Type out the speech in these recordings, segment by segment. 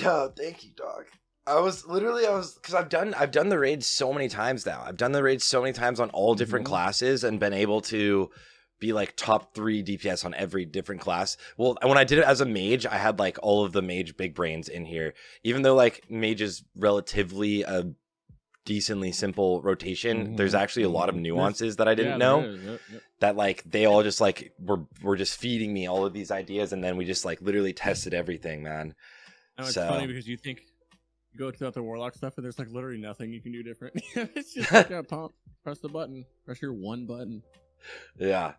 No, thank you, dog. Because I've done the raids so many times now. I've done the raids so many times on all different classes and been able to be like top 3 DPS on every different class. Well, when I did it as a mage, I had like all of the mage big brains in here. Even though like mage is relatively a decently simple rotation, there's actually a lot of nuances that I didn't know. That like they all just like were just feeding me all of these ideas, and then we just like literally tested everything, man. And it's funny because you think you go to the warlock stuff and there's like literally nothing you can do different. It's just like pump, press the button, press your one button. Yeah.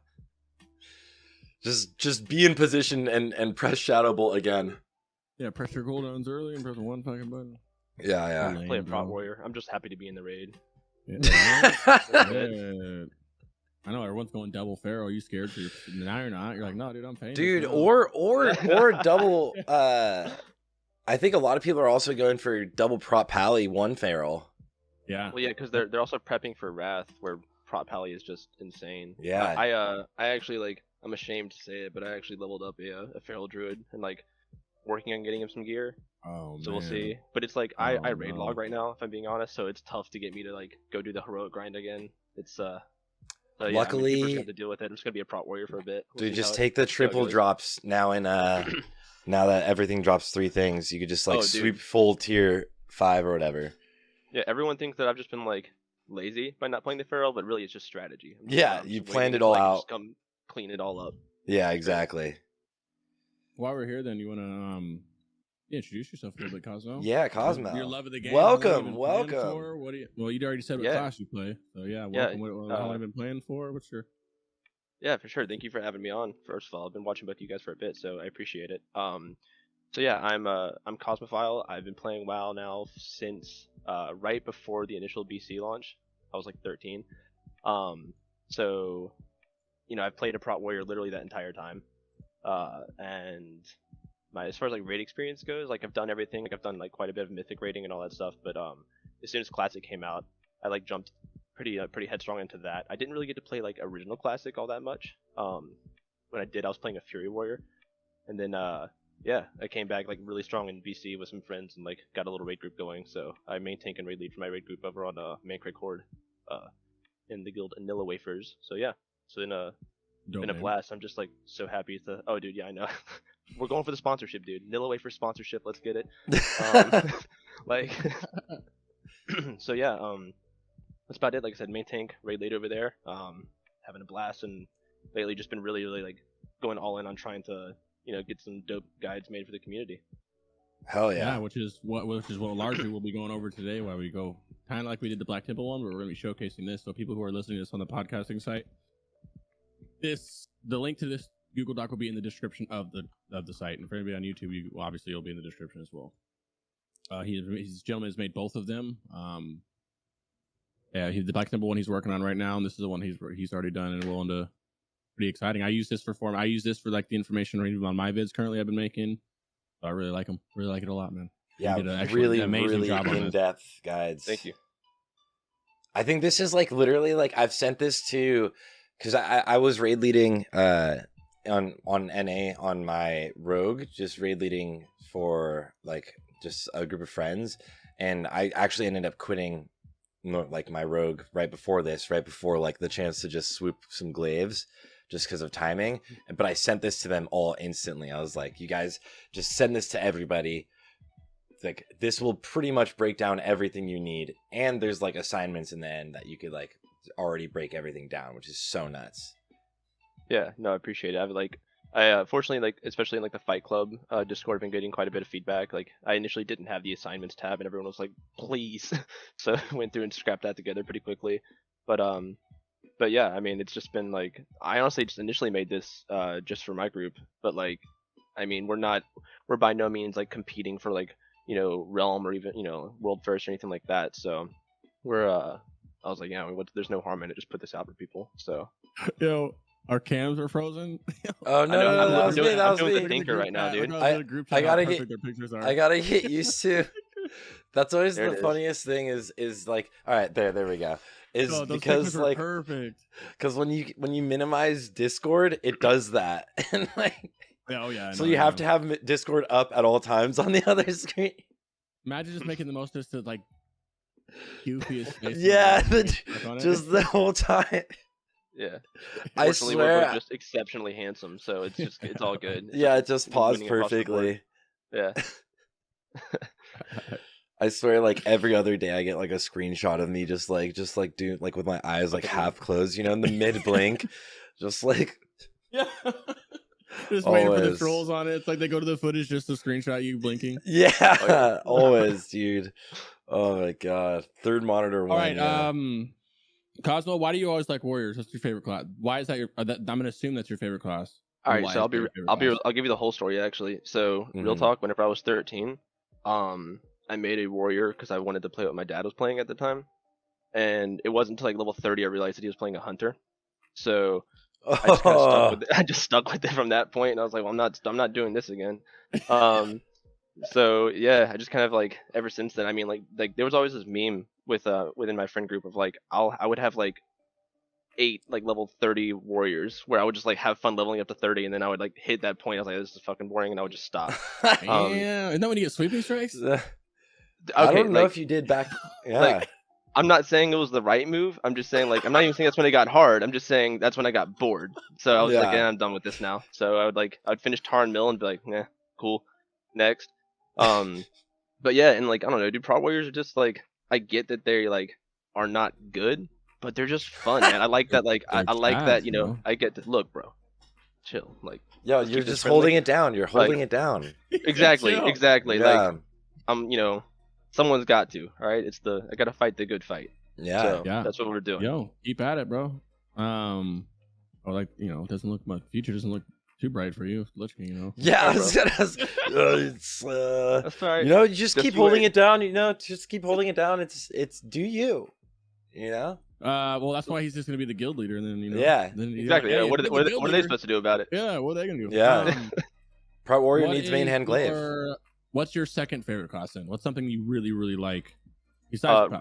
Just be in position and press Shadow Bolt again. Yeah, press your cooldowns early and press one fucking button. Yeah. Play a prop warrior. I'm just happy to be in the raid. Yeah. I know everyone's going double Pharaoh. You scared? Now you're not. You're like, no, dude, I'm paying. Dude, or double. I think a lot of people are also going for double prop pally, one feral. Yeah. Well, yeah, because they're also prepping for Wrath, where prop pally is just insane. Yeah. I actually like. I'm ashamed to say it, but I actually leveled up a feral druid and like working on getting him some gear. Oh, so we'll see. But it's like I raid log right now, if I'm being honest. So it's tough to get me to like go do the heroic grind again. It's So, yeah, luckily, people have to deal with it. I'm just gonna be a prop warrior for a bit. Dude, just take the triple drops now. In now that everything drops 3 things, you could just like sweep full tier 5 or whatever. Yeah, everyone thinks that I've just been like lazy by not playing the feral, but really it's just strategy. You planned it all out. Just come clean it all up. Yeah, exactly. While we're here, then you wanna introduce yourself a little bit, Cosmo. Yeah, Cosmo. Your love of the game. Welcome. What do you? Well, you already said what class you play. So yeah, welcome. Yeah, What have you been playing for? What's your? Yeah, for sure. Thank you for having me on. First of all, I've been watching both of you guys for a bit, so I appreciate it. So yeah, I'm Cosmophile. I've been playing WoW now since right before the initial BC launch. I was like 13. So I've played a prop warrior literally that entire time. And as far as like raid experience goes, like I've done everything. Like I've done like quite a bit of mythic raiding and all that stuff. But as soon as classic came out, I like jumped pretty headstrong into that. I didn't really get to play like original classic all that much. When I did, I was playing a fury warrior, and then I came back like really strong in BC with some friends and like got a little raid group going. So I main tank and raid lead for my raid group over on Mancrake Horde, in the guild Anilla Wafers. So yeah, so then been a blast. I'm just like so happy to. Oh, dude, yeah, I know. We're going for the sponsorship, dude. Nilla Wafer sponsorship. Let's get it. So yeah, that's about it. Like I said, main tank, raid lead over there. Having a blast, and lately just been really like going all in on trying to get some dope guides made for the community. Hell yeah. Which is what largely we'll be going over today. While we go, kind of like we did the Black Temple one, but we're going to be showcasing this. So people who are listening to this on the podcasting site, the link to this Google Doc will be in the description of the site, and for anybody on YouTube, obviously it'll be in the description as well. His gentleman has made both of them. The Black Temple one he's working on right now, and this is the one he's already done and willing to. Pretty exciting. I use this for like the information reading on my vids currently I've been making. So I really like them. Really like it a lot, man. Yeah, really in-depth guides. Thank you. I think this is like literally like I've sent this to. Because I was raid leading on NA on my rogue, just raid leading for like just a group of friends, and I actually ended up quitting like my rogue right before like the chance to just swoop some glaives just because of timing. But I sent this to them all instantly. I was like, you guys just send this to everybody. Like this will pretty much break down everything you need, and there's like assignments in the end that you could like already break everything down, which is so nuts. Yeah, no, I appreciate it. I fortunately, like, especially in like the Fight Club Discord, I've been getting quite a bit of feedback. Like, I initially didn't have the assignments tab, and everyone was like, "Please," so I went through and scrapped that together pretty quickly. But yeah, I mean, it's just been like, I honestly just initially made this just for my group, but like, I mean, we're by no means like competing for like realm or even world first or anything like that. So we're I was like, yeah, there's no harm in it. Just put this out for people. So, our cams are frozen. Oh no, that was me. That was me. Thinker right now, dude. I gotta get used to. That's always the funniest thing. Is like, all right, there we go. Because like perfect. Because when you minimize Discord, it does that, and like Oh yeah. So you have to have Discord up at all times on the other screen. Imagine just making the most of like goofiest face. Yeah, just the whole time. Yeah. I Fortunately, swear. we're just exceptionally handsome, so it's all good. Yeah, it just paused winning across the board. perfectly. Yeah. I swear, like every other day, I get like a screenshot of me just like doing like with my eyes like half closed, you know, in the mid blink, just like Yeah. Just waiting for the always. trolls on it. It's like they go to the footage just to screenshot you blinking. Yeah, always, dude. Oh my god, third monitor one. All right, yeah. Cosmo, why do you always like warriors? What's your favorite class? Why is that your? I'm gonna assume that's your favorite class. All right, Why so is that your favorite class? I'll give you the whole story actually. So real Mhm. talk, whenever I was 13, I made a warrior because I wanted to play what my dad was playing at the time, and it wasn't until like level 30 I realized that he was playing a hunter. So I just kind of stuck with it. I just stuck with it from that point, and I was like, well, I'm not doing this again. So yeah, I just kind of like ever since then. I mean, like there was always this meme with within my friend group of like I would have like 8 like level 30 warriors where I would just like have fun leveling up to 30, and then I would like hit that point. I was like, this is fucking boring, and I would just stop. Yeah, isn't that when you get sweeping strikes? Okay, I don't know like, if you did back. Yeah. like, I'm not saying it was the right move. I'm just saying like I'm not even saying that's when it got hard. I'm just saying that's when I got bored. So I was like, Yeah. yeah, I'm done with this now. So I'd finish Tar and Mill and be like, nah, cool, next. But yeah, and like I don't know, dude, Pro Warriors are just like I get that they like are not good, but they're just fun, man. I like that. Like I like fast, that. You know, bro. I get to look, bro. Chill, like Yo, let's you're keep this just friendly. holding it down. You're holding it down. Exactly, Chill. exactly. Yeah. Like you know, someone's got to. All right, I gotta fight the good fight. Yeah. So Yeah. that's what we're doing. Yo, keep at it, bro. Or like it doesn't look my future doesn't look too bright for you, Lich King, you know. Yeah, I Yeah, was gonna. It's That's all right. you know, you just keep you holding wait. it down. You know, just keep holding it down. It's do you. You know. Well, that's why he's just gonna be the guild leader, and then Yeah. then you're Exactly. like, Yeah. hey, What if are you're the they guild leader- supposed to do about it? Yeah, what are they gonna do? Yeah. Pro Warrior what needs main is hand glaive. What's your second favorite class then? What's something you really, really like besides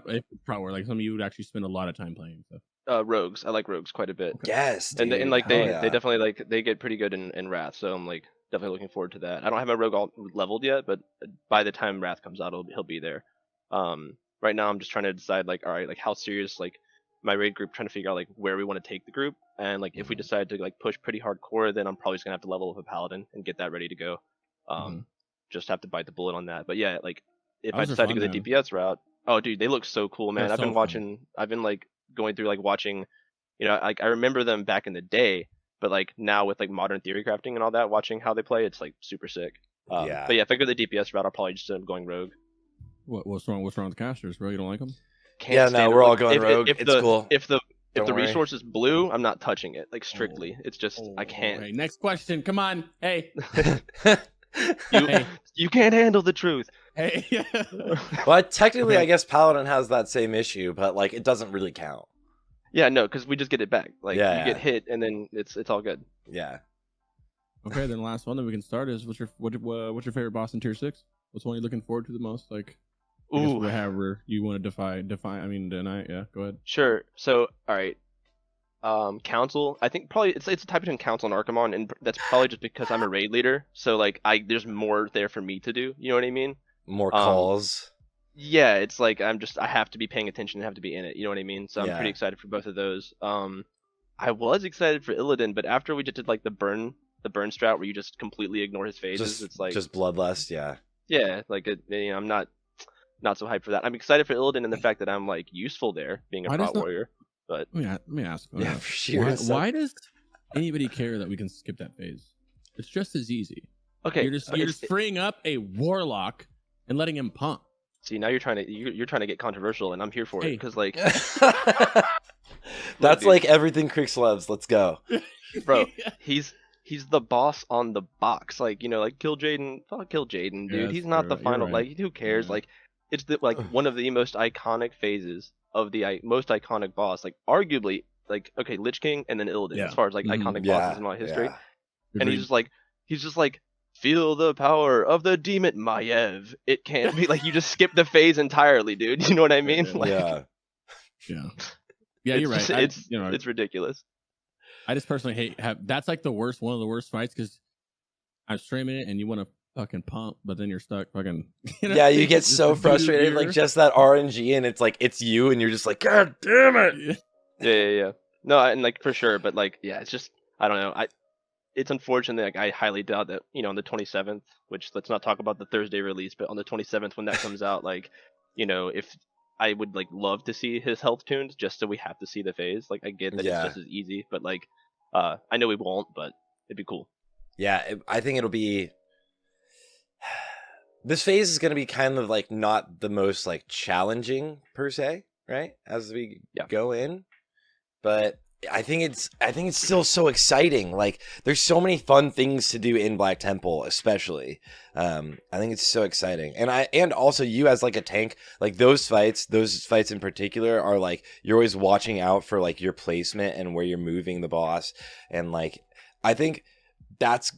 Pro Warrior? Like something you would actually spend a lot of time playing. So. Rogues. I like rogues quite a bit. Yes, dude. And like Hell they yeah. definitely like they get pretty good in Wrath. So I'm like definitely looking forward to that. I don't have my rogue all leveled yet, but by the time Wrath comes out, he'll be there. Right now I'm just trying to decide like all right, like how serious like my raid group, trying to figure out like where we want to take the group, and like if we decide to like push pretty hardcore, then I'm probably just gonna have to level up a paladin and get that ready to go. Just have to bite the bullet on that. But yeah, like if I Those are decide to fun, go the DPS route, oh dude, they look so cool, man. They're I've been so watching. I've been like going through like watching. You know, like I remember them back in the day, but like now with like modern theory crafting and all that, watching how they play, it's like super sick. Yeah. But yeah, if I go the DPS route, I'll probably just end up going rogue. What's wrong? What's wrong with the casters, bro? You don't like them? Can't Yeah, no, stand it. we're all Look, going rogue. If It's the, cool. If the Don't worry. resource is blue, I'm not touching it. Like strictly, it's just I can't. Hey, next question. Come on. Hey. You can't handle the truth. Hey. Well, technically, I guess Paladin has that same issue, but like it doesn't really count. Yeah, no, because we just get it back. Like Yeah, you get hit, and then it's all good. Yeah. Okay, then the last one that we can start is what's your favorite boss in tier 6? What's one you're looking forward to the most? Like, I guess Ooh, however you want to deny. Yeah, go ahead. sure. So all right, Council. I think probably it's a type between Council and Archimonde, and that's probably just because I'm a raid leader. So like there's more there for me to do. You know what I mean? More calls. Yeah, it's like I have to be paying attention and have to be in it. You know what I mean? So I'm Yeah. pretty excited for both of those. I was excited for Illidan, but after we just did like the burn strat where you just completely ignore his phases, it's like just bloodlust. Yeah. yeah, like I'm not so hyped for that. I'm excited for Illidan and the fact that I'm like useful there, being a Why Pro does not- warrior. But Let me ask. Yeah, for sure. Why does anybody care that we can skip that phase? It's just as easy. okay, You're just freeing up a warlock and letting him pump. see now you're trying to get controversial, and I'm here for it Hey. because like That's dude. like everything Crix loves. Let's go. bro, he's the boss on the box. Like, you know, like kill Jaden, fuck kill Jaden, dude. Yeah, He's that's not true. the You're final. right. Like, who cares? Yeah. Like, it's one of the most iconic phases of the most iconic boss. Like, arguably, like okay, Lich King and then Illidan Yeah. as far as like Mhm. iconic Yeah. bosses in my history. Yeah. And he's just like feel the power of the demon Maiev. It can't be like you just skip the phase entirely, dude. You know what I mean? Like, Yeah. Yeah. Yeah, it's you're right. just- I, it's ridiculous. I just personally hate that's like one of the worst fights because I'm streaming it and you want to fucking pump, but then you're stuck fucking. Yeah, you get just so the frustrated, dude like here. just that RNG, and it's like it's you, and you're just like, God damn it! Yeah. No, and like for sure, but like yeah, it's just I don't know. It's unfortunate. Like I highly doubt that on the 27th, which let's not talk about the Thursday release, but on the 27th when that comes out, like if I would like love to see his health tuned just so we have to see the phase. Like I get that it's Yeah. just as easy, but like I know we won't, but it'd be cool. Yeah, I think it'll be. This phase is going to be kind of like not the most like challenging per se, right? As we go in, but I think it's still so exciting. Like there's so many fun things to do in Black Temple, especially. I think it's so exciting, and also you as like a tank, like those fights in particular are like you're always watching out for like your placement and where you're moving the boss, and like I think that's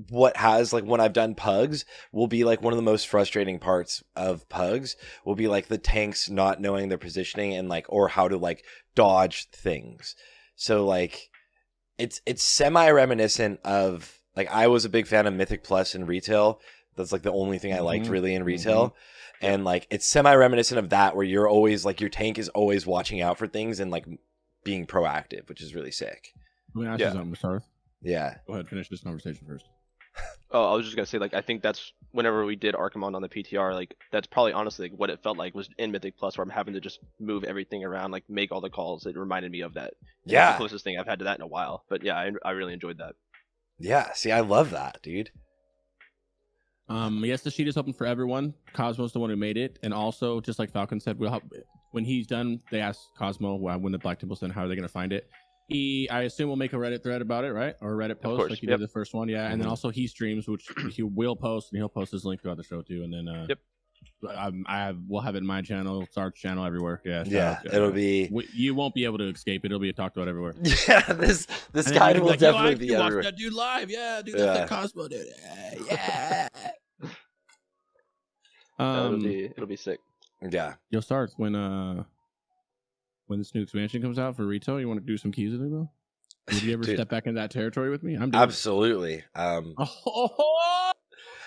what has like when I've done pugs will be like one of the most frustrating parts of pugs will be like the tanks not knowing their positioning and like or how to like dodge things. So like it's semi reminiscent of like I was a big fan of Mythic Plus in retail. That's like the only thing I liked really in retail. And like it's semi reminiscent of that where you're always like your tank is always watching out for things and like being proactive, which is really sick. Let me ask you something, Sarthe. Yeah. Go ahead, finish this conversation first. Oh, I was just gonna say, like, I think that's whenever we did Archimonde on the PTR, like, that's probably honestly like, what it felt like was in Mythic Plus, where I'm having to just move everything around, like, make all the calls. It reminded me of that. Yeah. It's the closest thing I've had to that in a while. But yeah, I really enjoyed that. Yeah. See, I love that, dude. Yes, the sheet is open for everyone. Cosmo's the one who made it, and also, just like Falcon said, we'll help when he's done. They asked Cosmo when the Black Temple sent how are they going to find it. I assume we'll make a Reddit thread about it, right? Or a Reddit post like he did the first one, yeah. And then also he streams, which he will post, and he'll post his link throughout the show too. And then we'll have it in my channel, Sart's channel, everywhere. Yeah, it'll be. You won't be able to escape it. It'll be talked about everywhere. Yeah, this guide will definitely be everywhere. Watch that dude live, yeah, dude. That's that Cosmo dude. Yeah. It'll be sick. Yeah. Yo, Sarthe, when this new expansion comes out for retail, you want to do some keys with me, bro? Would you ever step back into that territory with me? I'm doing absolutely. At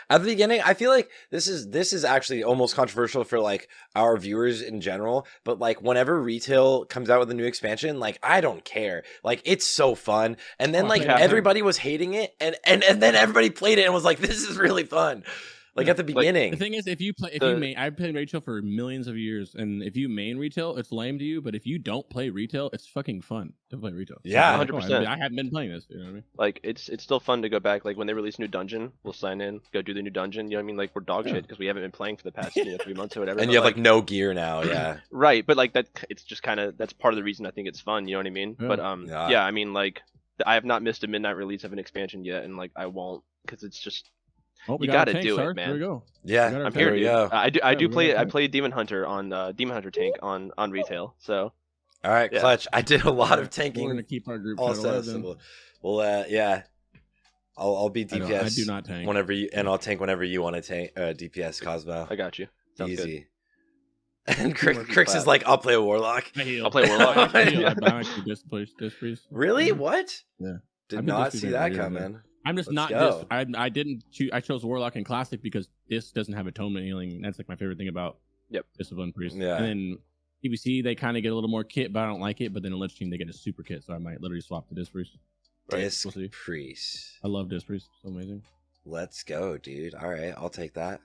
the beginning, I feel like this is actually almost controversial for like our viewers in general. But like whenever retail comes out with a new expansion, like I don't care. Like it's so fun. And then everybody was hating it, and then everybody played it and was like, "This is really fun." Like at the beginning. The thing is, I've played retail for millions of years, and if you main retail, it's lame to you. But if you don't play retail, it's fucking fun to play retail. Yeah, 100%. I haven't been playing this. You know what I mean? Like it's still fun to go back. Like when they release new dungeon, we'll sign in, go do the new dungeon. You know what I mean? Like we're dog shit because we haven't been playing for the past 3 months or whatever. And you have like no gear now. Yeah. Right, but like that, it's just kind of that's part of the reason I think it's fun. You know what I mean? Yeah. But yeah, I mean like I have not missed a midnight release of an expansion yet, and like I won't because it's just. You gotta do it, man. There we go. Yeah, I'm here, dude. I do play. I it. play Demon Hunter on Demon Hunter tank on retail. So. All right, Clutch. I did a lot of tanking. We're gonna keep our group also. So yeah. I'll be DPS. I do not tank whenever you, and I'll tank whenever you want to tank. DPS Cosmo. I got you. Sounds easy. Good. And Crix is like, I'll play a Warlock. I'll play Warlock. Really? What? Yeah. Did not see that coming. I'm just not this. I didn't choose. I chose Warlock in Classic because this doesn't have atonement healing. That's like my favorite thing about Discipline Priest. Yeah. And then PBC they kind of get a little more kit, but I don't like it. But then in Lich King they get a super kit, so I might literally swap to Disc Priest. Disc Priest. I love Disc Priest. So amazing. Let's go, dude. All right, I'll take that.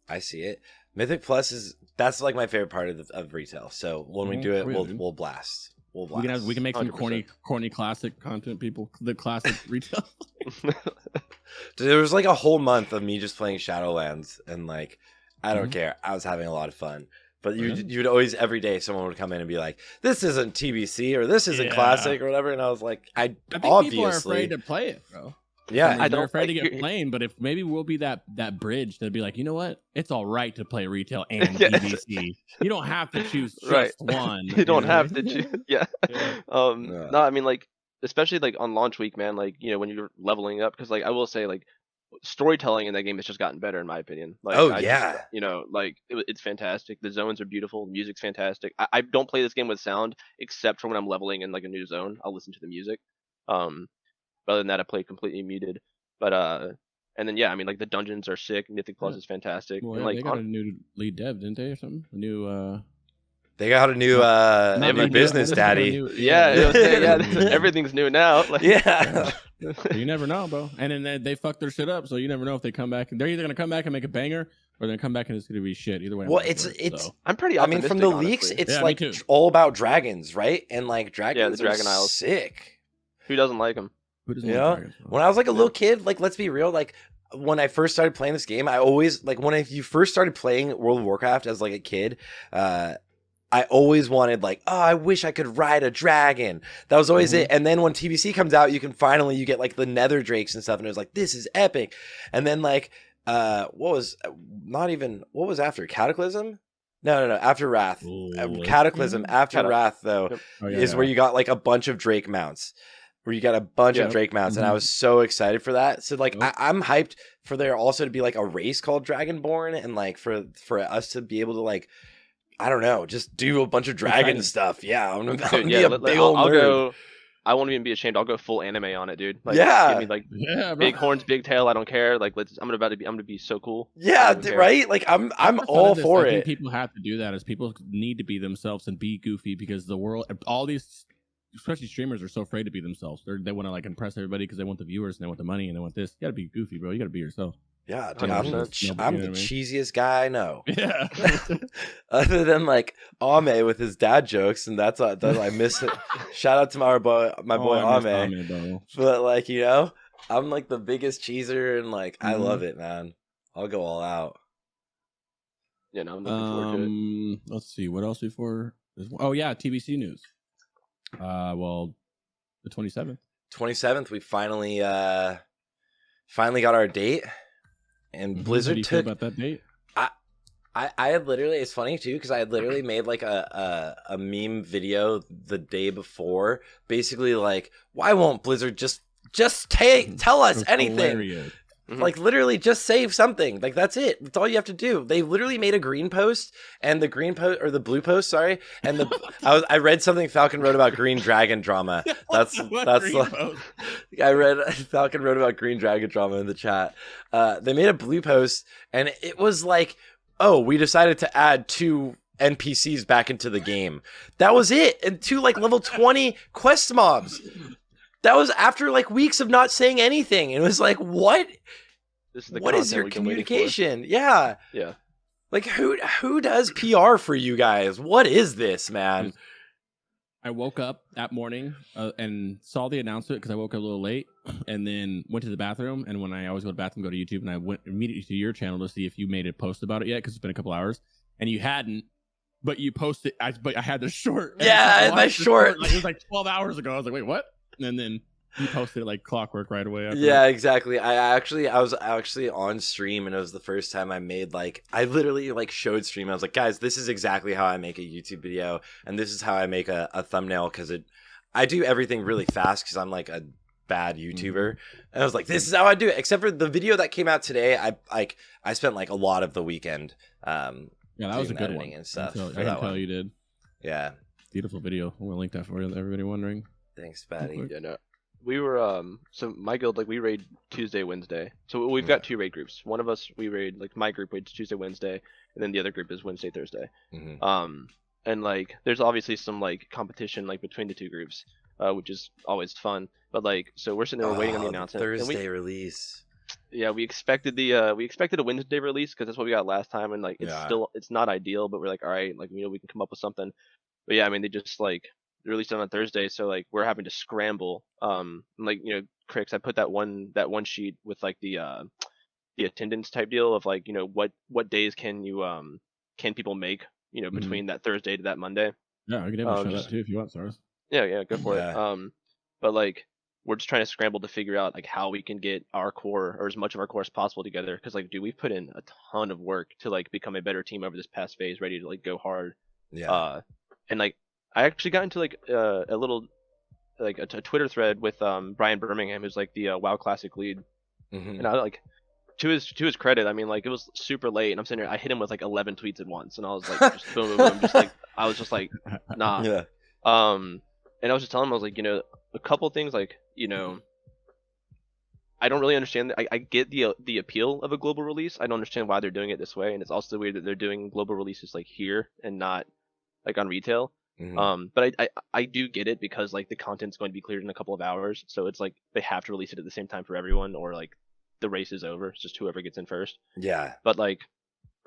I see it. Mythic Plus that's like my favorite part of retail. So when we do it, we'll blast. We can make some 100%. corny classic content, people. The classic retail. There was like a whole month of me just playing Shadowlands, and like I don't care. I was having a lot of fun. But you'd always every day someone would come in and be like, "This isn't TBC or this isn't classic or whatever," and I was like, I think obviously people are afraid to play it, bro. Yeah, they're afraid to get plain, but if maybe we'll be that bridge to be like, you know what? It's all right to play retail and PVC. You don't have to choose just one. You don't have to choose. Yeah. No, I mean like especially like on launch week, man. Like when you're leveling up, because like I will say like storytelling in that game has just gotten better in my opinion. Like it's fantastic. The zones are beautiful. The music's fantastic. I don't play this game with sound except for when I'm leveling in like a new zone. I'll listen to the music. Other than that, I play completely muted. But And then yeah, I mean like the dungeons are sick. Mythic Plus is fantastic. Well, and like they got a new lead dev, didn't they, or something? A new They got a new business daddy. Everything's new now. Like, Yeah. You never know, bro. And then they fuck their shit up, so you never know if they come back. They're either gonna come back and make a banger, or they're gonna come back and it's gonna be shit. Either way. Well, it's. I'm pretty. I mean, from the leaks, it's like all about dragons, right? And like dragons, the Dragon Isles, sick. Who doesn't like them? Who doesn't like dragons? When I was like a little kid, like let's be real, like when I first started playing this game, I always like you first started playing World of Warcraft as like a kid. I always wanted like, oh, I wish I could ride a dragon. That was always it. And then when TBC comes out, you get like the nether drakes and stuff. And it was like, this is epic. And then like, what was after Cataclysm? No. After Wrath. Cataclysm after Wrath though is where you got like a bunch of Drake mounts. Where you got a bunch of Drake mounts, and I was so excited for that. So like, I'm hyped for there also to be like a race called Dragonborn, and like for us to be able to like, I don't know, just do a bunch of dragon stuff. Yeah, I'm gonna be a big old nerd. I won't even be ashamed. I'll go full anime on it, dude. Like, yeah, give me like big horns, big tail. I don't care. Like, I'm gonna be so cool. Yeah, right. Like, I'm all for it. People have to do that. As people need to be themselves and be goofy because the world, all these, especially streamers, are so afraid to be themselves. They want to like impress everybody because they want the viewers and they want the money and they want this. You gotta be goofy, bro. You gotta be yourself. Yeah, dude, I'm the cheesiest guy I know. Yeah. Other than like Ame with his dad jokes, and that's I miss it. Shout out to my boy Ame. But like, you know, I'm like the biggest cheeser, and like I love it, man. I'll go all out. Yeah, no, I'm looking forward to it. Let's see, what else before this one? Oh yeah, TBC news. Well, the 27th. 27th, we finally got our date. And Blizzard took about that date. I had literally, it's funny too, because I had literally made like a meme video the day before, basically like, why won't Blizzard just tell us anything? Like literally just say something. Like that's it. That's all you have to do. They literally made a green post, and the green post or the blue post, sorry. And I read something Falcon wrote about green dragon drama. That's like, I read Falcon wrote about green dragon drama in the chat. They made a blue post, and it was like, oh, we decided to add 2 NPCs back into the game. That was it, and 2 like level 20 quest mobs. That was after like weeks of not saying anything. It was like, what? What is your communication? Yeah. Yeah. Like who does PR for you guys? What is this, man? I woke up that morning and saw the announcement because I woke up a little late, and then went to the bathroom. And when I always go to the bathroom, go to YouTube, and I went immediately to your channel to see if you made a post about it yet, because it's been a couple hours, and you hadn't. But you posted. But I had the short. Yeah, my short. Like, it was like 12 hours ago. I was like, wait, what? And then you posted it like clockwork right away. Yeah, exactly. I was actually on stream, and it was the first time I made like, I literally like showed stream. I was like, guys, this is exactly how I make a YouTube video, and this is how I make a thumbnail, because I do everything really fast because I'm like a bad YouTuber. And I was like, this is how I do it. Except for the video that came out today, I spent like a lot of the weekend. Yeah, that was a good one and stuff. I can tell you did. Yeah, beautiful video. I'm gonna link that for everybody wondering. Thanks, Patty. Yeah, no. We were so my guild, like, we raid Tuesday, Wednesday. So we've got 2 raid groups. One of us, we raid, like, my group raids Tuesday, Wednesday, and then the other group is Wednesday, Thursday. And like there's obviously some like competition like between the 2 groups, which is always fun. But like, so we're sitting there waiting on the announcement. Thursday release. Yeah, we expected a Wednesday release because that's what we got last time, and like it's not ideal, but we're like, all right, like, you know, we can come up with something. But yeah, I mean, they just like released it on Thursday, so like we're having to scramble. Like, you know, Crix, I put that one sheet with like the attendance type deal of like, you know, what days can people make, you know, between that Thursday to that Monday. Yeah, I can even show that too if you want, Sarthe. Yeah, go for it. But like, we're just trying to scramble to figure out like how we can get our core, or as much of our core as possible, together, because like, dude, we've put in a ton of work to like become a better team over this past phase, ready to like go hard. And like, I actually got into like a little like a Twitter thread with Brian Birmingham, who's like the WoW Classic lead. And I like, to his credit, I mean, like, it was super late, and I'm sitting there, I hit him with like 11 tweets at once, and I was like, just boom, boom, boom, just like, I was just like, nah. Yeah. And I was just telling him, I was like, you know, a couple things, like, you know, I don't really understand. I get the appeal of a global release. I don't understand why they're doing it this way, and it's also weird that they're doing global releases like here and not like on retail. But I do get it because like the content's going to be cleared in a couple of hours, so it's like they have to release it at the same time for everyone, or like the race is over. It's just whoever gets in first. Yeah. But like,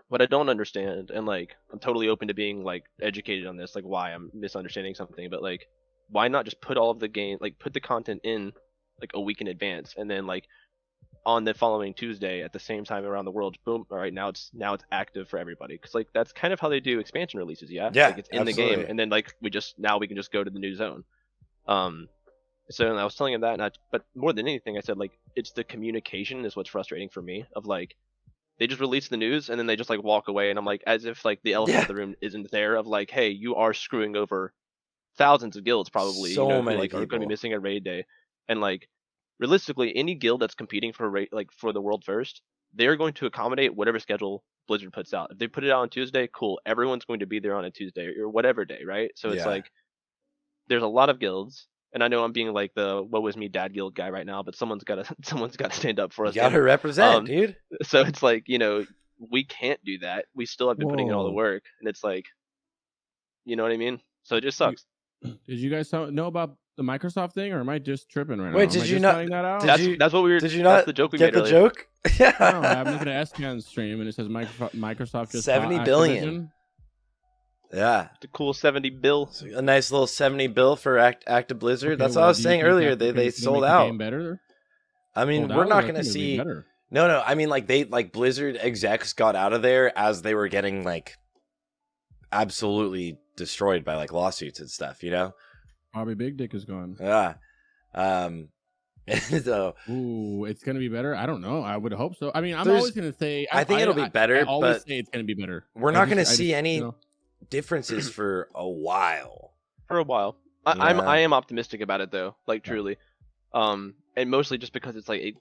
what I don't understand, and like I'm totally open to being like educated on this, like why I'm misunderstanding something, but like why not just put all of the game, like put the content in like a week in advance, and then like on the following Tuesday at the same time around the world, boom, all right, now it's active for everybody, because like that's kind of how they do expansion releases. Yeah, like it's in absolutely. the game, and then like we can just go to the new zone. So I was telling him that, but more than anything I said like it's the communication is what's frustrating for me, of like they just release the news and then they just like walk away, and I'm like, as if like the elephant in the room isn't there, of like, hey, you are screwing over thousands of guilds probably, So who, many like are going to people. be missing a raid day. And like realistically, any guild that's competing for like for the world first, they're going to accommodate whatever schedule Blizzard puts out. If they put it out on Tuesday, cool, everyone's going to be there on a Tuesday or whatever day, right? So it's like there's a lot of guilds, and I know I'm being like the woe was me dad guild guy right now, but someone's got to stand up for us. You gotta represent, dude. So it's like, we can't do that. We still have been putting in all the work, and it's like, you know what I mean? So it just sucks. Did you guys know about the Microsoft thing, or am I just tripping right now? Wait, did you not? That out? That's what we were. Did you not that's the joke we get made the earlier. joke? No, I'm looking at SCAN's stream and it says Microsoft just 70 bought billion. Activision. Yeah, The cool 70 bill. a nice little 70 bill for Active Blizzard. Okay, That's well, what I was do you saying think earlier. that They can sold make the out. game better? I mean, Sold we're out? not I gonna think it'd be see. better. No. I mean, like Blizzard execs got out of there as they were getting like absolutely destroyed by like lawsuits and stuff. You know? Bobby Big Dick is gone. Yeah. So Ooh, it's gonna be better. I don't know. I would hope so. I mean, I'm There's- always gonna say. I think it'll be better, I always but say it's gonna be better. we're I not just- gonna I just, see any you know, differences for a while. For a while. Yeah. I am optimistic about it though, like truly. And mostly just because it's like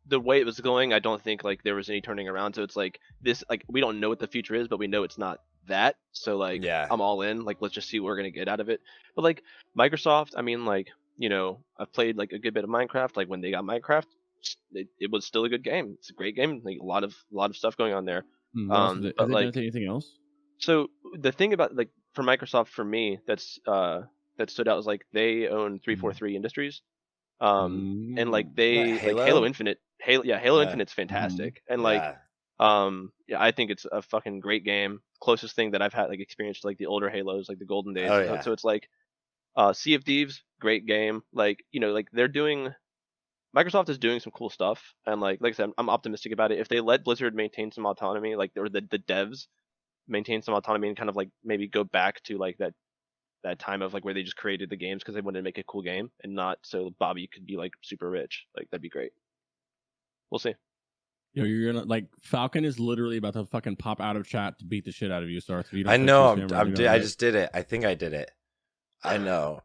the way it was going, I don't think like there was any turning around. So it's like this, like we don't know what the future is, but we know it's not that. So like Yeah. I'm all in. Like let's just see what we're gonna get out of it. But like Microsoft, I mean like I've played like a good bit of Minecraft. Like when they got Minecraft, it was still a good game. It's a great game. Like a lot of stuff going on there. has but it done like anything else? so the thing about like for Microsoft for me that stood out was like they own 343 Industries, and like they What, Halo? like Halo Infinite. Halo Yeah. Infinite's fantastic, and like Yeah. I think it's a fucking great game. Closest thing that I've had like experienced like the older Halos, like the golden days. Oh, yeah. So it's like Sea of Thieves, great game. Like like Microsoft is doing some cool stuff, and like I said, I'm optimistic about it. If they let Blizzard maintain some autonomy, like or the devs maintain some autonomy and kind of like maybe go back to like that time of like where they just created the games because they wanted to make a cool game and not so Bobby could be like super rich. Like that'd be great. We'll see. Yo, you're gonna like Falcon is literally about to fucking pop out of chat to beat the shit out of you, Sarthe. If you don't I fix know. this camera, you're I gonna just did it. I think I did it. I know.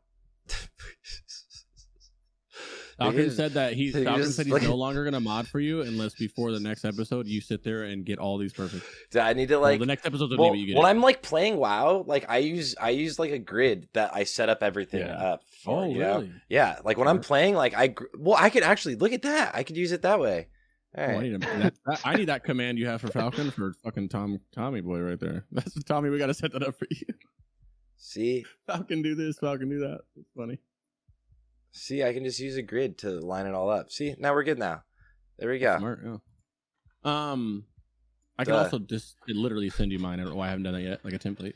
Falcon said that Falcon just said he's look no at- longer gonna mod for you unless before the next episode you sit there and get all these perfect. I need to like Well, the next episode well, maybe you get when it. I'm like playing WoW, like I use like a grid that I set up everything Yeah. up for. Oh, you know? really? Yeah, like when I'm playing, like I could actually look at that. I could use it that way. All Oh, right. I need that command you have for Falcon for fucking Tommy boy right there. That's Tommy. We gotta set that up for you. See, Falcon do this. Falcon do that. It's funny. I can just use a grid to line it all up. See, now we're good. Now, there we go. Smart. Yeah. I can Duh. also just literally send you mine. I don't know why I haven't done that yet. Like a template.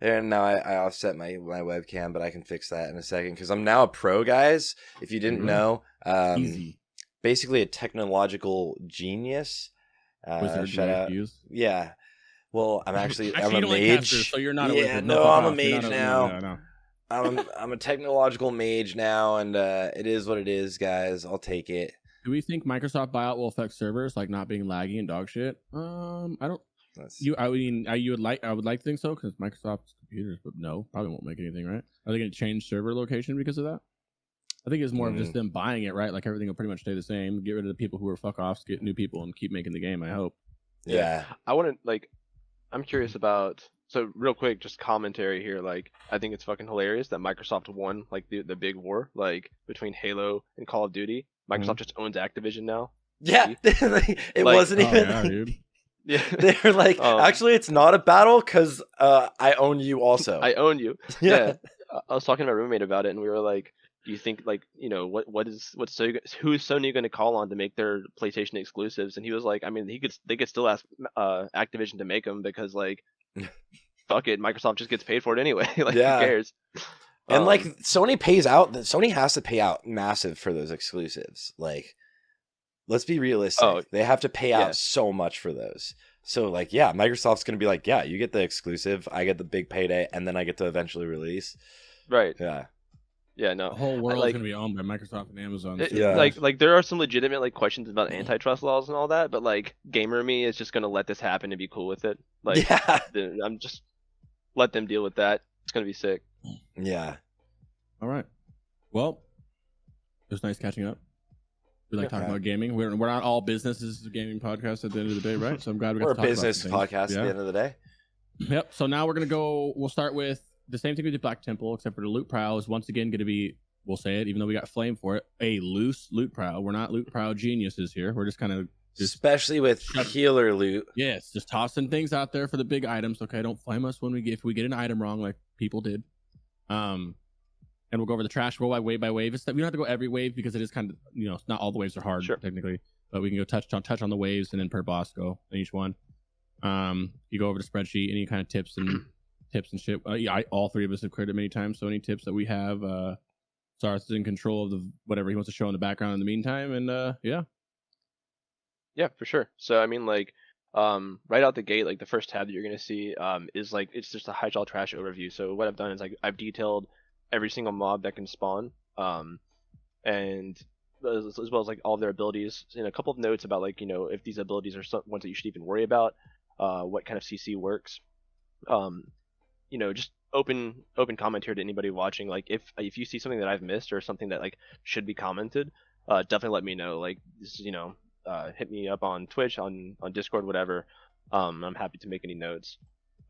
And now I offset my webcam, but I can fix that in a second because I'm now a pro, guys. If you didn't know, Easy. basically a technological genius. Wizard Shout out. use. Yeah. Well, I'm actually I'm you a don't like mage. casters, so you're not a Yeah, wizard. no, fuck I'm a off. You're mage not now. no. I'm a technological mage now, and it is what it is, guys. I'll take it. Do we think Microsoft buyout will affect servers like not being laggy and dog shit? I don't. I would like to think so because Microsoft's computers, but no, probably won't make anything, right? Are they going to change server location because of that? I think it's more of just them buying it, right? Like everything will pretty much stay the same. Get rid of the people who are fuck offs, get new people, and keep making the game. I hope. Yeah. I want to like. I'm curious about So real quick, just commentary here. Like, I think it's fucking hilarious that Microsoft won like the big war, like between Halo and Call of Duty. Microsoft just owns Activision now. Yeah, it Like- wasn't Oh, even. yeah, dude. Yeah, They're like, actually, it's not a battle because I own you also. I own you. yeah. Yeah. I was talking to my roommate about it, and we were like, "Do you think like who's Sony going to call on to make their PlayStation exclusives?" And he was like, "I mean, they could still ask Activision to make them because like, fuck it, Microsoft just gets paid for it anyway. Like, Yeah. who cares?" And like Sony pays out. Sony has to pay out massive for those exclusives. Like, let's be realistic. Oh, They have to pay out yeah. so much for those. So like, yeah, Microsoft's gonna be like, yeah, you get the exclusive, I get the big payday, and then I get to eventually release. right. Yeah. Yeah, no. The whole world like- is gonna be owned by Microsoft and Amazon. It- so- Yeah. Like there are some legitimate like questions about antitrust laws and all that, but like gamer me is just gonna let this happen and be cool with it. Like yeah. I'm just let them deal with that. It's gonna be sick. Yeah. All right. Well, it was nice catching up. We like talking Yeah. about gaming. We're not all business. This is a gaming podcast at the end of the day, right? So I'm glad we got We're to a talk business about some things. podcast at the end of the day. Yep. So now we're gonna go. We'll start with the same thing we did Black Temple, except for the loot prowl is once again gonna be. We'll say it, even though we got flame for it. A loose loot prowl. We're not loot prowl geniuses here. We're just kind of Especially with healer loot. just tossing things out there for the big items. Okay, don't flame us if we get an item wrong, like people did. And we'll go over the trash roll by wave. We don't have to go every wave because it is kind of not all the waves are hard Sure. technically, but we can go touch on the waves and then per boss go in each one. You go over the spreadsheet, any kind of tips and shit. All three of us have created many times, so any tips that we have, Sarthe is in control of the whatever he wants to show in the background in the meantime, and yeah. Yeah, for sure. So I mean, like, right out the gate, like the first tab that you're gonna see, is like it's just a Hyjal trash overview. So what I've done is like I've detailed every single mob that can spawn, and as well as like all of their abilities, and a couple of notes about like if these abilities are ones that you should even worry about, what kind of CC works, just open comment here to anybody watching. Like if you see something that I've missed or something that like should be commented, definitely let me know. Like this is hit me up on Twitch, on Discord, whatever. I'm happy to make any notes.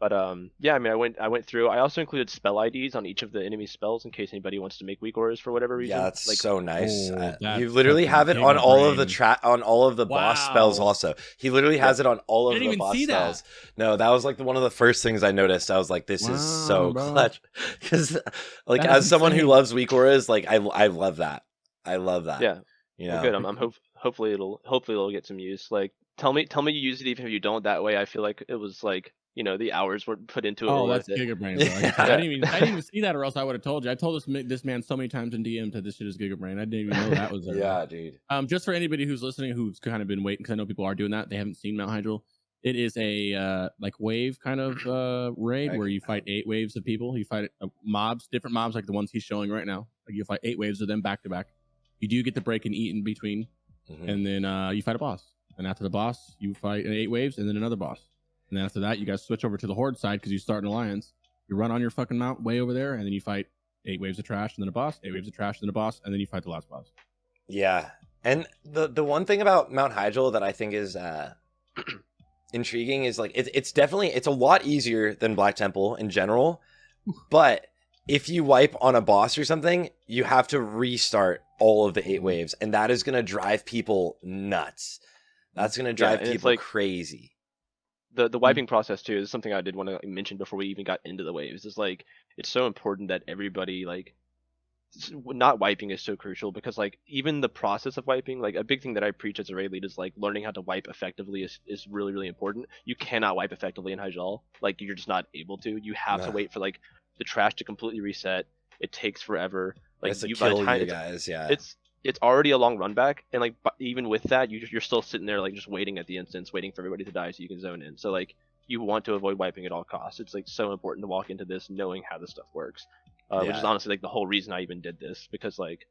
But yeah, I mean, I wwent through. I also included spell IDs on each of the enemy spells in case anybody wants to make weak auras for whatever reason. Yeah, that's like, so nice. Oh, that's You literally have it fucking on all of the brain. on all of the boss spells. Wow. Also, he literally has it on all of I didn't the even boss see that. spells. No, that was like one of the first things I noticed. I was like, this is so Wow, bro. clutch. Because like That's as someone who insane. loves weak auras, like I love that. I love that. yeah, You well, know? good. I'm hopefully it'll get some use. Like tell me you use it even if you don't. That way, I feel like it was like the hours were put into it. Oh, were that's worth it. Giga Brain. Bro. Yeah. I didn't even see that, or else I would have told you. I told this man so many times in DM that this shit is Giga Brain. I didn't even know that was there. Yeah, dude. Just for anybody who's listening who's kind of been waiting, because I know people are doing that. They haven't seen Mount Hyjal. It is a like wave kind of raid where you fight 8 waves of people. You fight different mobs like the ones he's showing right now. Like you fight 8 waves of them back to back. You do get to break and eat in between, Mhm. and then you fight a boss. And after the boss, you fight 8 waves and then another boss. And then after that, you guys switch over to the Horde side because you start an alliance. You run on your fucking mount way over there, and then you fight 8 waves of trash and then a boss, 8 waves of trash and then a boss, and then you fight the last boss. Yeah, and the one thing about Mount Hyjal that I think is intriguing is like it's a lot easier than Black Temple in general, but if you wipe on a boss or something, you have to restart all of the 8 waves, and that is gonna drive people nuts. That's gonna drive and it's people like- crazy. The wiping process too is something I did want to mention before we even got into the waves. Is like it's so important that everybody like not wiping is so crucial because like even the process of wiping, like a big thing that I preach as a raid lead is like learning how to wipe effectively is really really important. You cannot wipe effectively in Hyjal. Like you're just not able to. You have to Nah. wait for like the trash to completely reset. It takes forever. Like It's to by the kill time you it's- guys. Yeah, it's already a long run back, and like even with that, you're still sitting there like just waiting at the instance, waiting for everybody to die so you can zone in. So like you want to avoid wiping at all costs. It's like so important to walk into this knowing how this stuff works, which is Yeah. honestly like the whole reason I even did this because like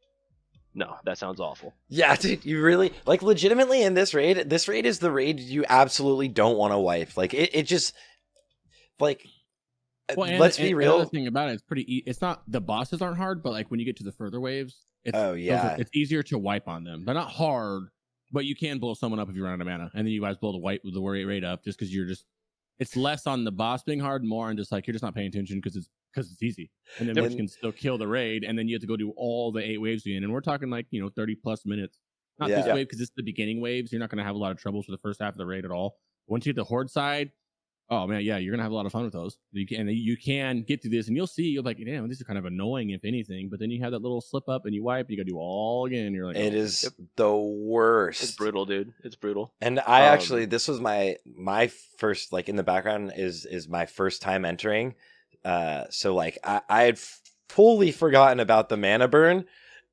no, that sounds awful. Yeah, dude, you really like legitimately in this raid. This raid is the raid you absolutely don't want to wipe. Like it just like. Let's be real. The other thing about it, it's pretty. It's not the bosses aren't hard, but like when you get to the further waves, it's, Oh, yeah. it's easier to wipe on them. They're not hard, but you can blow someone up if you run out of mana, and then you guys blow the rate up just because you're just. it's less on the boss being hard, more on just like you're just not paying attention because it's easy, and then which can still kill the raid, and then you have to go do all the 8 waves again, and we're talking like 30 plus minutes. Not this wave because it's the beginning waves. You're not going to have a lot of troubles for the first half of the raid at all. Once you hit the horde side, oh man, yeah, you're gonna have a lot of fun with those. You can get through this, and you'll be like, damn, these are kind of annoying if anything. But then you have that little slip up, and you wipe, and you gotta do all again. You're like, it is the worst. It's brutal, dude. It's brutal. And I actually, this was my first, like in the background is my first time entering. So like I had fully forgotten about the mana burn.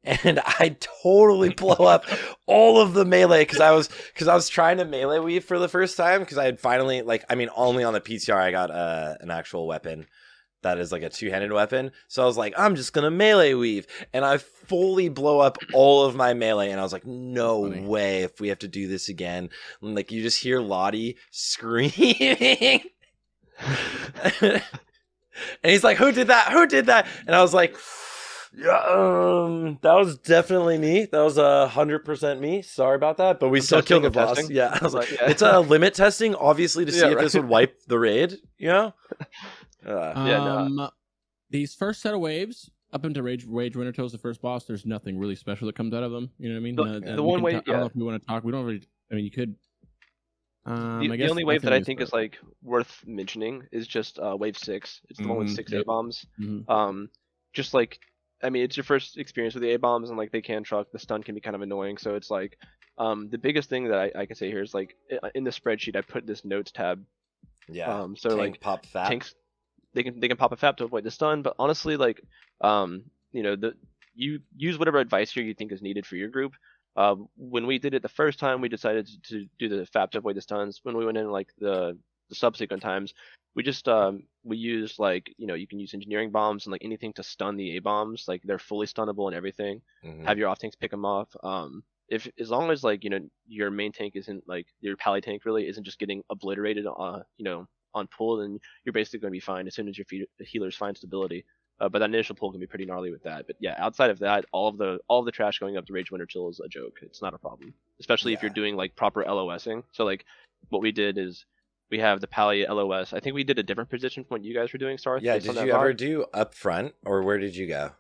And I totally blow up all of the melee because I was trying to melee weave for the first time because I had finally only on the PTR I got an actual weapon that is like a 2-handed weapon. So I was like, I'm just gonna melee weave, and I fully blow up all of my melee. And I was like, no way, if we have to do this again. And like you just hear Lottie screaming, and he's like, who did that? Who did that? And I was like, yeah, that was definitely me. That was 100% me. Sorry about that, but we still killed the boss. Testing. Yeah, I was like, it's a limit testing, obviously, to see if this would wipe the raid. These first set of waves up into Rage Winterchill is the first boss. There's nothing really special that comes out of them. You know what I mean? The one wave. I don't know if we want to talk. We don't really. I mean, you could. The only wave that I think is like worth mentioning is just wave 6. It's the one with 6 A-bombs. Mm-hmm. Just like. I mean, it's your first experience with the A-bombs, and like they can truck. The stun can be kind of annoying. So it's like, the biggest thing that I can say here is like in the spreadsheet I put this notes tab. Yeah. So tank, like pop fap. Tanks, they can pop a fap to avoid the stun. But honestly, like, you use whatever advice here you think is needed for your group. When we did it the first time, we decided to do the fap to avoid the stuns. When we went in like the subsequent times, we just we used like you can use engineering bombs and like anything to stun the A bombs. Like they're fully stunnable and everything. Mm-hmm. Have your off tanks pick them off. If as long as like your main tank isn't like your pally tank really isn't just getting obliterated on pull, then you're basically going to be fine as soon as your healers find stability. But that initial pull can be pretty gnarly with that. But yeah, outside of that, all of the trash going up to Rage Winterchill is a joke. It's not a problem, especially if you're doing like proper LOSing. So like what we did is we have the Pally LOS. I think we did a different position from what you guys were doing, Sarthe. Yeah, did you ever do up front, or where did you go?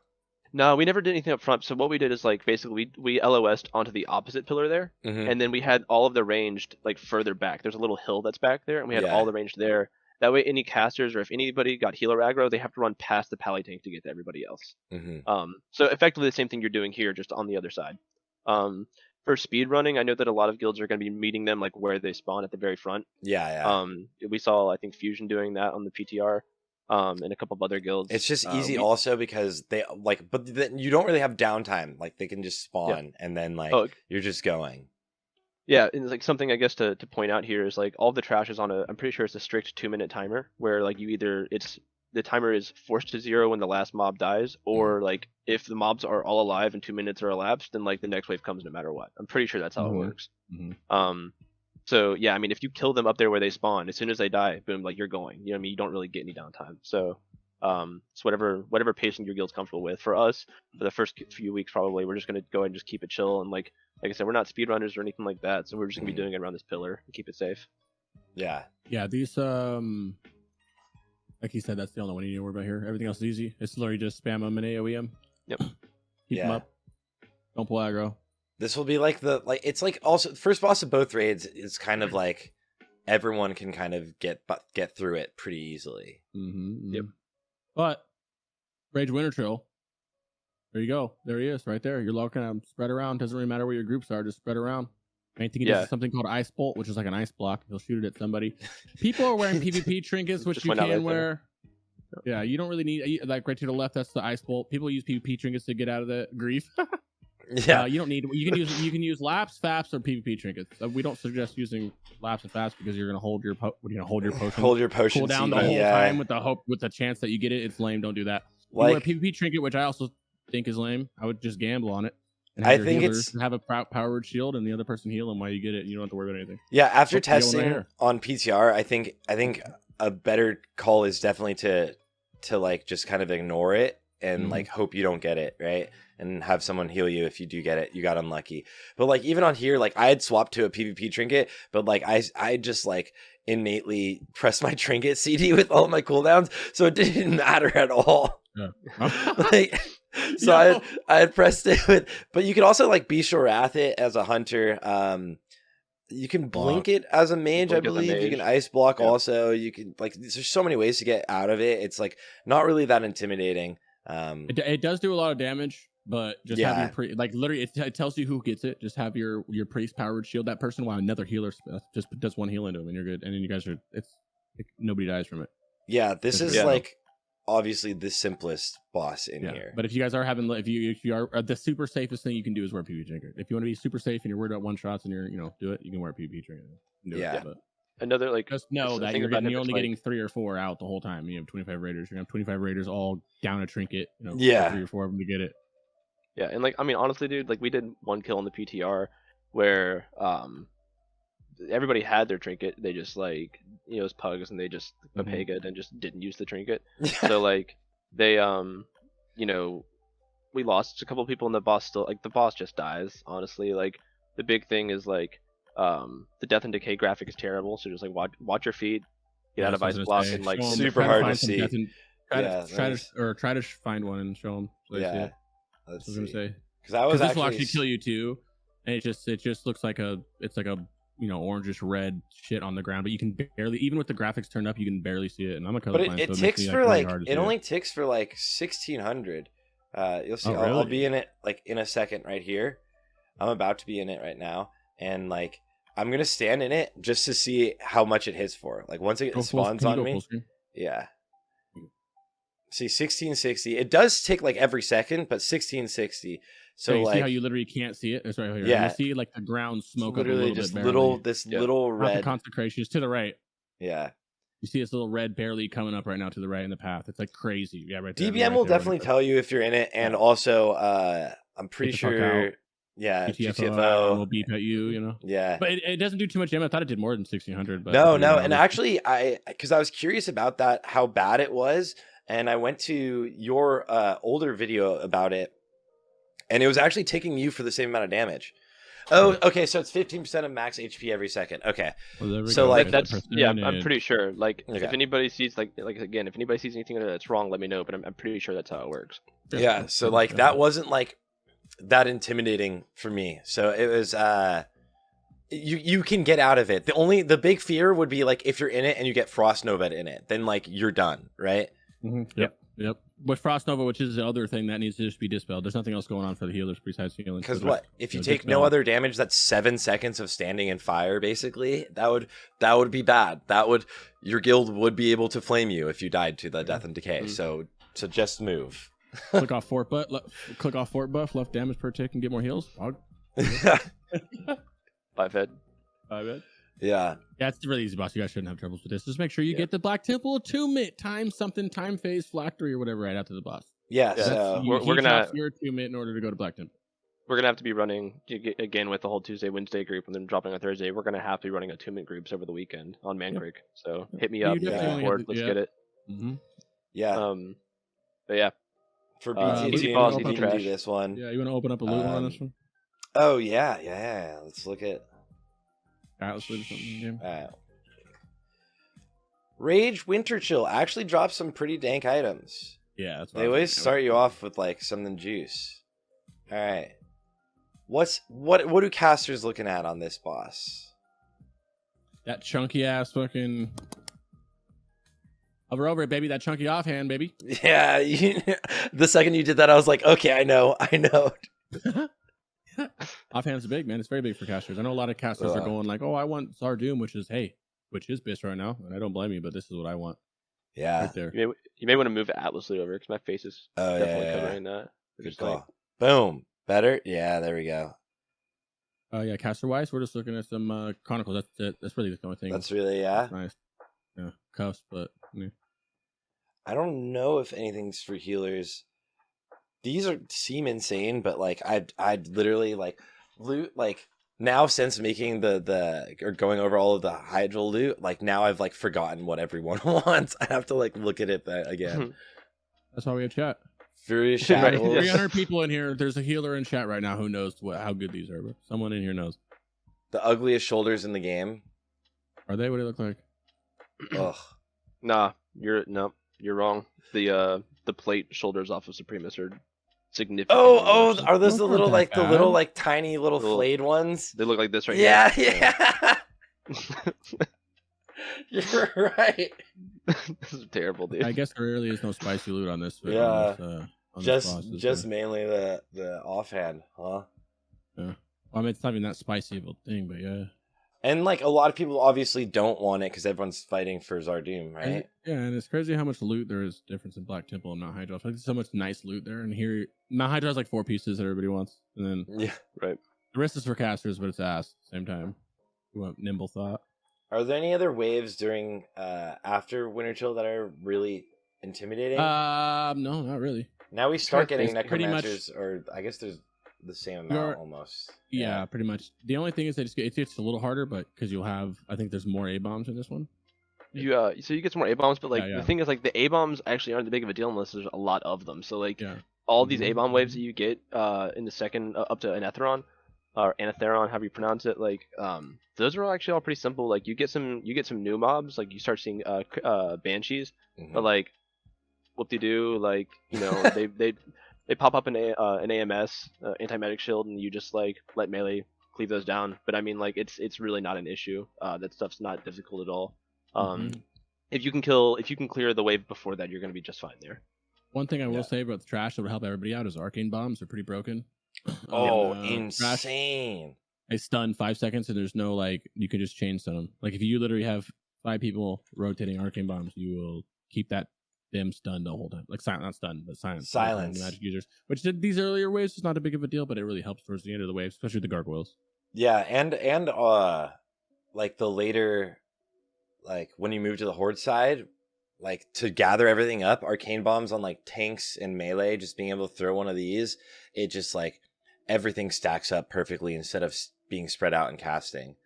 No, we never did anything up front. So what we did is like basically we LOS'd onto the opposite pillar there, and then we had all of the ranged like further back. There's a little hill that's back there, and we had all the ranged there. That way, any casters or if anybody got healer aggro, they have to run past the Pally tank to get to everybody else. So effectively the same thing you're doing here, just on the other side. For speed running, I know that a lot of guilds are going to be meeting them like where they spawn at the very front. Yeah. We saw I think Fusion doing that on the PTR, and a couple of other guilds. It's just easy also because they like, but you don't really have downtime. Like they can just spawn and then like you're just going. Yeah, and like something I guess to point out here is like all of the trash is on I'm pretty sure it's a strict 2-minute timer where like the timer is forced to 0 when the last mob dies, or like if the mobs are all alive and 2 minutes are elapsed, then like the next wave comes no matter what. I'm pretty sure that's how it works. So yeah, I mean if you kill them up there where they spawn, as soon as they die, boom, like you're going. You know what I mean? You don't really get any downtime. So it's whatever pacing your guild's comfortable with. For us, for the first few weeks probably, we're just gonna go ahead and just keep it chill, and like I said, we're not speedrunners or anything like that, so we're just gonna be doing it around this pillar and keep it safe. Yeah. These like he said, that's the only one you need to worry about here. Everything else is easy. It's literally just spam them and AoE them. Yep. Keep them up. Don't pull aggro. This will be like it's like also first boss of both raids is kind of like everyone can kind of get through it pretty easily. Yep. But Rage Winterchill, there you go. There he is, right there. You're looking at him. Spread around. Doesn't really matter where your groups are. Just spread around. I think he does something called Ice Bolt, which is like an ice block. He'll shoot it at somebody. People are wearing PvP trinkets, which you can wear. Yeah, you don't really need like right to the left. That's the Ice Bolt. People use PvP trinkets to get out of the grief. Yeah, you don't need. You can use laps, faps, or PvP trinkets. We don't suggest using laps and faps because you're gonna hold your potion. Hold your potion. Cool down the whole time with the chance that you get it. It's lame. Don't do that. Like, you wear PvP trinket, which I also think is lame. I would just gamble on it. I think it's have a powered shield and the other person heal them while you get it. And you don't have to worry about anything. Yeah, after testing on PTR, I think a better call is definitely to like just kind of ignore it and like hope you don't get it, right? and have someone heal you if you do get it. You got unlucky. But like even on here, like I had swapped to a PvP trinket, but like I just like innately pressed my trinket CD with all of my cooldowns, so it didn't matter at all. Yeah. Like, so I had pressed it with, but you could also like Bestial Wrath it as a hunter. You can blink it as a mage, I believe. You can ice block also. You can like there's so many ways to get out of it. It's like not really that intimidating. It does do a lot of damage, but just have your like literally it tells you who gets it. Just have your priest powered shield that person while another healer just does one heal into him and you're good. And then you guys are nobody dies from it. Yeah, this is like obviously the simplest boss in here. But if you guys are having, if you are the super safest thing you can do is wear a PvP trinket. If you want to be super safe and you're worried about one shots and you're do it, you can wear a PvP trinket. But another like just know that you're only getting 3 or 4 out the whole time. You have 25 raiders. You're gonna have 25 raiders all down a trinket. 3 or 4 of them to get it. Yeah, and like I mean honestly, dude, like we did 1 kill in the PTR where everybody had their trinket. They just like it was pugs and they just Papega and just didn't use the trinket. So like they we lost a couple people and the boss still like the boss just dies, honestly. Like the big thing is like the death and decay graphic is terrible, so just like watch your feet, get out of ice block and like super hard to see. Try to find one and show them. So yeah, I was gonna say because I was this will actually kill you too, and it just looks like it's like a orangish red shit on the ground, but you can barely, even with the graphics turned up, you can barely see it. And I'm a colorblind, but it ticks for like it only ticks for like 1600. You'll see. I'll be in it like in a second right here. I'm about to be in it right now, and like I'm gonna stand in it just to see how much it hits for. Like once it spawns on me, yeah. See 1660. It does tick like every second, but 1660. So you like see how you literally can't see it. It's right here. Yeah, you see like the ground smoke literally up a just little bit, little red consecration is to the right. Yeah, you see this little red barely coming up right now to the right in the path. It's like crazy. Yeah, right there. DBM will definitely tell you if you're in it, and also I'm pretty sure. Yeah, GTFO will beep at you. Yeah, but it doesn't do too much damage. I thought it did more than 1600. But no, and actually, because I was curious about that, how bad it was, and I went to your older video about it. And it was actually taking you for the same amount of damage. Oh, okay. So it's 15% of max HP every second. Okay. So like that's I'm pretty sure. Like if anybody sees like again, if anybody sees anything that's wrong, let me know. But I'm pretty sure that's how it works. Yeah. So like that wasn't like that intimidating for me. So it was you can get out of it. The big fear would be like if you're in it and you get Frost Nova in it, then like you're done, right? Mm-hmm. Yep. With Frost Nova, which is the other thing that needs to just be dispelled. There's nothing else going on for the healers besides healing. Because if you take no other damage, that's 7 seconds of standing in fire. Basically, that would be bad. Your guild would be able to flame you if you died to the death and decay. So just move. Click off fort buff, left damage per tick, and get more heals. 5 head. Yeah. Yeah, it's really easy, boss. You guys shouldn't have troubles with this. Just make sure you get the Black Temple attunement time phase flat 3 or whatever right after the boss. Yeah, so we're gonna your attunement in order to go to Black Temple. We're gonna have to be running again with the whole Tuesday, Wednesday group, and then dropping on Thursday. We're gonna have to be running attunement groups over the weekend on Mancrig. So hit me up. Let's get it. Mm-hmm. Yeah. But yeah. For BT easy boss, you can do this one. Yeah, you want to open up a loot on this one? Oh yeah. Let's look at. Let's loot something. Rage Winterchill actually drops some pretty dank items. Yeah, that's they always start you off with like something juice. All right, what do casters looking at on this boss? That chunky ass fucking. Over it, baby. That chunky offhand, baby. Yeah, the second you did that, I was like, okay, I know. Offhand's big, man. It's very big for casters. I know a lot of casters are going like, oh, I want Zardoom, which is BiS right now, and I don't blame you, but this is what I want. Yeah, right there. You may want to move Atlas over because my face is definitely covering that. Good call. Boom. Better. Yeah, there we go. Yeah, caster wise, we're just looking at some Chronicles. That's really the only thing. That's really nice. Yeah, cuffs, but yeah. I don't know if anything's for healers. These seem insane, but like I'd literally like loot like now since making the or going over all of the Hyjal loot, like now I've like forgotten what everyone wants. I have to like look at it again. That's why we have chat. Furious Right, Shackles. yes. 300 people in here. There's a healer in chat right now who knows how good these are. Bro. Someone in here knows. The ugliest shoulders in the game. Are they? What do they look like? Ugh. Nah, you're wrong. The plate shoulders off of Supremus are significant. Oh, are those Those the aren't little that the little bad. tiny little Little- flayed ones? They look like this right Yeah, here. yeah. You're right. This is terrible, dude. I guess there really is no spicy loot on this. Yeah. On this boss, is Just there? mainly the offhand, huh? Well, I mean, it's not even that spicy of a thing, but yeah. And like a lot of people obviously don't want it because everyone's fighting for Zardoom, right? And it's crazy how much loot there is difference in Black Temple and Mount Hyjal. I feel like there's so much nice loot there, and here Mount Hyjal has like 4 pieces that everybody wants, and then Yeah. Right. the rest is for casters, but it's ass at the same time. You want nimble thought. Are there any other waves during after Winterchill that are really intimidating? No, not really. Now we start getting it's pretty much- necromancers, or I guess there's the same You're- amount almost. Yeah, pretty much. The only thing is that it gets a little harder, but because you'll have, I think there's more A bombs in this one. So you get some more A bombs, but like Yeah. the thing is like the A bombs actually aren't that big of a deal unless there's a lot of them. So like Yeah. all these A Mhm. bomb waves that you get in the second up to Anetheron or Anetheron, however you pronounce it, like those are actually all pretty simple. Like you get some new mobs, like you start seeing banshees, Mhm. but like what they do, like you know they pop up an AMS anti-magic shield, and you just like let melee cleave those down. But I mean, like it's really not an issue. That stuff's not difficult at all. Mhm. If you can clear the wave before that, you're gonna be just fine there. One thing I will Yeah. say about the trash that would help everybody out is arcane bombs. They're pretty broken. Oh, Trash, insane! they stun 5 seconds, and there's no like you can just chain stun them. Like if you literally have 5 people rotating arcane bombs, you will keep them stunned the whole time. Like not stunned, but silence. Silence. Magic users, which these earlier waves is not a big of a deal, but it really helps towards the end of the waves, especially the gargoyles. Yeah, and like the later, like when you move to the horde side, like to gather everything up, arcane bombs on like tanks and melee, just being able to throw one of these, it just like everything stacks up perfectly instead of being spread out and casting.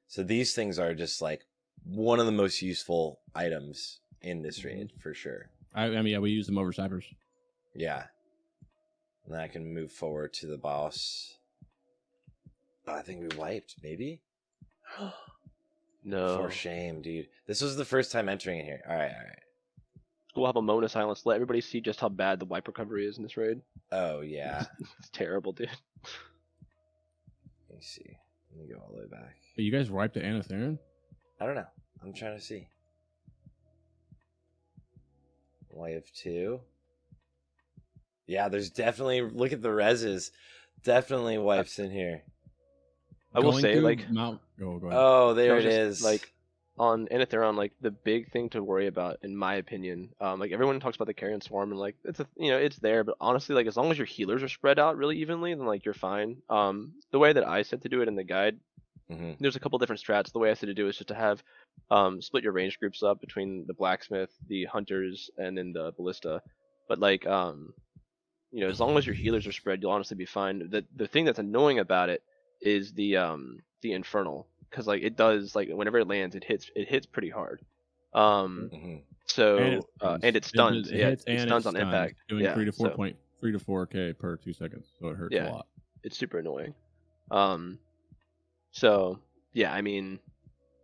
So these things are just like one of the most useful items in this raid for sure. I mean, yeah, we use them over cyphers. Yeah. And then I can move forward to the boss. Oh, I think we wiped, maybe? No. For shame, dude. This was the first time entering in here. All right. We'll have a moment of silence. Let everybody see just how bad the wipe recovery is in this raid. Oh, yeah. It's terrible, dude. Let me see. Let me go all the way back. But you guys wiped the Anetheron? I don't know. I'm trying to see. Wave 2. Yeah, there's definitely... Look at the reses. Definitely wipes in here. I will Going say, through like, Mount. Go ahead. Oh, there no, it just, is. Like, on Anetheron, like the big thing to worry about, in my opinion, like everyone talks about the carrion swarm and like it's there, but honestly, like as long as your healers are spread out really evenly, then like you're fine. The way that I said to do it in the guide, Mhm. there's a couple different strats. The way I said to do it is just to have split your range groups up between the blacksmith, the hunters, and then the ballista. But like as long as your healers are spread, you'll honestly be fine. The thing that's annoying about it is the infernal, because like it does, like whenever it lands, it hits pretty hard. Mhm. So And it stuns. It Yeah, hits it and stuns it's on stunned, impact. doing Yeah, 3 to so 4K per 2 seconds, so it hurts Yeah. a lot. it's super annoying. So yeah, I mean,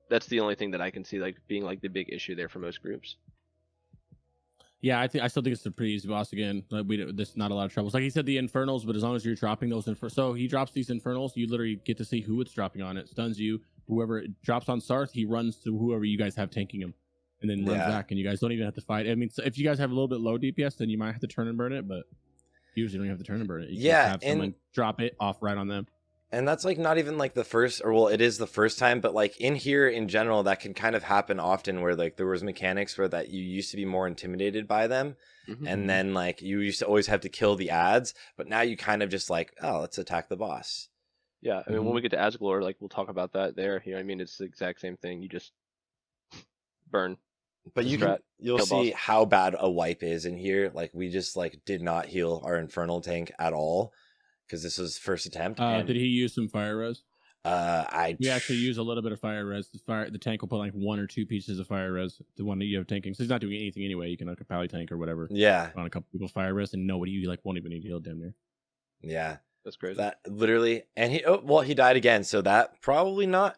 that's the only thing that I can see like being like the big issue there for most groups. Yeah, I still think it's a pretty easy boss again. Like there's not a lot of troubles. Like he said, the infernals, but as long as you're dropping those so he drops these infernals, you literally get to see who it's dropping on. It stuns you. Whoever it drops on Sarthe, he runs to whoever you guys have tanking him, and then runs Yeah. back, and you guys don't even have to fight. I mean, so if you guys have a little bit low DPS, then you might have to turn and burn it, but usually you don't have to turn and burn it. You can Yeah, just have and- someone drop it off right on them. And that's like not even like the first, or well, it is the first time, but like in here in general, that can kind of happen often where like there was mechanics where that you used to be more intimidated by them. Mhm. And then like you used to always have to kill the ads, but now you kind of just like, oh, let's attack the boss. Yeah, I mean, when we get to Azgalor, like we'll talk about that there. Here, I mean, it's the exact same thing. You just burn. But Strat, you'll kill see boss. how bad a wipe is in here. Like we just like did not heal our infernal tank at all because this was first attempt. and Did he use some fire res? We actually use a little bit of fire res. The tank will put like 1 or 2 pieces of fire res. The one that you have tanking, so he's not doing anything anyway. You can like a pally tank or whatever. Yeah. On a couple people fire res, and nobody like won't even need healed damn near. Yeah. That's crazy. That literally, and he died again. So that probably not.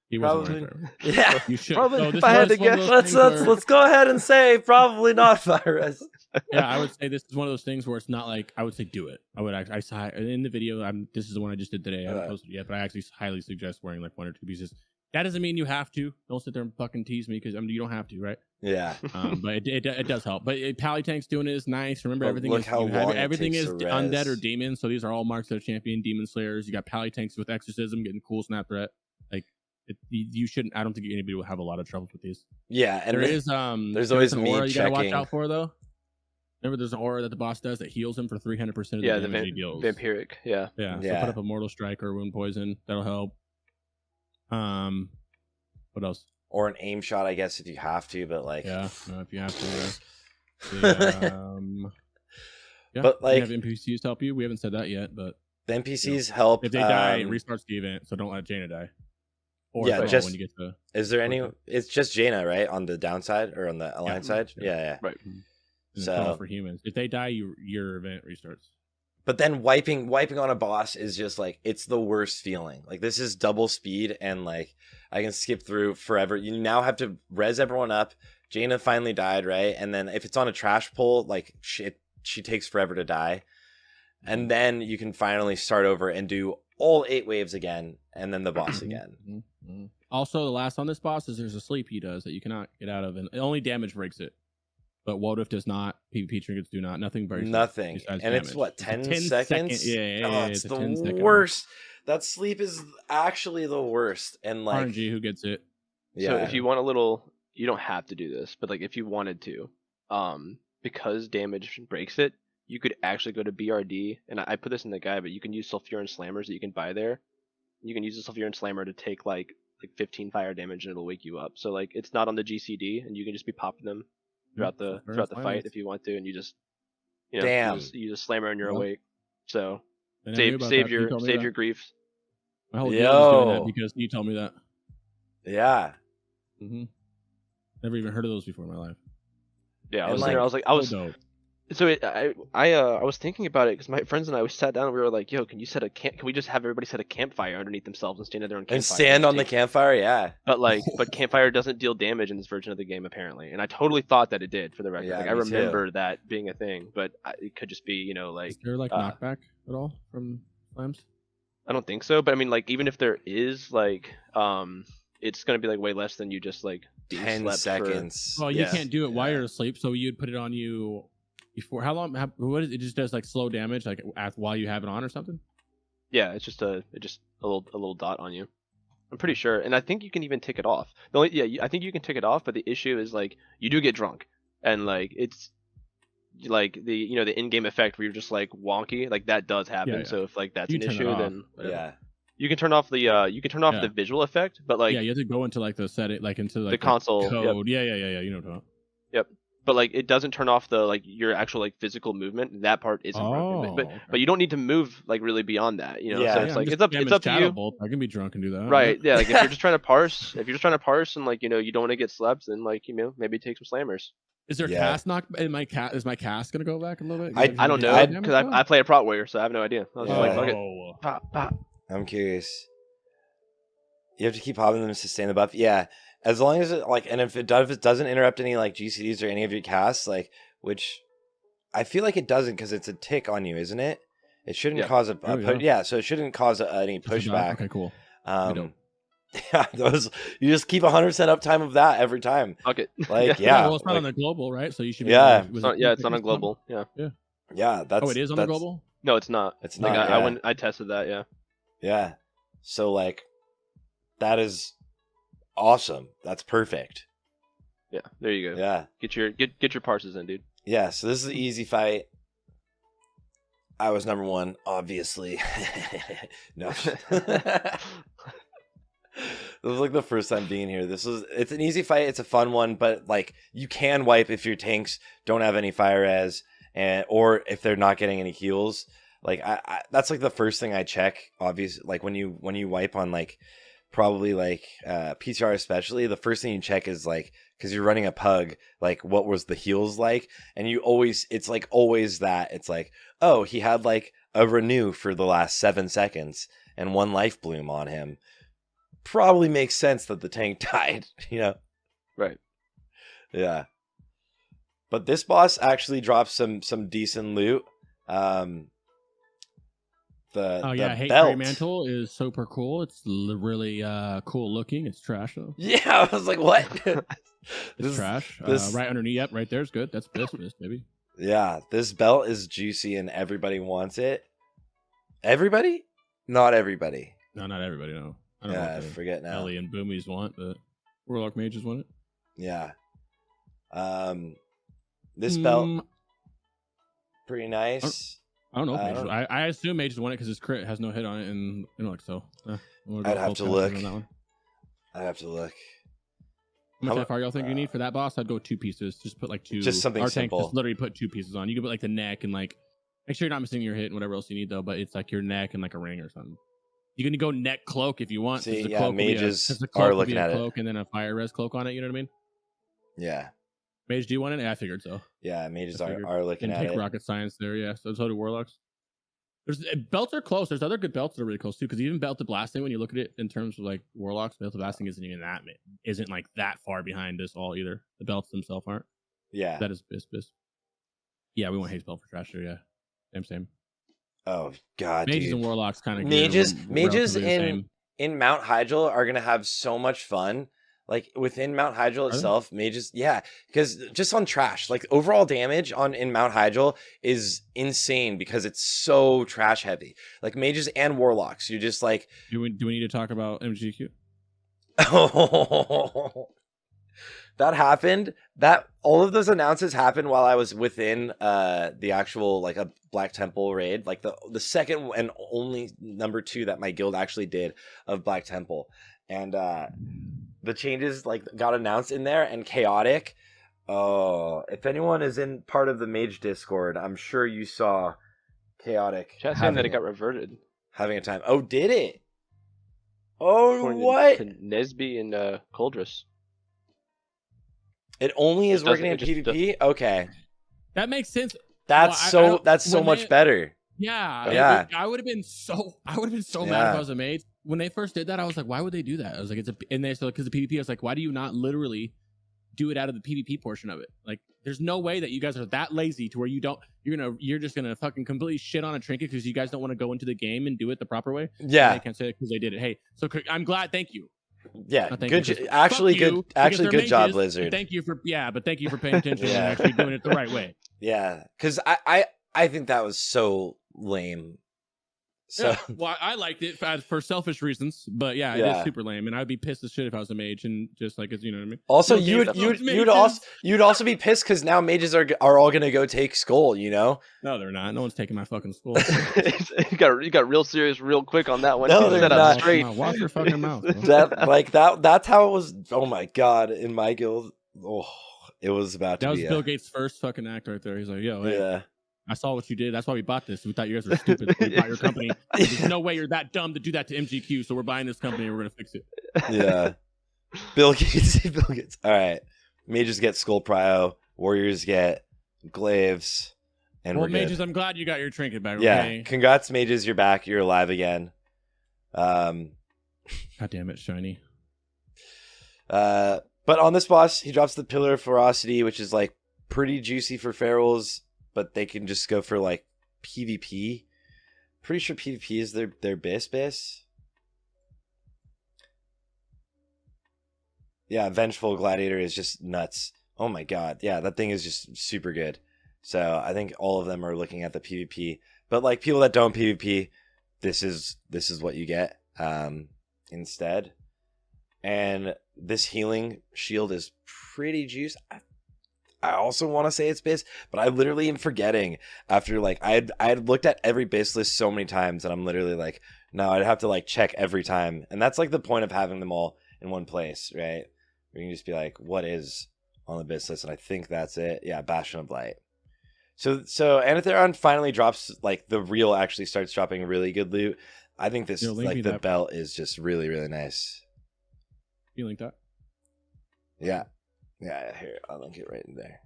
He Probably, wasn't yeah. You should. Probably, So if I had to guess, Let's go ahead and say probably not fire res. Yeah, I would say this is one of those things where it's not like I would say do it. I would actually in the video. This is the one I just did today. I haven't posted it yet, but I actually highly suggest wearing like 1 or 2 pieces. That doesn't mean you have to. Don't sit there and fucking tease me because you don't have to, right? Yeah. But it does help. But pally tanks doing it is nice. Remember, everything is everything is undead or demon. So these are all marks that are champion demon slayers. You got pally tanks with exorcism, getting cool snap threat. Like you shouldn't. I don't think anybody will have a lot of trouble with these. Yeah, and there's always an me aura you gotta checking. watch out for though. Remember, there's an aura that the boss does that heals him for 300% of the damage he deals. Vampiric. Yeah. So put up a mortal strike or wound poison. That'll help. What else? Or an aim shot, I guess, if you have to, but like if you have to. But like you have NPCs to help you. We haven't said that yet, but the NPCs help. If they die, it restarts the event, so don't let Jaina die. Or just when you get to. Is there any? It's just Jaina, right, on the downside or on the alliance side? Yeah. Right. So for humans, if they die, your event restarts. But then wiping on a boss is just like it's the worst feeling. Like this is double speed, and like I can skip through forever. You now have to res everyone up. Jaina finally died, right? And then if it's on a trash pull, like she takes forever to die, and then you can finally start over and do all 8 waves again, and then the boss again. Also, the last on this boss is there's a sleep he does that you cannot get out of, and only damage breaks it. But WOTLK does not. PvP trinkets do not. Nothing breaks Nothing. It And damage. it's what, 10 seconds? seconds? Yeah. It's the worst. That sleep is actually the worst. And like RNG, who gets it? Yeah. So if you want a little, you don't have to do this, but like if you wanted to, because damage breaks it, you could actually go to BRD, and I put this in the guide, but you can use Sulfuran Slammers that you can buy there. You can use the Sulfuran Slammer to take like 15 fire damage, and it'll wake you up. So like it's not on the GCD, and you can just be popping them throughout the fight if you want to, and you just you just slammer and you're awake. So save your griefs. My whole deal is doing that because you told me that. Yeah. Never even heard of those before in my life. Yeah, I was I was thinking about it because my friends and I sat down and we were like, "Yo, can we just have everybody set a campfire underneath themselves and stand there on campfire and stand on the campfire?" Yeah. But campfire doesn't deal damage in this version of the game apparently, and I totally thought that it did for the record. Yeah, like I remember that being a thing, but it could just be like. Is there like knockback at all from slams? I don't think so, but I mean, like even if there is, like, it's gonna be like way less than you just like 10 seconds. Well, you can't do it while you're asleep, so you'd put it on you. Before how long? What is it? Just does like slow damage, like while you have it on or something? Yeah, it's just a little dot on you. I'm pretty sure, and I think you can even take it off. I think you can take it off, but the issue is like you do get drunk, and like it's like the the in-game effect where you're just like wonky, like that does happen. Yeah. So if like that's an issue, then yeah, you can turn off the the visual effect, but like you have to go into like the setting, like into like the console code. Yep. Yeah. You know what I'm talking about. Yep. But like it doesn't turn off the like your actual like physical movement. That part isn't broken. But you don't need to move like really beyond that. So it's like it's up to you. I can be drunk and do that. Right. Yeah. Like if you're just trying to parse, and like you don't want to get slept, then like maybe take some slammers. Is there cast knock? Is my cast gonna go back a little bit? I don't know because I play a prot warrior, so I have no idea. I was just like, fuck it. Pop. I'm curious. You have to keep popping them to sustain the buff. Yeah. As long as it and if it doesn't interrupt any like GCDs or any of your casts, like which I feel like it doesn't because it's a tick on you, isn't it? It shouldn't cause so it shouldn't cause any pushback. Okay, cool. Yeah, you just keep 100% uptime of that every time. Okay. Like well, it's not on the global, right? So you should be it's not on global. Yeah, that's it is on the global? No, it's not. It's not. I tested that, Yeah. So like that is awesome. That's perfect. Yeah, there you go. Yeah. Get your parses in, dude. Yeah, so this is an easy fight. I was number 1, obviously. No. This was like the first time being here. It's an easy fight, it's a fun one, but like you can wipe if your tanks don't have any fire res or if they're not getting any heals. Like that's like the first thing I check. Obviously, like when you wipe on like probably like PTR especially, the first thing you check is like, because you're running a pug, like what was the heals like, and it's like always that it's like, oh, he had like a renew for the last 7 seconds and 1 life bloom on him. Probably makes sense that the tank died, you know? Right. Yeah. But this boss actually drops some decent loot. The Hate belt. Fairy Mantle is super cool. It's really cool looking. It's trash though. Yeah, I was like, what? It's trash. Right underneath. Yep, right there's good. That's business, baby. Yeah, this belt is juicy and everybody wants it. Everybody? Not everybody. No, not everybody. No. I don't know Yeah, I what forget now. Ellie and Boomies want, but Warlock Mages want it. Yeah. This belt, pretty nice. I don't know. I assume Mages want it because his crit has no hit on it, and you know, like so. I'd have to look. I'd have to look. How much FR y'all think you need for that boss? I'd go 2 pieces. Just put like 2. Just something simple. Just literally put 2 pieces on. You can put like the neck and like make sure you're not missing your hit and whatever else you need though. But it's like your neck and like a ring or something. You can go neck cloak if you want. See, yeah, mages are looking at cloak and then a fire res cloak on it. You know what I mean? Yeah. Mage, do you want it? Yeah, I figured so. Yeah, mages are looking at it. Take rocket science there, yeah. So do warlocks. There's belts are close. There's other good belts that are really close too. Because even belt to blasting, when you look at it in terms of like warlocks, belt to blasting isn't like that far behind this all either. The belts themselves aren't. Yeah. That is BiS. Yeah, we want Haze belt for trash here. Yeah, same. Oh god, mages dude. and warlocks kind of mages in Mount Hyjal are gonna have so much fun. Like within Mount Hyjal itself, mages, yeah, because just on trash, like overall damage in Mount Hyjal is insane because it's so trash heavy. Like mages and warlocks, you just like. Do we need to talk about MGQ? Oh, that happened. That all of those announcements happened while I was within the actual like a Black Temple raid, like the second and only number 2 that my guild actually did of Black Temple, and the changes like got announced in there and chaotic. Oh, if anyone is in part of the Mage Discord, I'm sure you saw chaotic. Chat saying that it got reverted. Having a time. Oh, did it? Oh, what? To Nesby and Coldress. It only is working in PvP? Okay. That makes sense. That's so much better. Yeah. I would have been so mad if I was a mage. When they first did that, I was like, why would they do that? I was like, because the PvP, I was like, why do you not literally do it out of the PvP portion of it? Like, there's no way that you guys are that lazy to where you're just gonna fucking completely shit on a trinket because you guys don't want to go into the game and do it the proper way. Yeah. I can't say it because they did it. Hey, so I'm glad. Thank you. Yeah, good. Actually, good job, Blizzard. Thank you for paying attention and actually doing it the right way. Yeah, because I think that was so lame. So yeah, well, I liked it for selfish reasons, but yeah, it is super lame, and I'd be pissed as shit if I was a mage and just like, you know what I mean. Also, you'd also be pissed because now mages are all gonna go take skull. You know? No, they're not. No one's taking my fucking skull. you got real serious real quick on that one. No, they're not. Straight. Watch your fucking mouth. That's how it was. Oh my god, in my guild, it was about to be. That was Bill Gates' first fucking act right there. He's like, yo, hey. Yeah. I saw what you did. That's why we bought this. We thought you guys were stupid. We bought your company. There's no way you're that dumb to do that to MGQ. So we're buying this company and we're gonna fix it. Yeah. Bill Gates. All right. Mages get skull prio. Warriors get glaives. And we're mages, good. I'm glad you got your trinket back. Yeah. Okay? Congrats, mages. You're back. You're alive again. God damn it, shiny. But on this boss, he drops the Pillar of Ferocity, which is like pretty juicy for ferals. But they can just go for like PvP. Pretty sure PvP is their BiS. Yeah, Vengeful Gladiator is just nuts. Oh my god. Yeah, that thing is just super good. So I think all of them are looking at the PvP. But like people that don't PvP, this is what you get instead. And this healing shield is pretty juice. I also want to say it's BiS, but I literally am forgetting after like I had looked at every BiS list so many times and I'm literally like, no, I'd have to like check every time. And that's like the point of having them all in one place, right? You can just be like, what is on the BiS list? And I think that's it. Yeah, Bastion of Light. So Anetheron finally drops like the real actually starts dropping really good loot. I think this like the belt is just really really nice. You link that? Yeah. Here I'll link it right in there.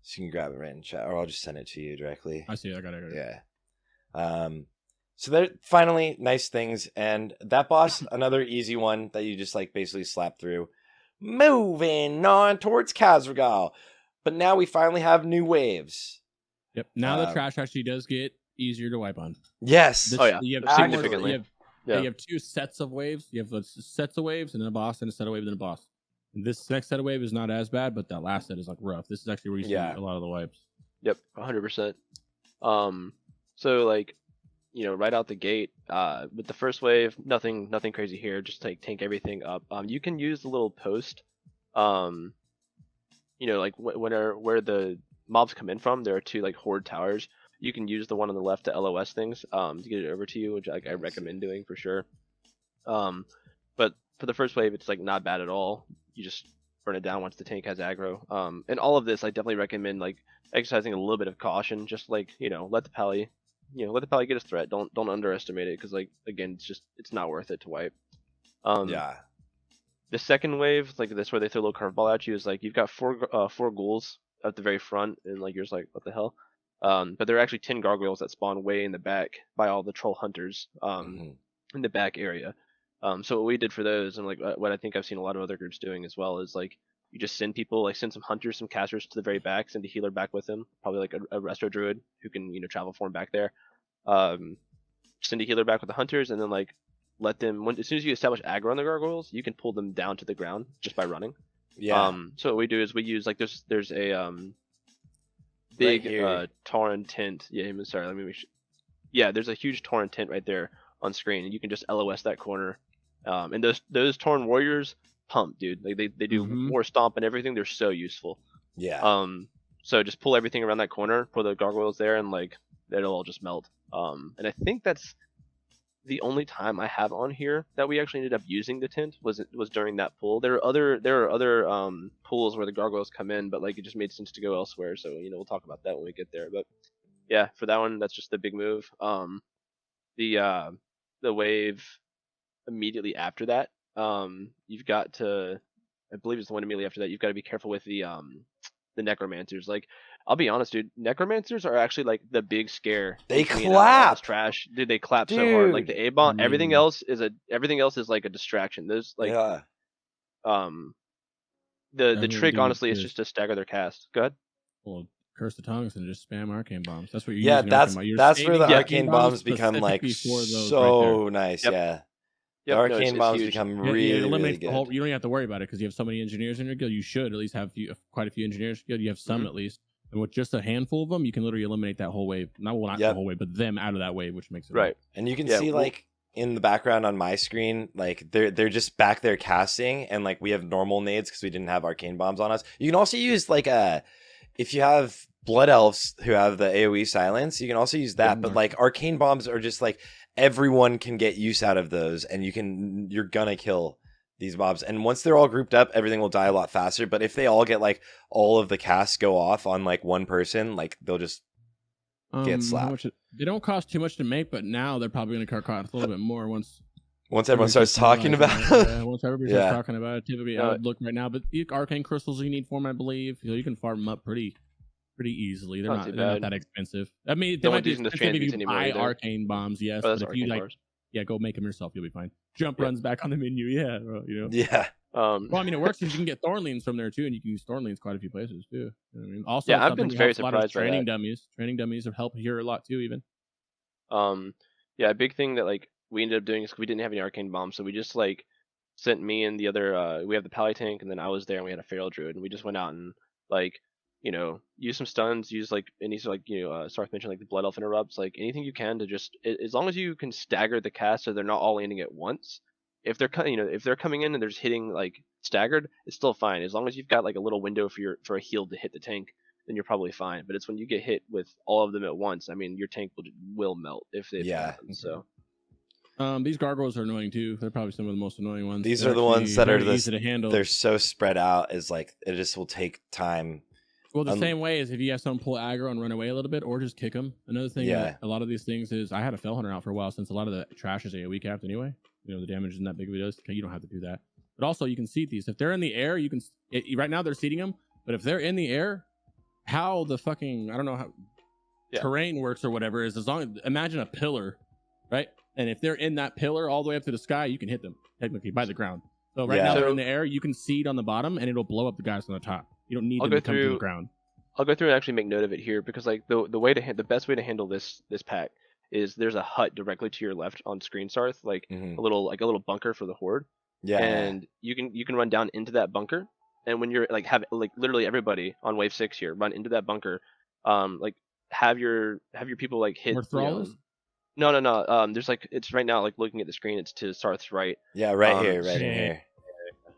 So you can grab it right in chat, or I'll just send it to you directly. I see. I got it. Yeah. So they're finally nice things, and that boss, another easy one that you just like basically slap through. Moving on towards Kaz'rogal, but now we finally have new waves. Yep. Now the trash actually does get easier to wipe on. Yes. You have significantly. You have two sets of waves. You have sets of waves and then a boss, and a set of waves and a boss. And this next set of wave is not as bad, but that last set is like rough. This is actually where you see a lot of the wipes. Yep, 100%. So like, right out the gate, with the first wave, nothing crazy here. Just like tank everything up. You can use the little post. Like where the mobs come in from, there are two like horde towers. You can use the one on the left to LOS things to get it over to you, which I recommend doing for sure. But for the first wave, it's like not bad at all. You just burn it down once the tank has aggro. And all of this, I definitely recommend like exercising a little bit of caution. Just like let the pally, let the pally get his threat. Don't underestimate it, because like again, it's not worth it to wipe. The second wave, like this, where they throw a little curveball at you, is like you've got four ghouls at the very front, and like you're just like, what the hell? But there are actually 10 gargoyles that spawn way in the back by all the troll hunters in the back area. So what we did for those, and like what I think I've seen a lot of other groups doing as well, is like you just send people, like send some hunters, some casters to the very back, send a healer back with them, probably like a resto druid who can travel for him back there. Send a healer back with the hunters, and then like let them, as soon as you establish aggro on the gargoyles, you can pull them down to the ground just by running. So what we do is we use like there's a big Tauren tent. Sorry, let me make sure. Yeah, there's a huge Tauren tent right there on screen, and you can just LOS that corner. And those Tauren warriors pump, dude. Like they do war stomp and everything. They're so useful. Yeah. So just pull everything around that corner, put the gargoyles there, and like it'll all just melt. And I think that's the only time I have on here that we actually ended up using the tent was during that pull. There are other pools where the gargoyles come in, but like it just made sense to go elsewhere. So we'll talk about that when we get there. But yeah, for that one, that's just the big move. The wave immediately after that, you've got to, I believe it's the one immediately after that, you've got to be careful with the necromancers. Like, I'll be honest, dude, necromancers are actually like the big scare. They clap. Trash, dude. They clap so hard. Like the A-bomb, everything else is like a distraction. There's like the trick honestly is just to stagger their cast. Go ahead. Well, curse the tongues and just spam arcane bombs. That's what you're using. That's where the arcane bombs become like so right nice. Yep. Yeah. The arcane bombs become really, really good. You don't even have to worry about it because you have so many engineers in your guild. You should at least have quite a few engineers in your guild. You have some at least. And with just a handful of them, you can literally eliminate that whole wave. Not the whole wave, but them out of that wave, which makes it right. And you can see like in the background on my screen, like they're just back there casting, and like we have normal nades because we didn't have arcane bombs on us. You can also use like if you have blood elves who have the AoE silence, you can also use that. But like arcane bombs are just like everyone can get use out of those, and you're gonna kill these mobs. And once they're all grouped up, everything will die a lot faster. But if they all get like all of the casts go off on like one person, like they'll just get slapped. They don't cost too much to make, but now they're probably going to cost a little bit more once everyone starts talking about it. Once everybody starts talking about it. Typically, I would look right now, but arcane crystals you need for them, I believe. You can farm them up pretty easily. They're not that expensive. I mean, they might be expensive if you buy arcane bombs, yes. But if you like, go make them yourself. You'll be fine. Jump runs back on the menu. Yeah, Yeah. Well, I mean, it works because you can get Thornleans from there too, and you can use Thornleans quite a few places too. You know what I mean? Also, I've been very surprised by training dummies. Training dummies have helped here a lot too, even. A big thing that like we ended up doing is we didn't have any arcane bombs, so we just like sent me and the other. We have the pally tank, and then I was there, and we had a feral druid, and we just went out and like use some stuns, use like any sort of Sarthe mentioned like the blood elf interrupts, like anything you can to just as long as you can stagger the cast so they're not all landing at once. If they're if they're coming in and they're just hitting like staggered, it's still fine as long as you've got like a little window for a heal to hit the tank. Then you're probably fine. But it's when you get hit with all of them at once. I mean, your tank will melt if it happens. So. These gargoyles are annoying too. They're probably some of the most annoying ones. These are the ones that are easy to handle. They're so spread out. Is like it just will take time. Well, the same way as if you have someone pull aggro and run away a little bit, or just kick them. Another thing, that a lot of these things is I had a Fell Hunter out for a while since a lot of the trash is AoE capped anyway. You know, the damage isn't that big of a deal. You don't have to do that. But also, you can seed these. If they're in the air, you can. Right now, they're seeding them. But if they're in the air, how the fucking I don't know how terrain works or whatever is as long. Imagine a pillar, right? And if they're in that pillar all the way up to the sky, you can hit them technically by the ground. So right now they're in the air. You can seed on the bottom, and it'll blow up the guys on the top. You don't need them to come to the ground. I'll go through and actually make note of it here because like the best way to handle this pack is there's a hut directly to your left on screen, Sarth, like a little bunker for the horde. Yeah. And you can run down into that bunker, and when you're like have like literally everybody on wave 6 here run into that bunker, like have your people like hit. No. There's like it's right now like looking at the screen. It's to Sarth's right. Yeah, right here, right in here.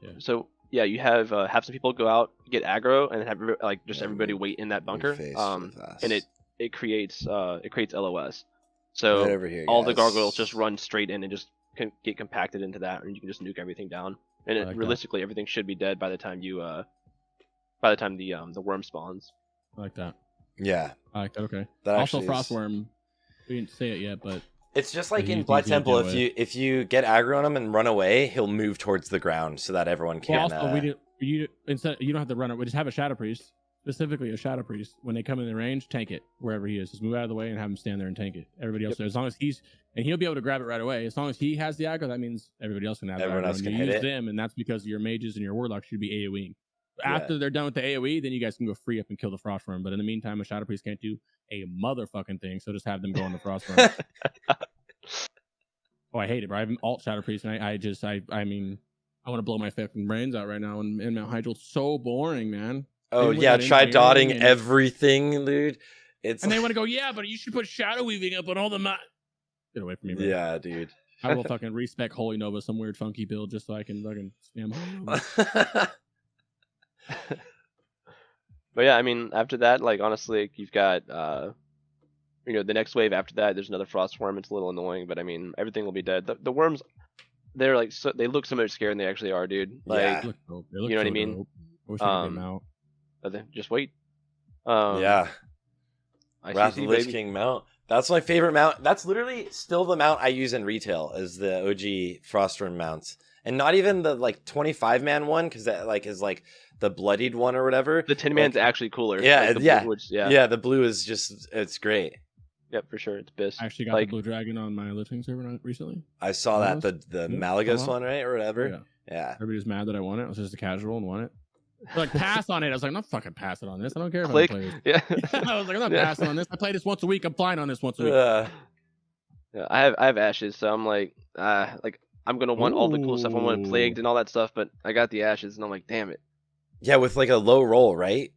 Yeah. So yeah, you have some people go out get aggro and have like just everybody wait in that bunker. And it creates LOS. So right over here, all the gargoyles just run straight in and just get compacted into that, and you can just nuke everything down. And realistically, everything should be dead by the time the worm spawns. I like that. Yeah, I like that. Okay. That also, Frostworm. We didn't say it yet, but it's just like in Blood Temple. If you get aggro on him and run away, he'll move towards the ground so that everyone can. Well, also, you don't have to run it. We just have a Shadow Priest, specifically a Shadow Priest. When they come in the range, tank it wherever he is. Just move out of the way and have him stand there and tank it. Everybody else, as long as he'll be able to grab it right away. As long as he has the aggro, that means everybody else can have everyone else can hit them, and that's because your mages and your warlocks should be AoEing. After they're done with the AoE, then you guys can go free up and kill the Frostworm. But in the meantime, a Shadow Priest can't do a motherfucking thing, so just have them go on the Frostworm. I hate it, bro. I have an alt Shadow Priest, and I mean, I want to blow my fucking brains out right now in Mount Hyjal. It's so boring, man. Oh yeah, try dotting everything, dude. And they want to go, yeah, but you should put Shadow Weaving up on all the Get away from me, bro. Yeah, dude. I will fucking respec Holy Nova, some weird funky build, just so I can fucking spam Holy Nova. But yeah, I mean, after that, like honestly, you've got the next wave after that. There's another Frostworm. It's a little annoying, but I mean, everything will be dead. The worms, they're like they look so much scarier than they actually are, dude. Like, they look you know what I mean? I wish I could get them out. Just wait. Wrath of the Lich King mount. That's my favorite mount. That's literally still the mount I use in retail is the OG Frostworm mounts, and not even the like 25-man one because that like is like the bloodied one or whatever. The 10-man's actually cooler. Yeah, like the blue is just it's great. Yep, for sure. It's BiS. I actually got the Blue Dragon on my Lich King server recently. I saw that the Malagos one, right, or whatever. Yeah. Everybody was mad that I won it. I was just a casual and won it. They're like, pass on it. I was like, I'm not fucking passing on this. I don't care if I play this. Yeah. I was like, I'm not passing on this. I play this once a week. I'm flying on this once a week. Yeah, I have ashes, so I'm like I'm gonna want all the cool stuff. I want plagued and all that stuff, but I got the ashes, and I'm like, damn it. Yeah, with like a low roll, right?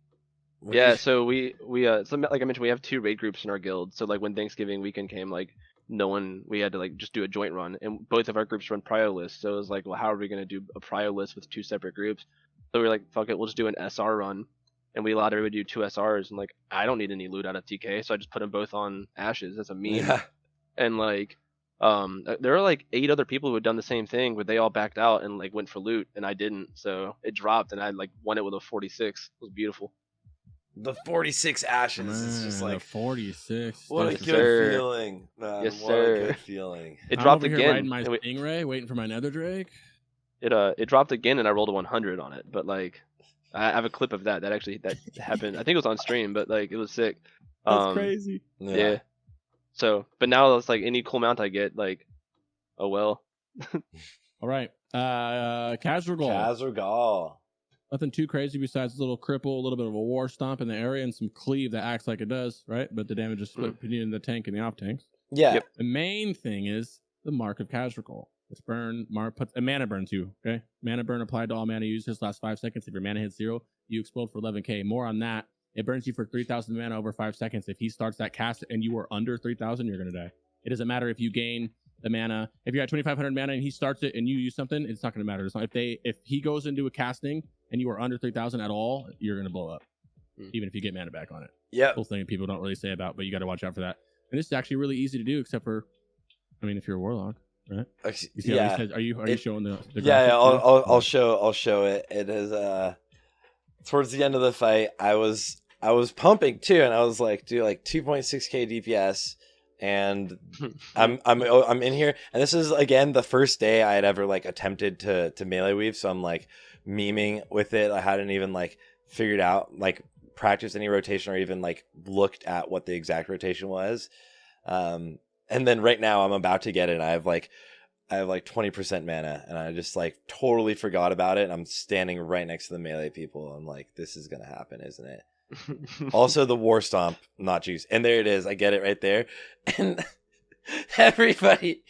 So we so like I mentioned, we have 2 raid groups in our guild. So like when Thanksgiving weekend came, like we had to like just do a joint run, and both of our groups run prio lists. So it was like, well, how are we gonna do a prio list with 2 separate groups? So we were like, fuck it, we'll just do an SR run, and we allowed everybody to do 2 SRs. And like, I don't need any loot out of TK, so I just put them both on ashes as a meme. Yeah. And like, there are like 8 other people who had done the same thing, but they all backed out and like went for loot, and I didn't. So it dropped, and I like won it with a 46. It was beautiful. The 46 ashes is just like 46. What a good feeling, man. Yes, what a good feeling. It dropped again. Riding my Stingray, waiting for my Nether Drake. It dropped again, and I rolled a 100 on it. But like, I have a clip of that happened. I think it was on stream, but like it was sick. That's crazy. Yeah. So, but now it's like any cool mount I get, like, oh well. All right. Kaz'rogal. Nothing too crazy besides a little cripple, a little bit of a war stomp in the area, and some cleave that acts like it does, right? But the damage is split between the tank and the off tanks. Yeah. Yep. The main thing is the Mark of Kaz'rogal. This puts a mana burns you. Okay, mana burn applied to all mana used this last 5 seconds. If your mana hits 0, you explode for 11k. More on that. It burns you for 3,000 mana over 5 seconds. If he starts that cast and you are under 3,000, you're gonna die. It doesn't matter if you gain the mana. If you're at 2,500 mana and he starts it and you use something, it's not gonna matter. It's not, if he goes into a casting and you are under 3,000 at all, you're gonna blow up, even if you get mana back on it. Yeah, whole thing people don't really say about, but you got to watch out for that. And this is actually really easy to do, except for, I mean, if you're a warlock. Right? Yeah. Are you showing the yeah, I'll show it. It is towards the end of the fight, I was I was pumping too, and I was like, dude, like 2.6k DPS, and I'm in here, and this is again the first day I had ever like attempted to melee weave, so I'm like memeing with it. I hadn't even like figured out like practiced any rotation or even like looked at what the exact rotation was. And then right now I'm about to get it. And I have like 20% mana, and I just like totally forgot about it. And I'm standing right next to the melee people. I'm like, this is gonna happen, isn't it? Also, the war stomp, not juice, and there it is. I get it right there, and everybody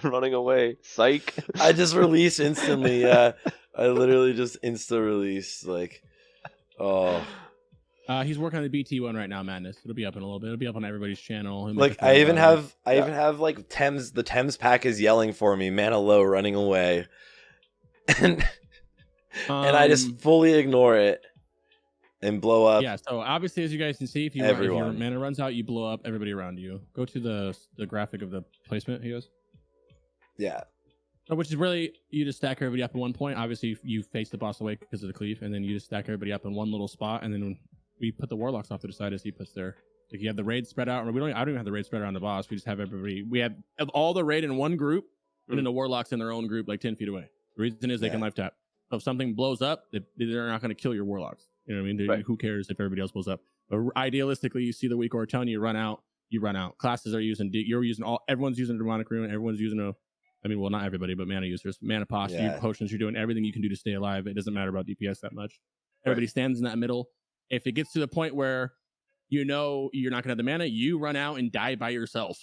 running away. Psych. I just release instantly. Yeah, I literally just insta release. Like, oh. He's working on the BT one right now, Madness. It'll be up in a little bit. It'll be up on everybody's channel. He'll make Like a thread I even about it. have even have like Thames. The Thames pack is yelling for me. Mana low, running away, and I just fully ignore it and blow up. Yeah. So obviously, as you guys can see, if your mana runs out, you blow up everybody around you. Go to the graphic of the placement. He goes. Yeah. Which is really, you just stack everybody up in one point. Obviously, you face the boss away because of the cleave, and then you just stack everybody up in one little spot, and then we put the warlocks off to the side as he puts their. Like you have the raid spread out, or I don't even have the raid spread around the boss. We just have everybody. We have all the raid in one group, and then the warlocks in their own group, like 10 feet away. The reason is they can life tap. So if something blows up, they're not going to kill your warlocks. You know what I mean? Right. Who cares if everybody else blows up? But idealistically, you see the weak or telling you run out. You run out. Classes are using. You're using all. Everyone's using a demonic rune. Everyone's using a. I mean, well, not everybody, but mana users, mana posture, potions. You're doing everything you can do to stay alive. It doesn't matter about DPS that much. Everybody stands in that middle. If it gets to the point where you know you're not gonna have the mana, you run out and die by yourself.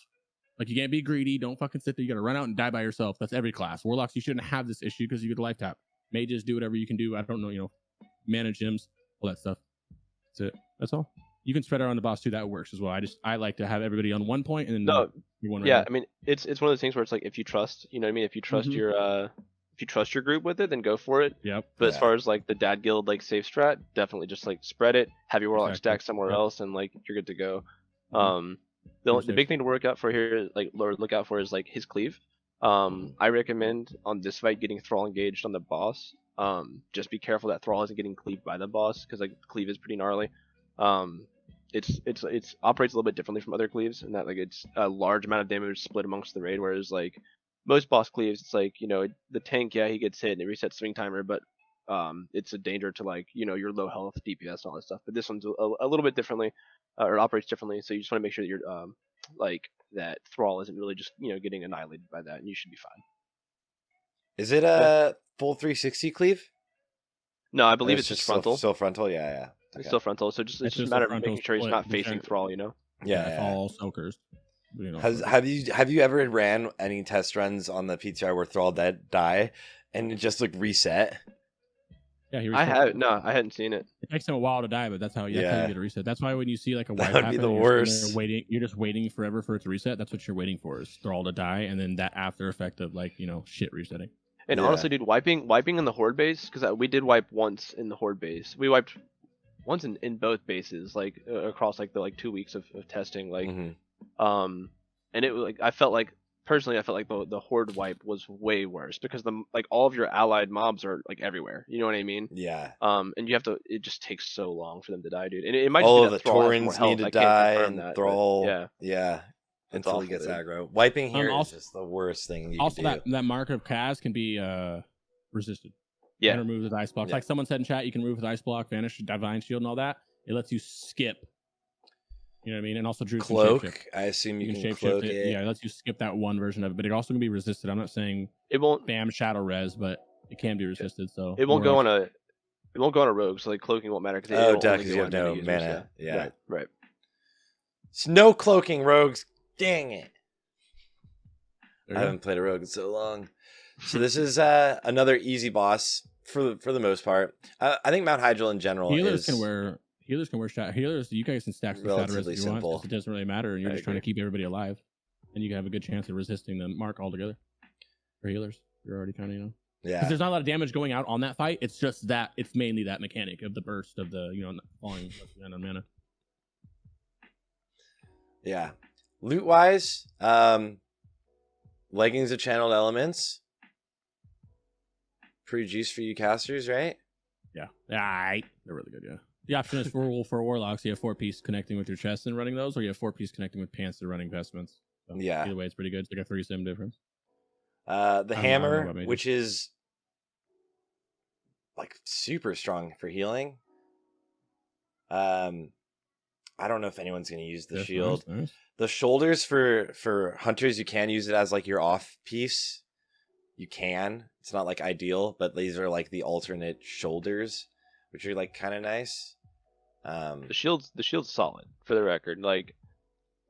Like, you can't be greedy. Don't fucking sit there. You gotta run out and die by yourself. That's every class. Warlocks, you shouldn't have this issue because you get a life tap. Mages, do whatever you can do. I don't know, mana gems, all that stuff. That's it. That's all. You can spread it on the boss too. That works as well. I like to have everybody on one point and then I mean, it's one of those things where it's like, if you trust, you know what I mean? If you trust your group with it, then go for it. Yep. But as far as like the dad guild like safe strat, definitely just like spread it, have your warlock stack somewhere else, and like you're good to go. The big thing to look out for is like his cleave. I recommend on this fight getting Thrall engaged on the boss. Just be careful that Thrall isn't getting cleaved by the boss, because like cleave is pretty gnarly. It's operates a little bit differently from other cleaves, in that like it's a large amount of damage split amongst the raid, whereas like most boss cleaves, it's like, the tank, he gets hit and it resets swing timer, but it's a danger to like, your low health DPS and all that stuff. But this one's a little bit differently, or operates differently, so you just want to make sure that you're like that Thrall isn't really just getting annihilated by that, and you should be fine. Is it a full 360 cleave? No, I believe it's just frontal. Still frontal, yeah. Okay. It's still frontal, so it's just a matter of making sure he's not facing Thrall, Yeah, all soakers. Have you ever ran any test runs on the PTR where Thrall die and it just like reset? Yeah, I hadn't seen it. It takes him a while to die, but that's how you get a reset. That's why when you see like a wipe that would be the worst. You're just waiting forever for it to reset. That's what you're waiting for, is Thrall to die, and then that after effect of like shit resetting. And honestly, dude, wiping in the horde base, because we did wipe once in the horde base. We wiped once in both bases, like across like the 2 weeks of testing, like and it like I felt like the horde wipe was way worse, because all of your allied mobs are like everywhere, you know what I mean? Yeah. And you have to, it just takes so long for them to die, dude. And it might all just of the Taurens need to die, and Thrall yeah until he gets aggro. Wiping here is just the worst thing you can do. That mark of Kaz can be resisted. Yeah. And remove with ice blocks. Like someone said in chat, you can remove with ice block, vanish, divine shield, and all that. It lets you skip. You know what I mean? And also Drew cloak. Can shape shift. I assume you can shape cloak shift it. Yeah, it lets you skip that one version of it, but it also can be resisted. I'm not saying it won't bam shadow res, but it can be resisted. So it won't go on a rogue, so like cloaking won't matter, because you have no mana. Yeah. Right. It's no cloaking rogues. Dang it. I haven't played a rogue in so long. So this is another easy boss for the most part. I think Mount Hyjal in general healers can wear shadow. Healers, you guys can stack some shadow res if you want. It doesn't really matter, and you're just trying to keep everybody alive, and you can have a good chance of resisting the mark altogether. For healers, you're already kind of because there's not a lot of damage going out on that fight. It's just that it's mainly that mechanic of the burst of the falling on mana. Yeah, loot wise, leggings of channeled elements. Pretty juice for you casters, right? Yeah. They're really good, yeah. The option is for warlocks, you have 4-piece connecting with your chest and running those, or you have 4-piece connecting with pants and running vestments. So Yeah. Either way, it's pretty good. It's like a 3 sim difference. The hammer, about mages. which is like super strong for healing. I don't know if anyone's going to use the shield. Nice. The shoulders for hunters, you can use it as like your off piece. You can. It's not like ideal, but these are like the alternate shoulders, which are like kind of nice. The shield's solid, for the record. Like,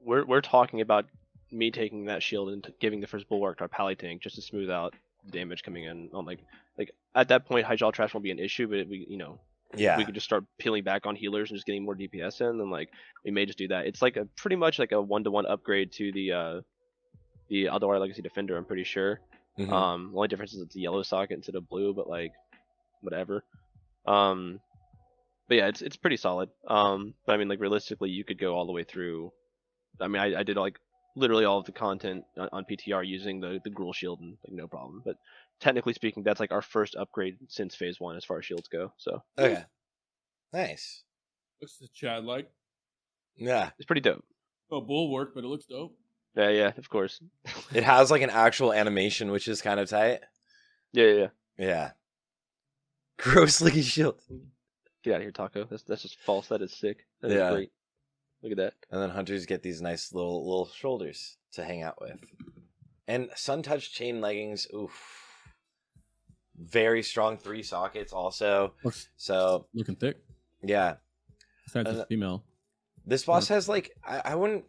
we're talking about me taking that shield and giving the first bulwark to our pally tank just to smooth out the damage coming in. On like at that point, Hyjal trash won't be an issue, but we Yeah. we could just start peeling back on healers and just getting more DPS in, then like we may just do that. It's like a pretty much like a 1-to-1 upgrade to the Aldora Legacy Defender, I'm pretty sure. Mhm. The only difference is it's a yellow socket instead of blue, but like whatever. But yeah, it's pretty solid. But I mean, like realistically, you could go all the way through. I mean, I did like literally all of the content on PTR using the Gruul shield and like no problem. But technically speaking, that's like our first upgrade since phase 1 as far as shields go. So Okay. Nice. Looks the Chad like. Yeah. it's pretty dope. Oh, bulwark, but it looks dope. Yeah, of course. It has like an actual animation, which is kind of tight. Yeah. Yeah. Gross looking shield. Get out of here, Taco. That's just false. That is sick. That is Yeah. great. Look at that. And then hunters get these nice little shoulders to hang out with. And Sun Touch chain leggings, oof. Very strong 3 sockets also. So Looking thick. yeah. Besides the female. This boss has like I wouldn't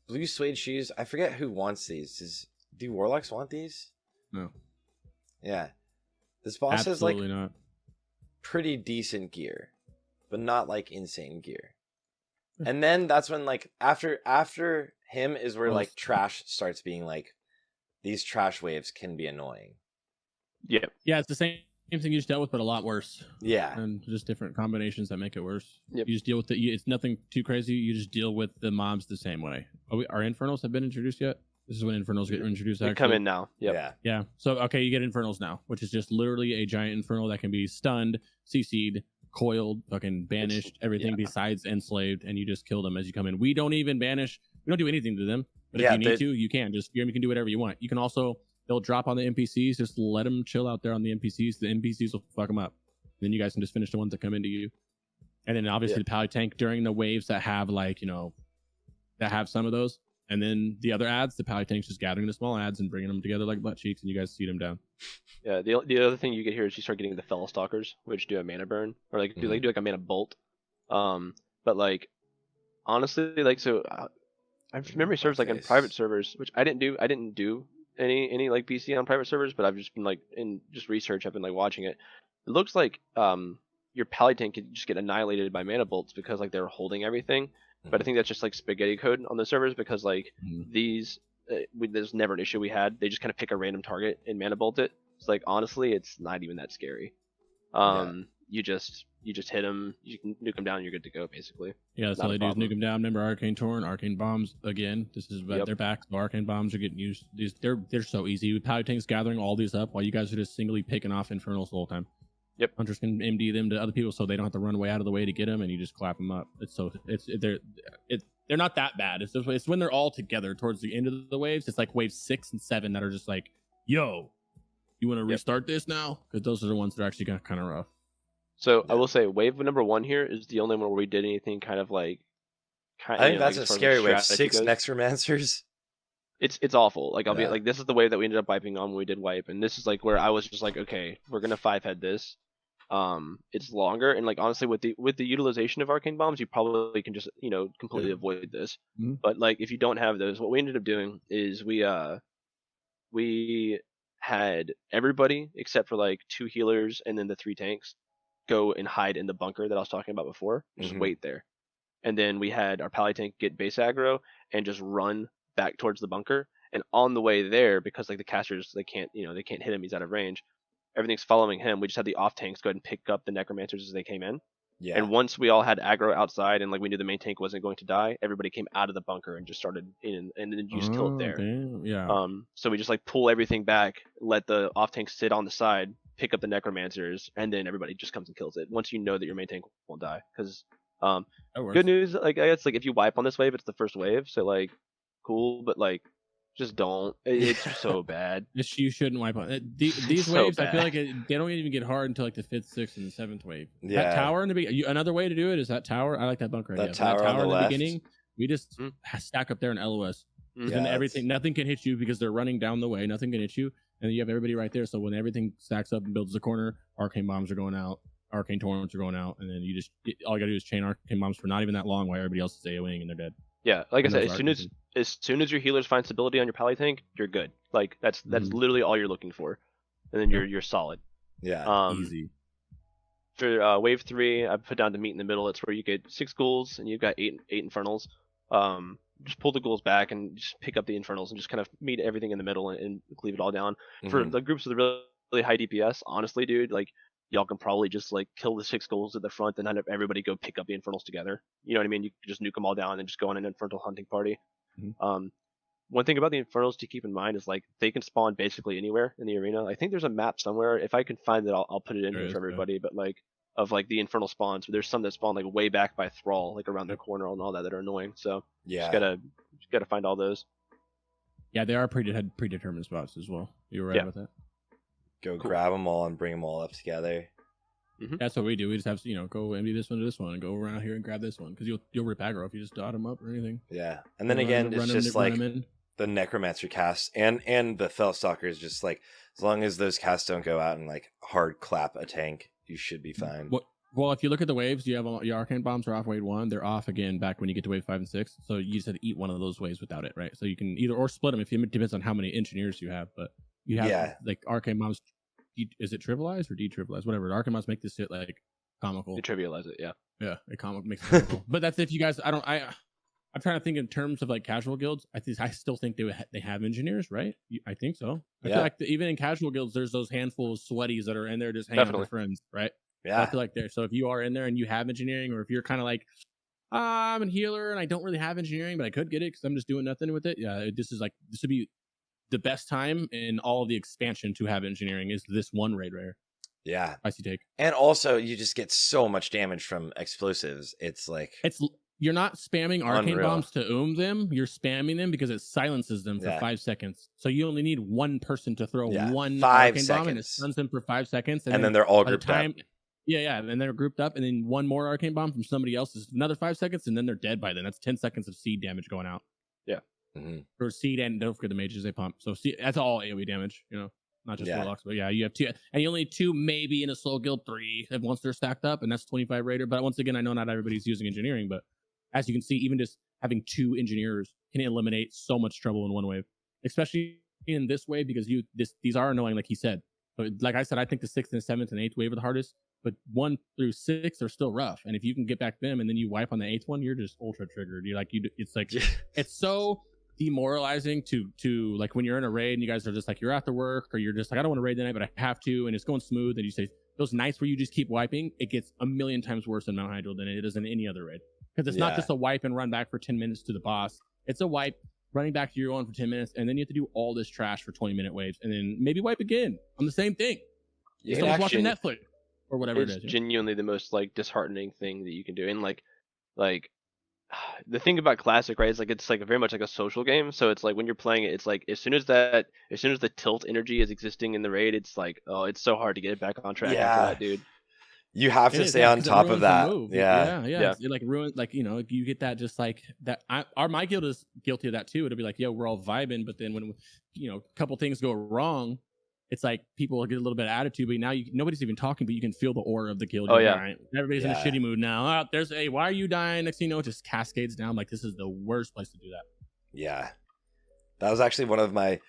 blue suede shoes. I forget who wants these. Do warlocks want these? No. Yeah. This boss has like Absolutely not. pretty decent gear, but not like insane gear. And then that's when like after him is where like trash starts being like these trash waves can be annoying. Yeah. Yeah, it's the same thing you just dealt with, but a lot worse. Yeah. And just different combinations that make it worse. Yep. You just deal with it's nothing too crazy. You just deal with the mobs the same way. Our Infernals have been introduced yet? This is when Infernals get introduced, They actually. come in now. Yep. Yeah. Yeah. So, okay, you get Infernals now, which is just literally a giant Infernal that can be stunned, CC'd, coiled, fucking banished, everything besides enslaved, and you just kill them as you come in. We don't even banish. We don't do anything to them. But if you need to, you can. You can do whatever you want. You can also, they'll drop on the NPCs. Just let them chill out there on the NPCs. The NPCs will fuck them up. Then you guys can just finish the ones that come into you. And then obviously the pally tank during the waves that have like, that have some of those. And then the other ads, the pally tank's just gathering the small ads and bringing them together like butt cheeks, and you guys see them down. Yeah, the other thing you get here is you start getting the Fel Stalkers, which do a mana burn, or like do like a mana bolt. But like honestly, like so, I remember servers like in private servers, which I didn't do any like BC on private servers, but I've just been like in just research. I've been like watching it. It looks like your pally tank could just get annihilated by mana bolts because like they're holding everything. But I think that's just like spaghetti code on the servers because like these, there's never an issue we had. They just kind of pick a random target and mana bolt it. It's like honestly, it's not even that scary. You just hit them, you can nuke them down, and you're good to go basically. Yeah, that's all they do is nuke them down. Remember Arcane Torrent, Arcane Bombs again. This is about their back. So Arcane Bombs are getting used. They're so easy. With pally tanks gathering all these up while you guys are just singly picking off Infernals the whole time. Yep. Hunters can MD them to other people so they don't have to run way out of the way to get them, and you just clap them up. They're not that bad. It's when they're all together towards the end of the waves. It's like waves 6 and 7 that are just like, yo, you want to restart this now? Because those are the ones that are actually kind of rough. So I will say, wave number 1 here is the only one where we did anything kind of like. I think that's a scary wave. 6 Necromancers. It's awful. Like I'll be like, this is the wave that we ended up wiping on when we did wipe, and this is like where I was just like, okay, we're gonna 5-head this. It's longer, and like honestly, with the utilization of arcane bombs, you probably can just completely avoid this. But like if you don't have those, what we ended up doing is we had everybody except for like 2 healers and then the 3 tanks go and hide in the bunker that I was talking about before. Just wait there, and then we had our pally tank get base aggro and just run back towards the bunker. And on the way there, because like the casters they can't hit him, he's out of range. Everything's following him. We just had the off tanks go ahead and pick up the necromancers as they came in. Yeah. And once we all had aggro outside and like we knew the main tank wasn't going to die, everybody came out of the bunker and just started in, and then you just kill it there. Damn. Yeah. So we just like pull everything back, let the off tanks sit on the side, pick up the necromancers, and then everybody just comes and kills it. Once you know that your main tank won't die, because good news, like I guess like if you wipe on this wave, it's the first wave, so like cool, but like just don't. It's so bad. You shouldn't wipe on these so waves. bad. I feel like they don't even get hard until like the 5th, 6th, and 7th wave. Yeah. That tower in the beginning. Another way to do it is that tower. I like that bunker idea. That tower on the in the left. beginning, we just stack up there in LOS. Mhm. And Yeah, everything, nothing can hit you because they're running down the way. Nothing can hit you, and you have everybody right there. So when everything stacks up and builds the corner, arcane bombs are going out, arcane torrents are going out, and then all you gotta do is chain arcane bombs for not even that long while everybody else is AOEing and they're dead. Yeah, like I And said, those as soon as your healers find stability on your pally tank, you're good. Like that's literally all you're looking for, and then you're solid. Yeah. Easy. For wave 3, I put down the meat in the middle. It's where you get 6 ghouls and you've got 8 infernals. Just pull the ghouls back and just pick up the infernals and just kind of meet everything in the middle and cleave it all down. For Mhm. the groups with really, really high DPS, honestly, dude, like y'all can probably just like kill the 6 ghouls at the front and have everybody go pick up the infernals together. You know what I mean? You can just nuke them all down and just go on an infernal hunting party. Mhm. One thing about the infernals to keep in mind is like they can spawn basically anywhere in the arena. I think there's a map somewhere. If I can find it, I'll put it in There here is, for yeah. everybody. But like of like the infernal spawns, there's some that spawn like way back by Thrall, like around the corner and all that are annoying. So Yeah. just gotta find all those. Yeah, they are predetermined spots as well. You were right Yeah. about that. Go grab them all and bring them all up together. That's what we do. We just have to, go empty this one to this one and go around here and grab this one because you'll rip aggro if you just dot them up or anything. Yeah. And then again, it's just like the necromancer casts and the fellstalker is just like, as long as those casts don't go out and like hard clap a tank, you should be fine. Well, if you look at the waves, you have your arcane bombs are off wave 1. They're off again back when you get to wave 5 and 6. So you just have to eat one of those waves without it, right? So you can either or split them if it depends on how many engineers you have. But you have like arcane bombs. Is it trivialized or detrivialized? Whatever. Arcane bombs make this shit like comical. They trivialize it, yeah. Yeah, it makes it comical. But that's if you guys. I'm trying to think in terms of like casual guilds. I still think they have engineers, right? I think so. I feel like even in casual guilds, there's those handful of sweaties that are in there just hanging out with friends, right? Yeah. I feel like there. So if you are in there and you have engineering, or if you're kind of like, I'm a healer and I don't really have engineering, but I could get it because I'm just doing nothing with it. Yeah, this would be the best time in all of the expansion to have engineering is this one raid rare. Yeah. Spicy take. And also, you just get so much damage from explosives. It's like you're not spamming arcane unreal. bombs to them. You're spamming them because it silences them for 5 seconds. So you only need one person to throw one 5 arcane bomb and it stuns them for 5 seconds. And then they're all by the grouped up. Yeah, and they're grouped up, and then one more arcane bomb from somebody else is another 5 seconds, and then they're dead by then. That's 10 seconds of seed damage going out. Yeah. Mm-hmm. Or seed, and don't forget the mages they pump. So that's all AoE damage, not just warlocks. But yeah, you have 2, and you only need 2 maybe in a slow guild 3 once they're stacked up, and that's 25 raider. But once again, I know not everybody's using engineering, but as you can see, even just having 2 engineers can eliminate so much trouble in one wave, especially in this wave because these are annoying, like he said. But like I said, I think the 6th and 7th and 8th wave are the hardest. But 1 through 6 are still rough, and if you can get back them, and then you wipe on the 8th one, you're just ultra triggered. It's so demoralizing to like when you're in a raid and you guys are just like you're after work or you're just like I don't want to raid tonight, but I have to, and it's going smooth, and you say those nights where you just keep wiping, it gets a million times worse in Mount Hyjal than it is in any other raid because it's not just a wipe and run back for 10 minutes to the boss. It's a wipe, running back to your own for 10 minutes, and then you have to do all this trash for 20-minute waves, and then maybe wipe again on the same thing. You're still watching Netflix. Or whatever it is. Genuinely the most like disheartening thing that you can do. And like the thing about Classic, right, is like it's like very much like a social game. So it's like when you're playing it, it's like as soon as the tilt energy is existing in the raid, it's like, oh, it's so hard to get it back on track after that, dude. You have to stay on top of that. Yeah. It like ruins, like you get that just like that. My guild is guilty of that too. It'll be like, yo, we're all vibing, but then when a couple things go wrong, it's like people get a little bit of attitude, but now nobody's even talking, but you can feel the aura of the guild. Oh, yeah. Right? Everybody's in a shitty mood now. There's why are you dying? Next thing you know, it just cascades down. Like, this is the worst place to do that. Yeah. That was actually one of my,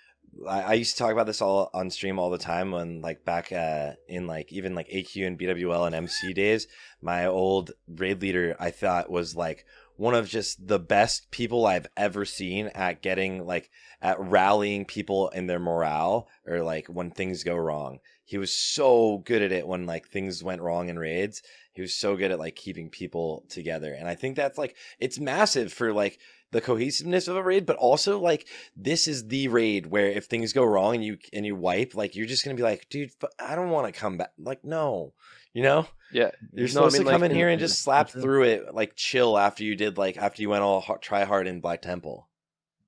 I used to talk about this all on stream all the time when like back in like even like AQ and BWL and MC days, my old raid leader I thought was like one of just the best people I've ever seen at getting like at rallying people in their morale or like when things go wrong. He was so good at it when like things went wrong in raids. He was so good at like keeping people together. And I think that's like, it's massive for like the cohesiveness of a raid, but also like this is the raid where if things go wrong and you wipe, like you're just gonna be like, dude, I don't want to come back. Like, no, you know, Yeah, you're no, supposed I mean, to come like, in here and just slap true. through it, like chill after you went all try hard in Black Temple.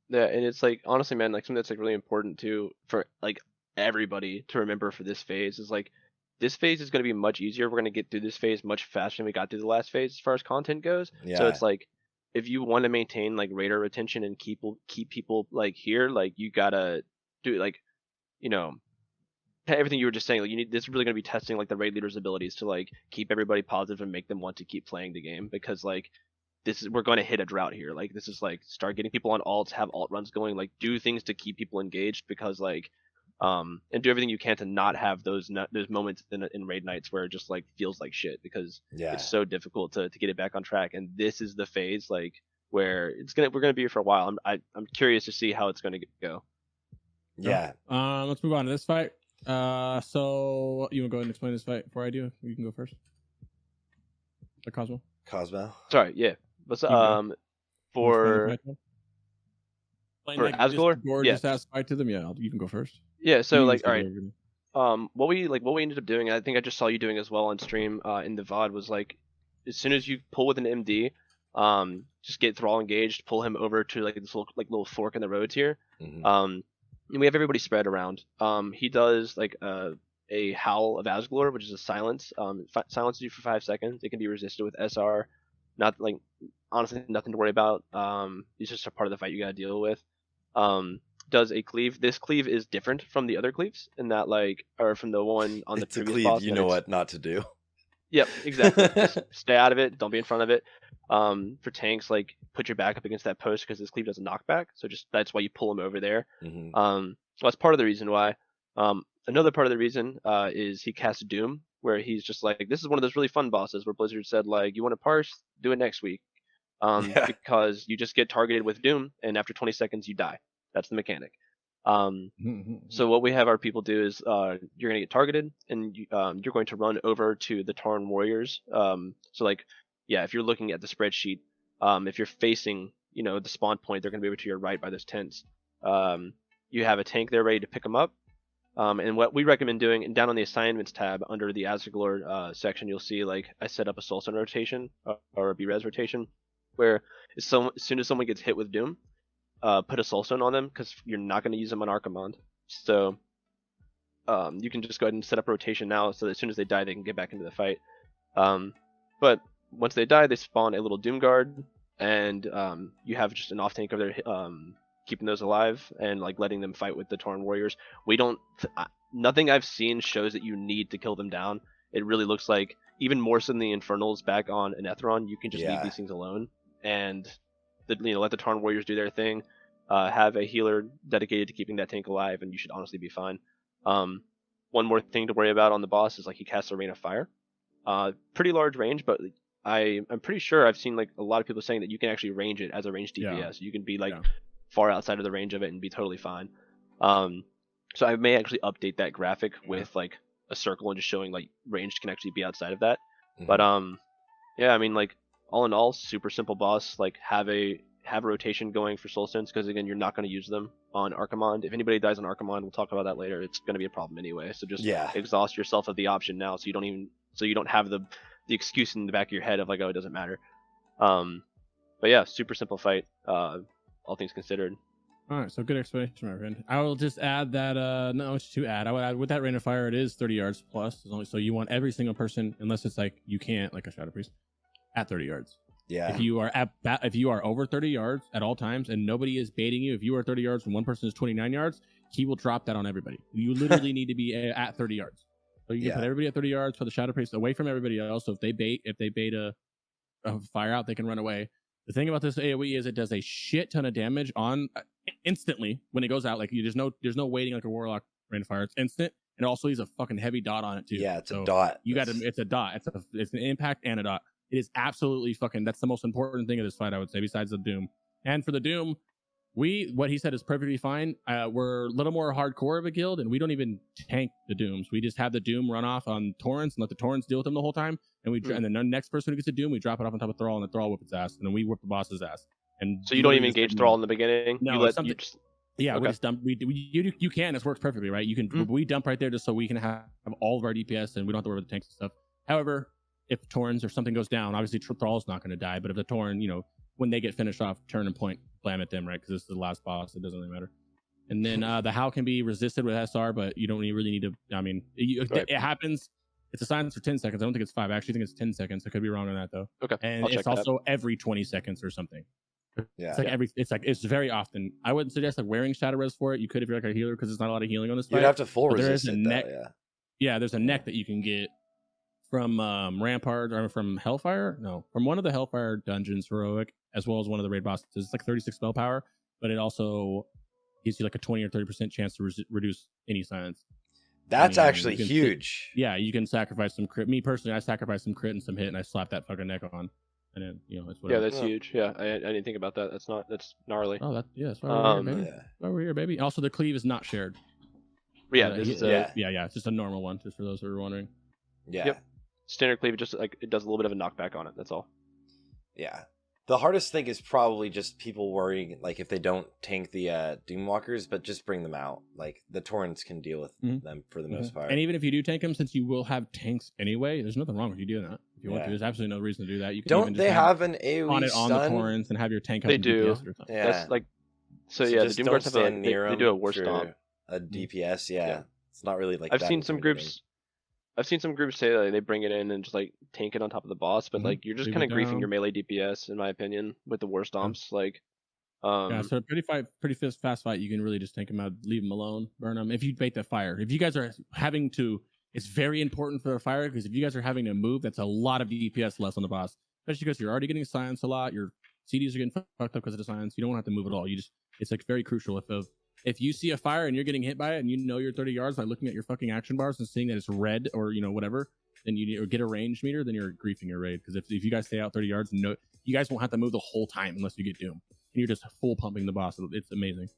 Yeah, and it's like honestly, man, like something that's like really important too for like everybody to remember for this phase is like this phase is going to be much easier. We're going to get through this phase much faster than we got through the last phase as far as content goes. So Yeah. it's like if you want to maintain like raider retention and keep people like here, like you gotta do like you know everything you were just saying. Like you need this is really going to be testing like the raid leader's abilities to like keep everybody positive and make them want to keep playing the game because like we're going to hit a drought here. Like this is like start getting people on alts, have alt runs going, like do things to keep people engaged because like and do everything you can to not have those moments in raid nights where it just like feels like shit because it's so difficult to get it back on track. And this is the phase like where we're gonna be here for a while. I'm curious to see how it's gonna go. Yeah. Let's move on to this fight. So you want to go ahead and explain this fight before I do? You can go first. The Cosmo. Sorry, yeah. What's for Azgalor? Just ask fight to them. Yeah, you can go first. Yeah. So like, all right. What we ended up doing, I think I just saw you doing as well on stream in the VOD was like, as soon as you pull with an MD, just get Thrall engaged, pull him over to like this little fork in the roads here. Mm-hmm. And we have everybody spread around. He does like a Howl of Azgalor, which is a silence. Silences you for 5 seconds. It can be resisted with SR. Not like honestly nothing to worry about. It's just a part of the fight you gotta deal with. Does a cleave. This cleave is different from the other cleaves in that like or from the one on the previous cleave, boss. You know what not to do. Yep, exactly. Just stay out of it. Don't be in front of it. For tanks, like put your back up against that post because this cleave does a knockback. So just that's why you pull him over there. Mm-hmm. So that's part of the reason why. Another part of the reason is he casts Doom, where he's just like, this is one of those really fun bosses where Blizzard said like, you want to parse, do it next week, because you just get targeted with Doom, and after 20 seconds you die. That's the mechanic. So what we have our people do is you're gonna get targeted, and you're going to run over to the Tarn Warriors. So like, yeah, if you're looking at the spreadsheet, if you're facing, the spawn point, they're gonna be over to your right by those tents. You have a tank there ready to pick them up. And what we recommend doing, and down on the assignments tab under the Azgalor section, you'll see like I set up a Soulstone rotation or a B-Res rotation, where as soon as someone gets hit with Doom, put a Soulstone on them because you're not going to use them on Archimonde. So you can just go ahead and set up rotation now, so that as soon as they die, they can get back into the fight. But once they die, they spawn a little Doom Guard, and you have just an off tank over there. Keeping those alive and like letting them fight with the Tarn Warriors. Nothing I've seen shows that you need to kill them down. It really looks like even more so than the Infernals back on Anetheron, you can just leave these things alone and let the Tarn Warriors do their thing. Have a healer dedicated to keeping that tank alive, and you should honestly be fine. One more thing to worry about on the boss is like he casts a Rain of Fire. Pretty large range, but I'm pretty sure I've seen like a lot of people saying that you can actually range it as a range DPS. Yeah. You can be like far outside of the range of it and be totally fine. So I may actually update that graphic with like a circle and just showing like ranged can actually be outside of that. Mm-hmm. But yeah, I mean like all in all, super simple boss. Like have a rotation going for Soulstones because again, you're not going to use them on Archimonde. If anybody dies on Archimonde, we'll talk about that later. It's going to be a problem anyway. So just exhaust yourself of the option now, so you don't have the excuse in the back of your head of like, oh, it doesn't matter. But yeah, super simple fight. All things considered. All right, so good explanation, my friend. I will just add that not much to add. I would add with that Rain of Fire, it is 30 yards plus. So you want every single person, unless it's like you can't, like a Shadow Priest, at 30 yards. Yeah. If you are over 30 yards at all times and nobody is baiting you, if you are 30 yards and one person is 29 yards, he will drop that on everybody. You literally need to be at 30 yards. So you can put everybody at 30 yards, put the Shadow Priest away from everybody else. So if they bait a fire out, they can run away. The thing about this AoE is it does a shit ton of damage on instantly when it goes out. Like there's no waiting like a Warlock Rain of Fire. It's instant, and it also leaves a fucking heavy dot on it too. Yeah, it's a dot. It's a dot. It's an impact and a dot. It is absolutely fucking. That's the most important thing of this fight, I would say, besides the Doom. And for the Doom, what he said is perfectly fine. We're a little more hardcore of a guild, and we don't even tank the Dooms. We just have the Doom run off on Torrents and let the Torrents deal with them the whole time. And and then the next person who gets a Doom, we drop it off on top of Thrall, and the Thrall whip its ass, and then we whip the boss's ass. And So you don't even literally engage just- thrall in the beginning. No, you it's let something- you just Yeah, we Okay. just dump. You can. This works perfectly, right? You can. We dump right there just so we can have all of our DPS and we don't have to worry about the tanks and stuff. However, if Torrens or something goes down, obviously Thrall's not going to die. But if the Torrent, when they get finished off, turn and point, blam at them, right? Because this is the last boss. It doesn't really matter. And then the Howl can be resisted with SR, but you don't really need to. I mean, it happens. It's a silence for 10 seconds. I don't think it's 5. I actually think it's 10 seconds. I could be wrong on that though. Okay. And I'll check it's that. also every 20 seconds or something. Yeah. It's very often. I wouldn't suggest wearing Shadow Res for it. You could if you're like a healer because there's not a lot of healing on this fight. You'd have to full But there resist is a it, though, neck- yeah. Yeah, there's a neck that you can get from Rampart or from Hellfire. No, from one of the Hellfire dungeons, heroic, as well as one of the raid bosses. It's like 36 spell power, but it also gives you like a 20 or 30% chance to reduce any silence. That's I mean, actually you can huge. Yeah, you can sacrifice some crit. Me personally, I sacrifice some crit and some hit, and I slap that fucking neck on, and then it's Yeah, whatever. that's huge. Yeah, I didn't think about that. That's gnarly. Oh, that's why we're here, baby. Yeah. That's why we're here, baby. Also, the cleave is not shared. Yeah, this is yeah. Yeah. It's just a normal one, just for those who are wondering. Yeah. Yep. Standard cleave. Just like it does a little bit of a knockback on it. That's all. Yeah. The hardest thing is probably just people worrying, like, if they don't tank the Doomwalkers, but just bring them out. Like, the Torrents can deal with them for the most part. And even if you do tank them, since you will have tanks anyway, there's nothing wrong with you doing that. If you want Yeah. to, there's absolutely no reason to do that. You can Don't even they just have an AoE on it on the stun? Torrents and have your tank They help do. DPS or something. Yeah. That's like. So yeah, the just Doom don't Guards have stand near they 'em do a worse for stomp. a DPS, yeah. It's not really like I've that seen some intimidating. groups. I've seen some groups say that they bring it in and just like tank it on top of the boss, but like you're just Leave kind of it griefing down. your melee DPS, in my opinion, with the war stomps. Like, Yeah, so pretty fast fight. You can really just tank them out, leave them alone, burn them. If you bait the fire, if you guys are having to, it's very important for the fire because if you guys are having to move, that's a lot of DPS less on the boss. Especially because you're already getting silenced a lot. Your CDs are getting fucked up because of the silence. You don't have to move at all. It's like very crucial. If you see a fire and you're getting hit by it and you know you're 30 yards by looking at your fucking action bars and seeing that it's red or whatever, then you get a range meter, then you're griefing your raid. Because if you guys stay out 30 yards, you guys won't have to move the whole time unless you get Doom. And you're just full pumping the boss. It's amazing.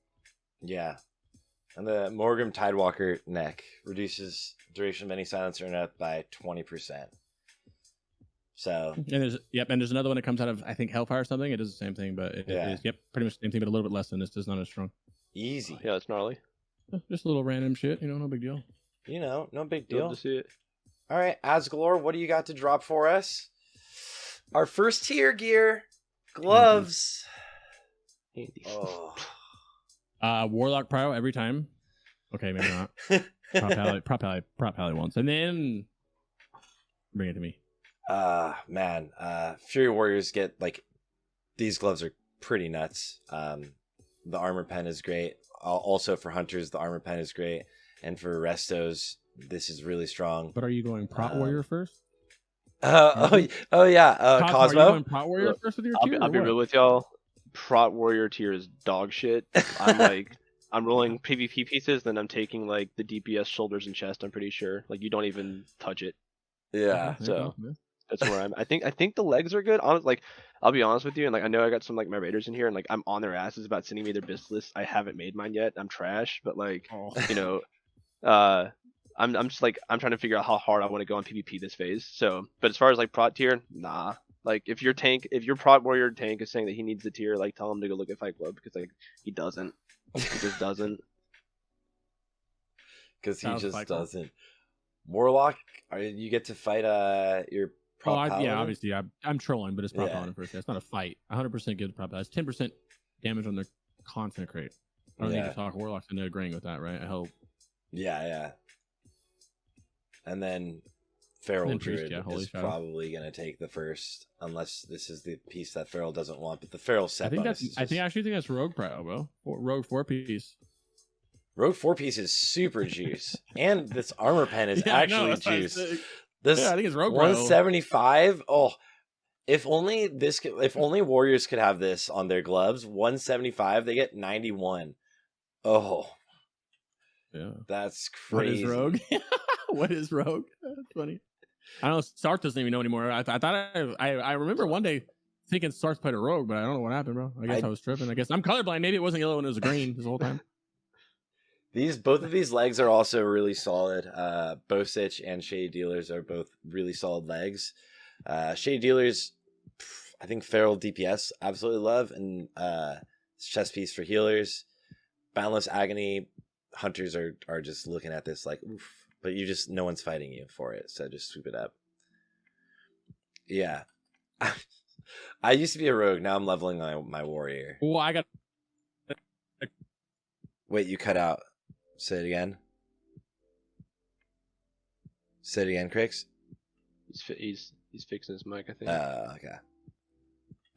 Yeah. And the Morgrim Tidewalker neck reduces duration of any silencer net by 20%. So And there's another one that comes out of I think Hellfire or something. It does the same thing, but it is pretty much the same thing, but a little bit less than this. It's not as strong. easy. yeah, it's gnarly. Just a little random shit, no big deal. No big Love deal. to see it. All right, Azgalor, what do you got to drop for us? Our first tier gear, gloves. Handy. Oh. Warlock Prio every time. Okay, maybe not. Prop Pally once, and then bring it to me. Man, Fury Warriors get like these gloves are pretty nuts. The armor pen is great. Also for hunters, the armor pen is great, and for restos, this is really strong. But are you going Prot Warrior first? Yeah, Cosmo, are you Cosmo. going Prot Warrior Look, first with your I'll tier? be real with y'all. Prot Warrior tier is dog shit. I'm rolling PvP pieces, then I'm taking like the DPS shoulders and chest. I'm pretty sure. Like you don't even touch it. Yeah. So that's where I'm. I think the legs are good. Like I'll be honest with you, and like I know I got some like my raiders in here, and like I'm on their asses about sending me their BiS list. I haven't made mine yet. I'm trash, but like I'm just like I'm trying to figure out how hard I want to go on PvP this phase. So, but as far as like prot tier, nah. Like if your prot warrior tank is saying that he needs the tier, like tell him to go look at Fight Club because like he doesn't. He just doesn't. Because he Sounds just like doesn't. Warlock, you get to fight your prop paladin? Obviously I'm trolling, but it's Prop Yeah. Paladin first. It's not a fight. 100% gives Prop Paladin. It's 10% damage on their constant crate. I don't need to talk Warlocks into agreeing with that, right? I hope. Yeah. And then Feral Priest, Druid Holy is Shadow. probably going to take the first, unless this is the piece that Feral doesn't want. But the Feral set I think bonus is I actually think that's Rogue Prio, bro. Rogue 4-piece. Rogue 4-piece is super juice. And this armor pen is Yeah, I know, actually that's why I juice. said- This Yeah, I think it's Rogue Prio. 175. Oh, if only Warriors could have this on their gloves. 175, they get 91. Oh, Yeah. that's What crazy. is Rogue? What is Rogue? That's funny. I don't know. Sarthe doesn't even know anymore. I thought I remember one day thinking Sarthe played a Rogue, but I don't know what happened, bro. I guess I was tripping. I guess I'm colorblind. Maybe it wasn't yellow and it was green this whole time. Both of these legs are also really solid. Bosich and Shady Dealers are both really solid legs. Shady Dealers, I think feral DPS absolutely love, and chess piece for healers. Boundless Agony hunters are just looking at this like oof, but no one's fighting you for it, so just sweep it up. Yeah. I used to be a rogue, now I'm leveling my warrior. Well, I got. Wait, you cut out. Say it again. Say it again, Crix. He's fixing his mic, I think. Okay.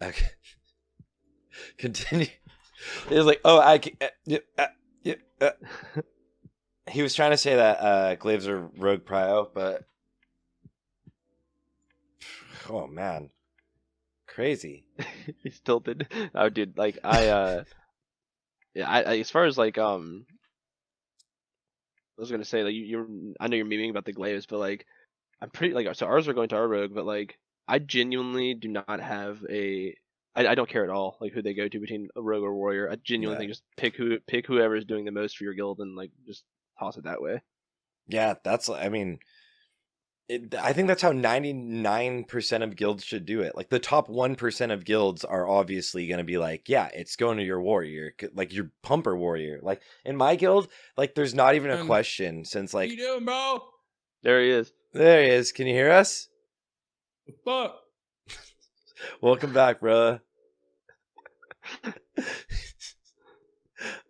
Okay. Continue. He was like, "Oh, I can." He was trying to say that glaives are rogue prio, but oh man, crazy. He's tilted. Oh, dude, like yeah, I as far as like I was gonna say like I know you're memeing about the glaives, but like I'm pretty like so ours are going to our rogue, but like I genuinely do not have I don't care at all like who they go to between a rogue or warrior. I genuinely think just pick whoever is doing the most for your guild and like just toss it that way. Yeah, that's I mean, I think that's how 99% of guilds should do it. Like the top 1% of guilds are obviously going to be like, yeah, it's going to your warrior, like your pumper warrior. Like in my guild, like there's not even a question since like. What you doing, bro? There he is. There he is. Can you hear us? Fuck. Welcome back, bro. I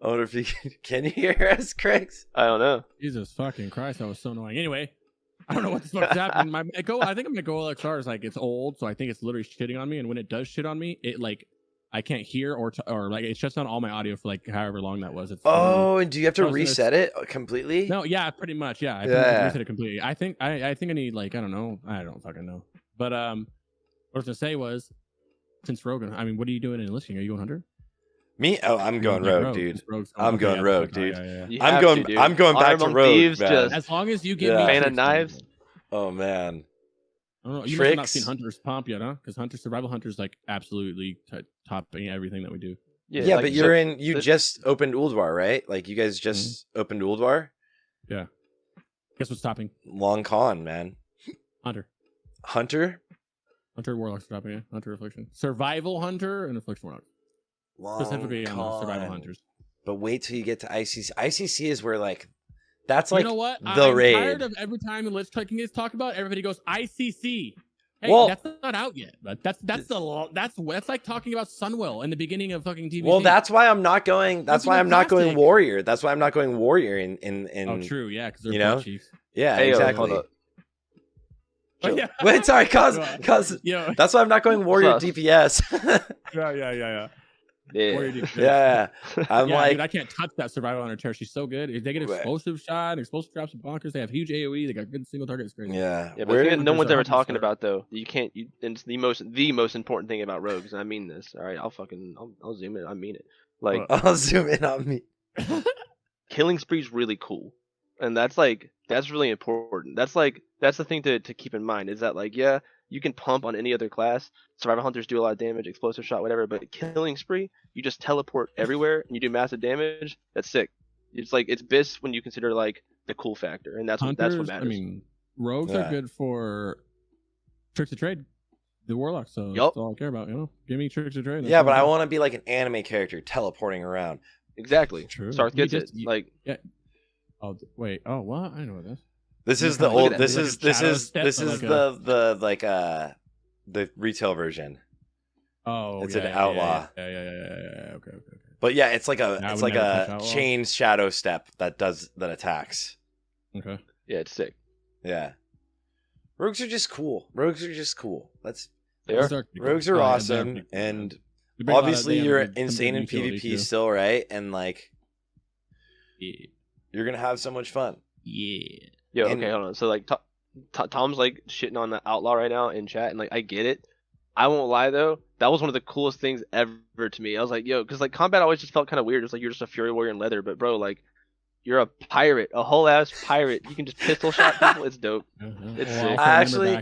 wonder if you can you hear us, Crix? I don't know. Jesus fucking Christ, that was so annoying. Anyway, I don't know what the fuck's happening. I think I'm gonna go WOTLK is like it's old, so I think it's literally shitting on me. And when it does shit on me, it like I can't hear or like it shuts down all my audio for like however long that was. It's and do you have to reset it completely? No, yeah, pretty much. Yeah, I can reset it completely. I think I need like I don't fucking know. But what I was gonna say was, since Rogan, I mean, what are you doing in enlisting? Are you going hunter? Me? Oh, I'm going rogue, dude. I'm going rogue, dude. Yeah. I'm going back to rogue, man. As long as you give me fan of knives. Oh man. I don't know. You must have not seen Hunter's Pomp yet, huh? Because Survival Hunter's like absolutely topping everything that we do. Yeah, like, but you just opened Uldwar, right? Like you guys just opened Uldwar? Yeah. Guess what's topping? Long con, man. Hunter Warlock's topping, yeah. Hunter Affliction. Survival Hunter and Affliction Warlock. Specifically on Survival Hunters. But wait till you get to ICC. ICC is where like that's like you know what? I'm raid. Tired of every time the list checking is talked about, everybody goes ICC. Hey, that's not out yet, but that's like talking about Sunwell in the beginning of fucking TV. Well, that's why I'm not going. That's why I'm not going warrior. That's why I'm not going warrior in. Oh, true. Yeah, because they're chiefs. Yeah, exactly. Hold up. Yeah. Wait, sorry, cause that's why I'm not going warrior DPS. Yeah. Yeah. I'm like, dude, I can't touch that survival hunter chair. She's so good. If they get explosive shot, explosive traps, and bonkers, they have huge AoE. They got good single target. It's crazy. Yeah. But no one's ever talking about though. You can't. It's the most important thing about rogues, and I mean this. All right, I'll zoom in. I mean it. Like I'll zoom in on me. Killing spree's really cool, and that's really important. That's the thing to keep in mind is that like you can pump on any other class. Survival hunters do a lot of damage, explosive shot, whatever. But killing spree, you just teleport everywhere and you do massive damage. That's sick. It's like it's BiS when you consider like the cool factor, and that's what matters. I mean, rogues are good for tricks of trade. The warlock, so that's all I care about. Give me tricks of trade. Yeah, but I want to be like an anime character teleporting around. Exactly. True. Sarthe gets it. Oh wait. Oh what? I know what this. This is the old. This is the like the retail version. Oh, it's an outlaw. Yeah. Okay. But yeah, it's like a chain shadow step that attacks. Okay. Yeah, it's sick. Yeah. Rogues are just cool. Rogues are awesome, and obviously you're insane in PvP still, right? And like, you're gonna have so much fun. Yeah. Yo, okay, hold on. So like, Tom's like shitting on the outlaw right now in chat, and like I get it. I won't lie though, that was one of the coolest things ever to me. I was like, yo, because like combat always just felt kind of weird. It's like you're just a fury warrior in leather, but bro, like you're a pirate, a whole ass pirate. You can just pistol shot people. It's dope. It's sick. Actually,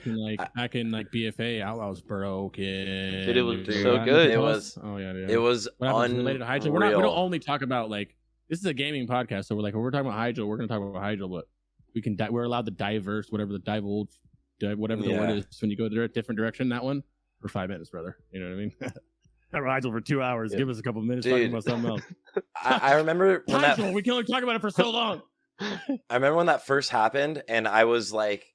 back in BFA, outlaws broken. Dude, it was so good. It was. Oh yeah. It was related to Hyjal. We don't only talk about like this is a gaming podcast, so we're like when we're talking about Hyjal, we're gonna talk about Hyjal, but we're allowed to diverse whatever the divulge, whatever the word is when you go a different direction. That one. for 5 minutes, brother. You know what I mean? I ride for 2 hours. Yeah. Give us a couple minutes Dude. talking about something else. I remember when that. We can only talk about it for so long. I remember when that first happened, and I was like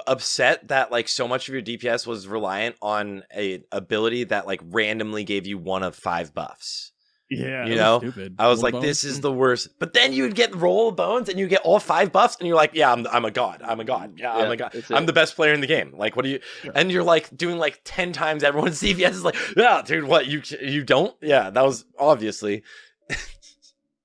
upset that like so much of your DPS was reliant on a ability that like randomly gave you one of 5 buffs. Yeah, You know, stupid. I was Roll like, bones. this is the worst. But then you would get roll of bones, and you get all 5 buffs, and you're like, yeah, I'm a god. I'm a god. Yeah, I'm a god. I'm the best player in the game. Like, what do you? Yeah. And you're like doing like 10 times everyone's DPS is like, yeah, dude, what you don't? Yeah, that was obviously.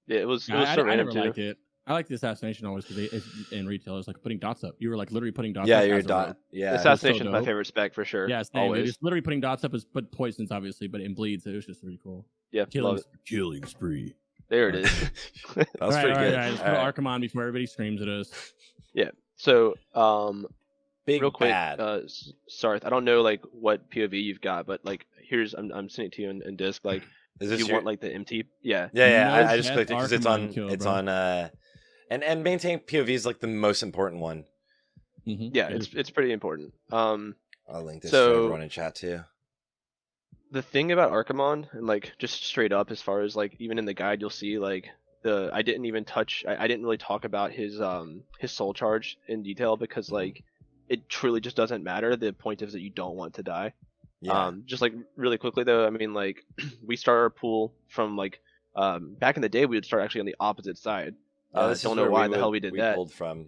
Yeah, it was so I random never too. liked it. I like the assassination always because in retail it's like putting dots up. You were like literally putting dots Yeah, up. you're as a dot. rogue. Yeah, Assassination is my dope. favorite spec for sure. Yeah, same. You're always. just literally putting dots up but poisons obviously, but it bleeds. So it was just really cool. Yeah, love it. Killing spree. There it is. that was pretty good. Let's All put right. Archimonde before everybody screams at us. So, Big real quick, bad. Sarth, I don't know like what POV you've got, but like here's I'm sending it to you in disc. Like, Is if this you your... want like the MT? Yeah. Yeah, No, I just that's clicked it because it's on. Archimonde kill, It's bro. on. And maintain POV is like the most important one. Mm-hmm. Yeah, it's pretty important. I'll link this So- for everyone in chat too. The thing about Archimonde, and like just straight up as far as like even in the guide you'll see like I didn't even touch I didn't really talk about his soul charge in detail because like it truly just doesn't matter. The point is that you don't want to die. Yeah. Just like really quickly though, I mean like we start our pool from like back in the day we would start actually on the opposite side. This Don't is know where why the hell we did that. Pulled from.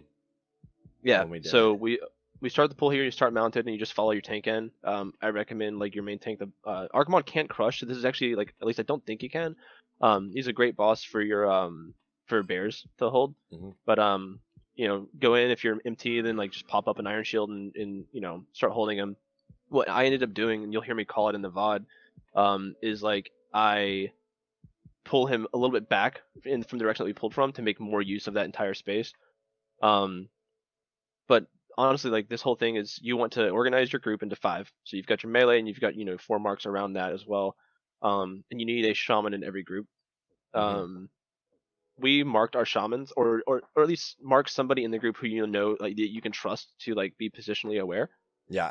Yeah, when we did so it. we start the pool here. You start mounted, and you just follow your tank in. I recommend like your main tank. The Archimonde can't crush. So this is actually like at least I don't think he can. He's a great boss for your for bears to hold. Mhm. But you know, go in if you're MT, then like just pop up an iron shield and you know start holding him. What I ended up doing, and you'll hear me call it in the VOD, is like I pull him a little bit back from the direction that we pulled from to make more use of that entire space. But honestly, like this whole thing is you want to organize your group into 5. So you've got your melee and you've got 4 marks around that as well. And you need a shaman in every group. We marked our shamans, or at least mark somebody in the group who like that you can trust to like be positionally aware. Yeah.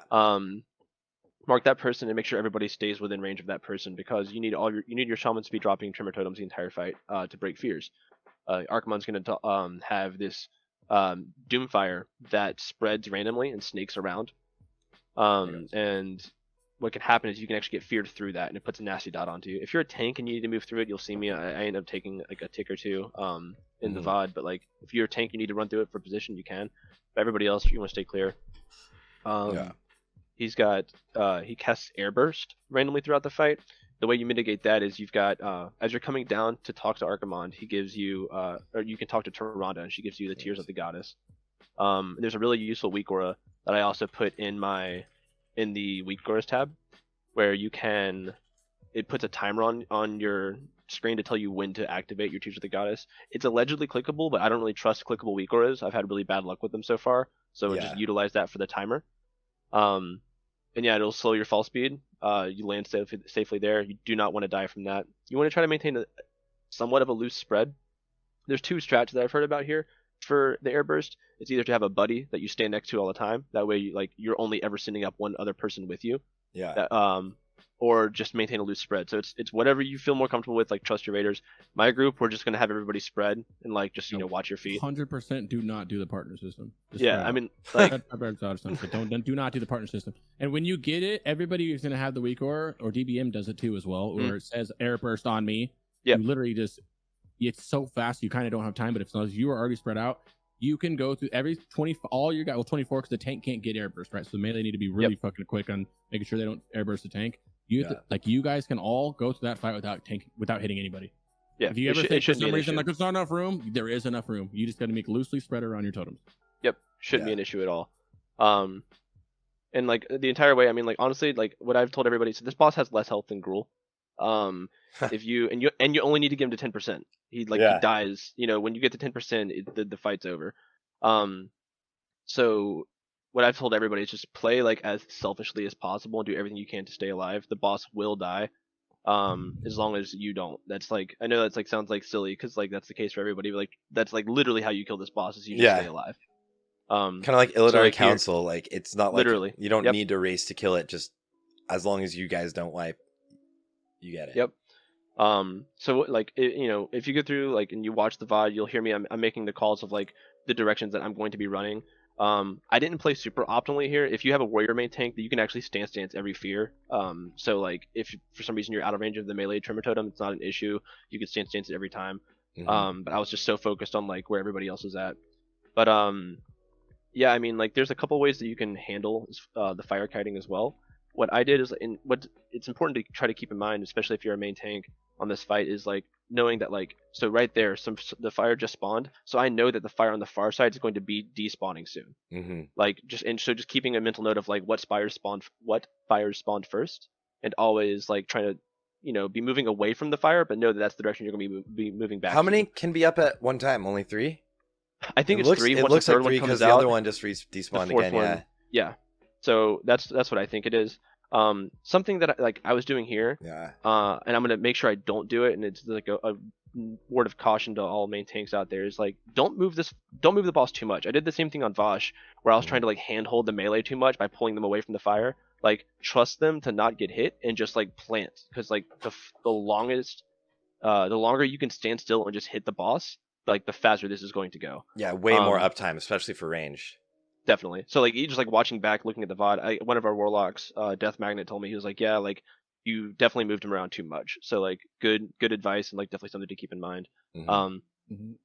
Mark that person and make sure everybody stays within range of that person because you need your shamans to be dropping tremor totems the entire fight to break fears. Archimonde's going to have this Doomfire that spreads randomly and snakes around. And what can happen is you can actually get feared through that, and it puts a nasty dot onto you. If you're a tank and you need to move through it, you'll see me. I end up taking like a tick or 2 in the VOD, but like if you're a tank, you need to run through it for position, you can. But everybody else, you want to stay clear. Yeah. He's got he casts Airburst randomly throughout the fight. The way you mitigate that is you've got as you're coming down to talk to Archimonde, he gives you or you can talk to Tyrande and she gives you the Tears of the Goddess. There's a really useful weak aura that I also put in the weak auras tab, where it puts a timer on your screen to tell you when to activate your Tears of the Goddess. It's allegedly clickable, but I don't really trust clickable weak auras. I've had really bad luck with them so far, so just utilize that for the timer. And yeah, it'll slow your fall speed. You land safely there. You do not want to die from that. You want to try to maintain somewhat of a loose spread. There's 2 strats that I've heard about here for the Airburst. It's either to have a buddy that you stand next to all the time. That way, you're only ever sending up one other person with you. Yeah. Or just maintain a loose spread. So it's whatever you feel more comfortable with. Like trust your raiders. My group, we're just gonna have everybody spread and like just watch your feet. 100% do not do the partner system. Just Yeah, straight I up. mean like do not do the partner system. And when you get it, everybody is going to have the weak aura, or DBM does it too as well, where it says air burst on me. Yep. You literally it's so fast you kind of don't have time. But if you are already spread out, you can go through every 20 all you got. Well, 24 because the tank can't get air burst, right? So the melee need to be really fucking quick on making sure they don't air burst the tank. You guys can all go through that fight without hitting anybody. Yeah. If you ever think for some reason like it's not enough room, there is enough room. You just got to make loosely spread around your totems. Yep, shouldn't be an issue at all. And like the entire way, I mean, like honestly, like what I've told everybody, so this boss has less health than Gruul. If you only need to give him to 10%. He dies. When you get to 10%, the fight's over. So what I've told everybody is just play like as selfishly as possible and do everything you can to stay alive. The boss will die, as long as you don't. That's like, I know that's like sounds like silly because like that's the case for everybody, but like that's like literally how you kill this boss is you just stay alive. Kind of like Illidari Council. Like it's not like literally you don't need to race to kill it. Just as long as you guys don't wipe, you get it. Yep. So like if you go through like and you watch the VOD, you'll hear me. I'm making the calls of like the directions that I'm going to be running. I didn't play super optimally here. If you have a warrior main tank, that you can actually stance every fear. So like if for some reason you're out of range of the melee Tremor Totem, it's not an issue. You can stance it every time. But I was just so focused on like where everybody else is at. But yeah, I mean like there's a couple ways that you can handle the fire kiting as well. What I did is, what it's important to try to keep in mind, especially if you're a main tank on this fight, is like knowing that like so right there, the fire just spawned, so I know that the fire on the far side is going to be despawning soon. Like just keeping a mental note of like what fires spawned first, and always like trying to be moving away from the fire, but know that that's the direction you're going to be moving back. How many can be up at one time? Only 3? I think it it's 3. It once looks the third like 3 one comes because the out, other one just despawned the fourth again. one, yeah. So that's what I think it is. Something that I was doing here, and I'm gonna make sure I don't do it, and it's like a word of caution to all main tanks out there is like don't move the boss too much. I did the same thing on Vosh where I was trying to like handhold the melee too much by pulling them away from the fire. Like trust them to not get hit and just like plant, because like the longer you can stand still and just hit the boss, like the faster this is going to go. Yeah, way more uptime, especially for range. Definitely. So like just like watching back, looking at the VOD, one of our warlocks, Death Magnet, told me, he was like, yeah, like you definitely moved him around too much. So like good advice, and like definitely something to keep in mind.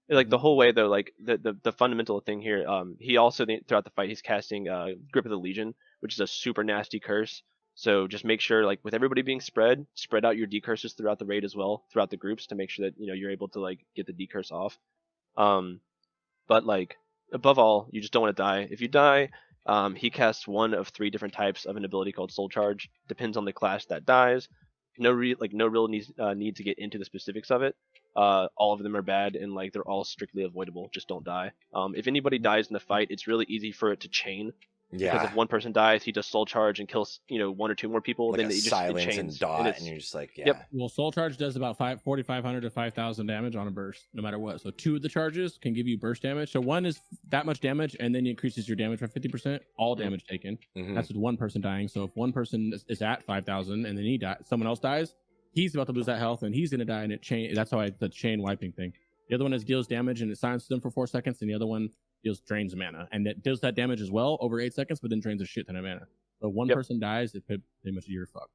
Like the whole way though, like the fundamental thing here, he also throughout the fight he's casting Grip of the Legion, which is a super nasty curse. So just make sure like with everybody being spread out your decurses throughout the raid as well, throughout the groups, to make sure that you're able to like get the decurse off. But like above all, you just don't want to die. If you die, he casts one of 3 different types of an ability called Soul Charge. Depends on the class that dies. No real need to get into the specifics of it. All of them are bad, and like they're all strictly avoidable. Just don't die. If anybody dies in the fight, it's really easy for it to chain. Yeah. Because if one person dies, he does Soul Charge and kills 1 or 2 more people. Like then a it just silence chains, and dot, and you're just like, yeah. Yep. Well, Soul Charge does about 4,500 to 5,000 damage on a burst, no matter what. So 2 of the charges can give you burst damage. So 1 is that much damage, and then it increases your damage by 50%. All damage taken. That's with 1 person dying. So if 1 person is at 5,000 and then someone else dies, he's about to lose that health, and he's gonna die. And that's how the chain wiping thing. The other one is deals damage and it silences them for 4 seconds, and the other one drains mana, and it does that damage as well over 8 seconds, but then drains a shit ton of mana. So one person dies, it pretty much you're fucked.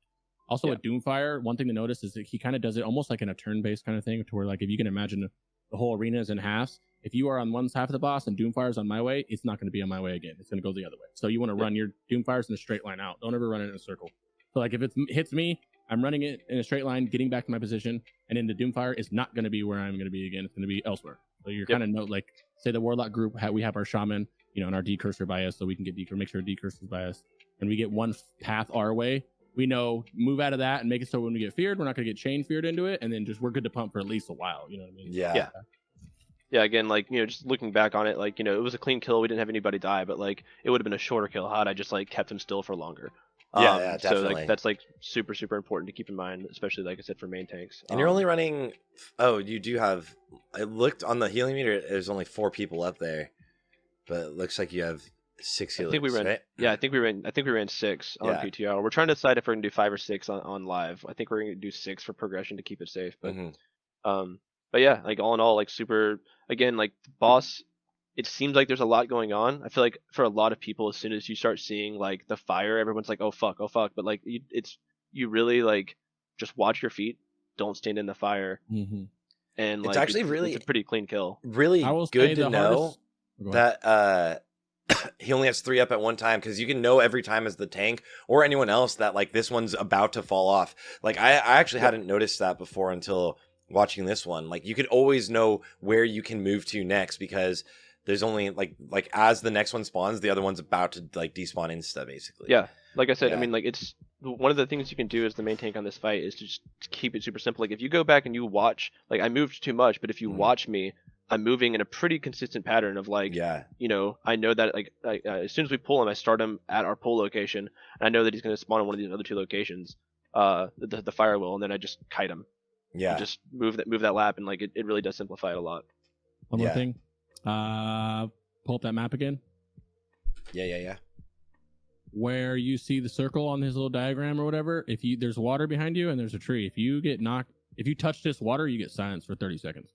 Also, with Doomfire, one thing to notice is that he kind of does it almost like in a turn-based kind of thing, to where like if you can imagine the whole arena is in halves. If you are on one half of the boss and Doomfire is on my way, it's not going to be on my way again. It's going to go the other way. So you want to run your Doomfires in a straight line out. Don't ever run it in a circle. So like if it hits me, I'm running it in a straight line, getting back to my position, and then the Doomfire is not going to be where I'm going to be again. It's going to be elsewhere. So you're kind of like, say the Warlock group, we have our Shaman, and our decursor bias, so we can get make sure decursor bias, and we get one path our way. We know move out of that and make it so when we get feared, we're not going to get chain feared into it, and then we're good to pump for at least a while. You know what I mean? Yeah. Again, like just looking back on it, like it was a clean kill. We didn't have anybody die, but like it would have been a shorter kill had I just like kept him still for longer. Yeah, so definitely. like that's like super important to keep in mind, especially like I said for main tanks. And you're only running. Oh, you do have. I looked on the healing meter. There's only 4 people up there, but it looks like you have 6 healers. I think we ran. Right? Yeah, I think we ran 6 on PTR. We're trying to decide if we're gonna do 5 or 6 on live. I think we're gonna do 6 for progression to keep it safe. But but yeah, like all in all, like super. Again, like the boss. It seems like there's a lot going on. I feel like for a lot of people, as soon as you start seeing like the fire, everyone's like, oh fuck. But like you really like just watch your feet. Don't stand in the fire. And like it's actually really it's a pretty clean kill. Really good to know that he only has 3 up at one time, because you can know every time as the tank or anyone else that like this one's about to fall off. Like I actually hadn't noticed that before until watching this one. Like you could always know where you can move to next, because there's only like as the next one spawns, the other one's about to like despawn insta basically. Yeah, like I said, I mean like it's one of the things you can do as the main tank on this fight is to just keep it super simple. Like if you go back and you watch, like I moved too much, but if you watch me, I'm moving in a pretty consistent pattern of like, I know that like as soon as we pull him, I start him at our pull location, and I know that he's going to spawn in one of these other 2 locations, the fire will, and then I just kite him. Yeah, just move that lap, and like it really does simplify it a lot. One more thing. Pull up that map again. Yeah. where you see the circle on his little diagram or whatever, if there's water behind you and there's a tree, if you touch this water, you get silence for 30 seconds.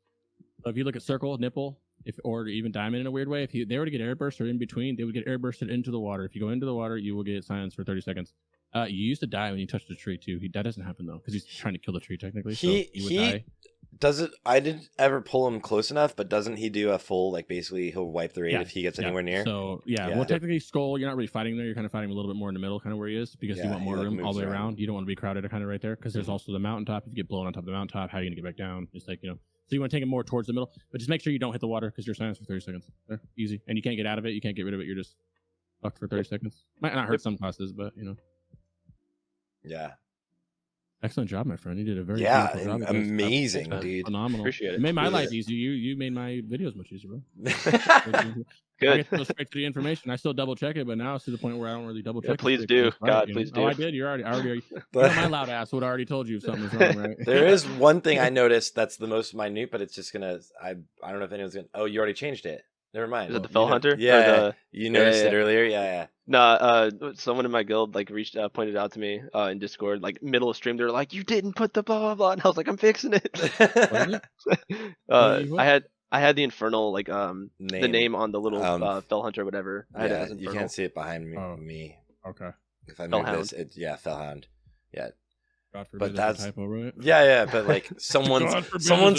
So if you look at circle, nipple, or even diamond in a weird way, if they were to get airburst or in between, they would get airbursted into the water. If you go into the water, you will get silence for 30 seconds. You used to die when you touched the tree too. That doesn't happen though, because he's trying to kill the tree technically. He would die. Does it? I didn't ever pull him close enough, but doesn't he do a full basically he'll wipe the raid if he gets anywhere near? So well, technically skull, you're not really fighting there. You're kind of fighting a little bit more in the middle, kind of where he is, because you want more room all the way around. You don't want to be crowded kind of right there, because there's also the mountaintop. If you get blown on top of the mountaintop, how are you gonna get back down? It's so you want to take him more towards the middle, but just make sure you don't hit the water, because you're silenced for 30 seconds. There, easy, and you can't get out of it. You can't get rid of it. You're just fucked for 30 seconds. Might not hurt some classes, but Yeah. Excellent job, my friend. You did a very job. Amazing, dude. Phenomenal. Appreciate it. You made my life easy. You made my videos much easier, bro. Good. I get to go straight to the information. I still double check it, but now it's to the point where I don't really double check. Please do. God, please do. Oh, I did. I already. My loud ass would have already told you if something was wrong, right? There is one thing I noticed that's the most minute, but it's just gonna. I don't know if anyone's gonna. Oh, you already changed it. Never mind. Is it the Fell Hunter? Yeah, you noticed it earlier. Yeah. Nah, someone in my guild pointed out to me in Discord, middle of stream, they're like, "You didn't put the blah blah blah," and I was like, "I'm fixing it." I had the infernal the name on the little Fell Hunter or whatever. I had it as you can't see it behind me. Okay. If I move this, Fellhound. Yeah. God forbid, but that's a typo, right? Yeah, but someone's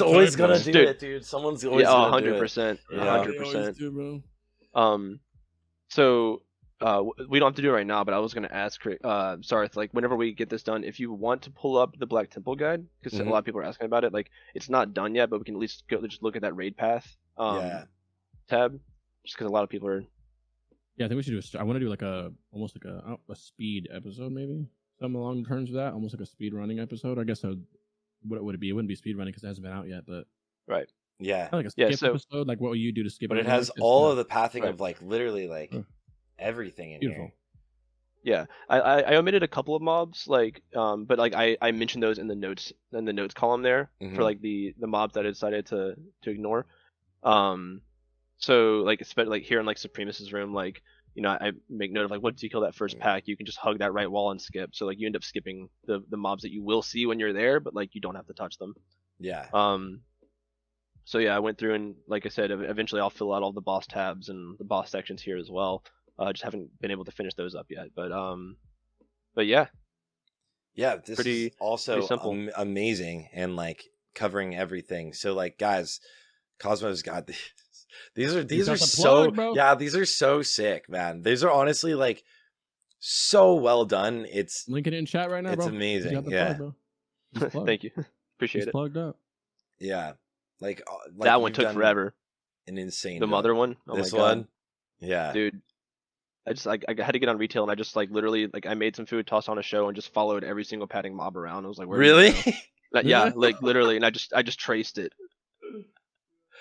always gonna do it, dude. Someone's always gonna do it. 100%, 100%. So we don't have to do it right now, but I was gonna ask Sarthe, whenever we get this done, if you want to pull up the Black Temple guide, because a lot of people are asking about it. It's not done yet, but we can at least just look at that raid path tab, just because a lot of people are. Yeah, I think we should do. I want to do almost like a speed episode, maybe. Something along the terms of that, almost like a speed running episode. I guess what would it be? It wouldn't be speed running because it hasn't been out yet, but right. Yeah, like a skip episode. Like what will you do to skip? But it has all of the pathing of literally everything in here. Yeah, I omitted a couple of mobs, but I mentioned those in the notes column there for the mobs that I decided to ignore. So especially here in Supremus's room, I make note of once you kill that first pack, you can just hug that right wall and skip. So you end up skipping the mobs that you will see when you're there, but you don't have to touch them. Yeah. So yeah, I went through and like I said, eventually I'll fill out all the boss tabs and the boss sections here as well. Just haven't been able to finish those up yet, but yeah. Yeah, this is also amazing and covering everything. So guys, Cosmo's got these are so these are so sick, man. These are honestly so well done. It's link it in chat right now. It's bro. amazing. Yeah. Thank you. Appreciate it. Plugged up. Yeah. That one took forever. An insane. The mother one. Oh this my God. one. Yeah. Dude. I had to get on retail and I just literally I made some food, tossed on a show, and just followed every single padding mob around. I was like, where really? Yeah, literally, and I just traced it.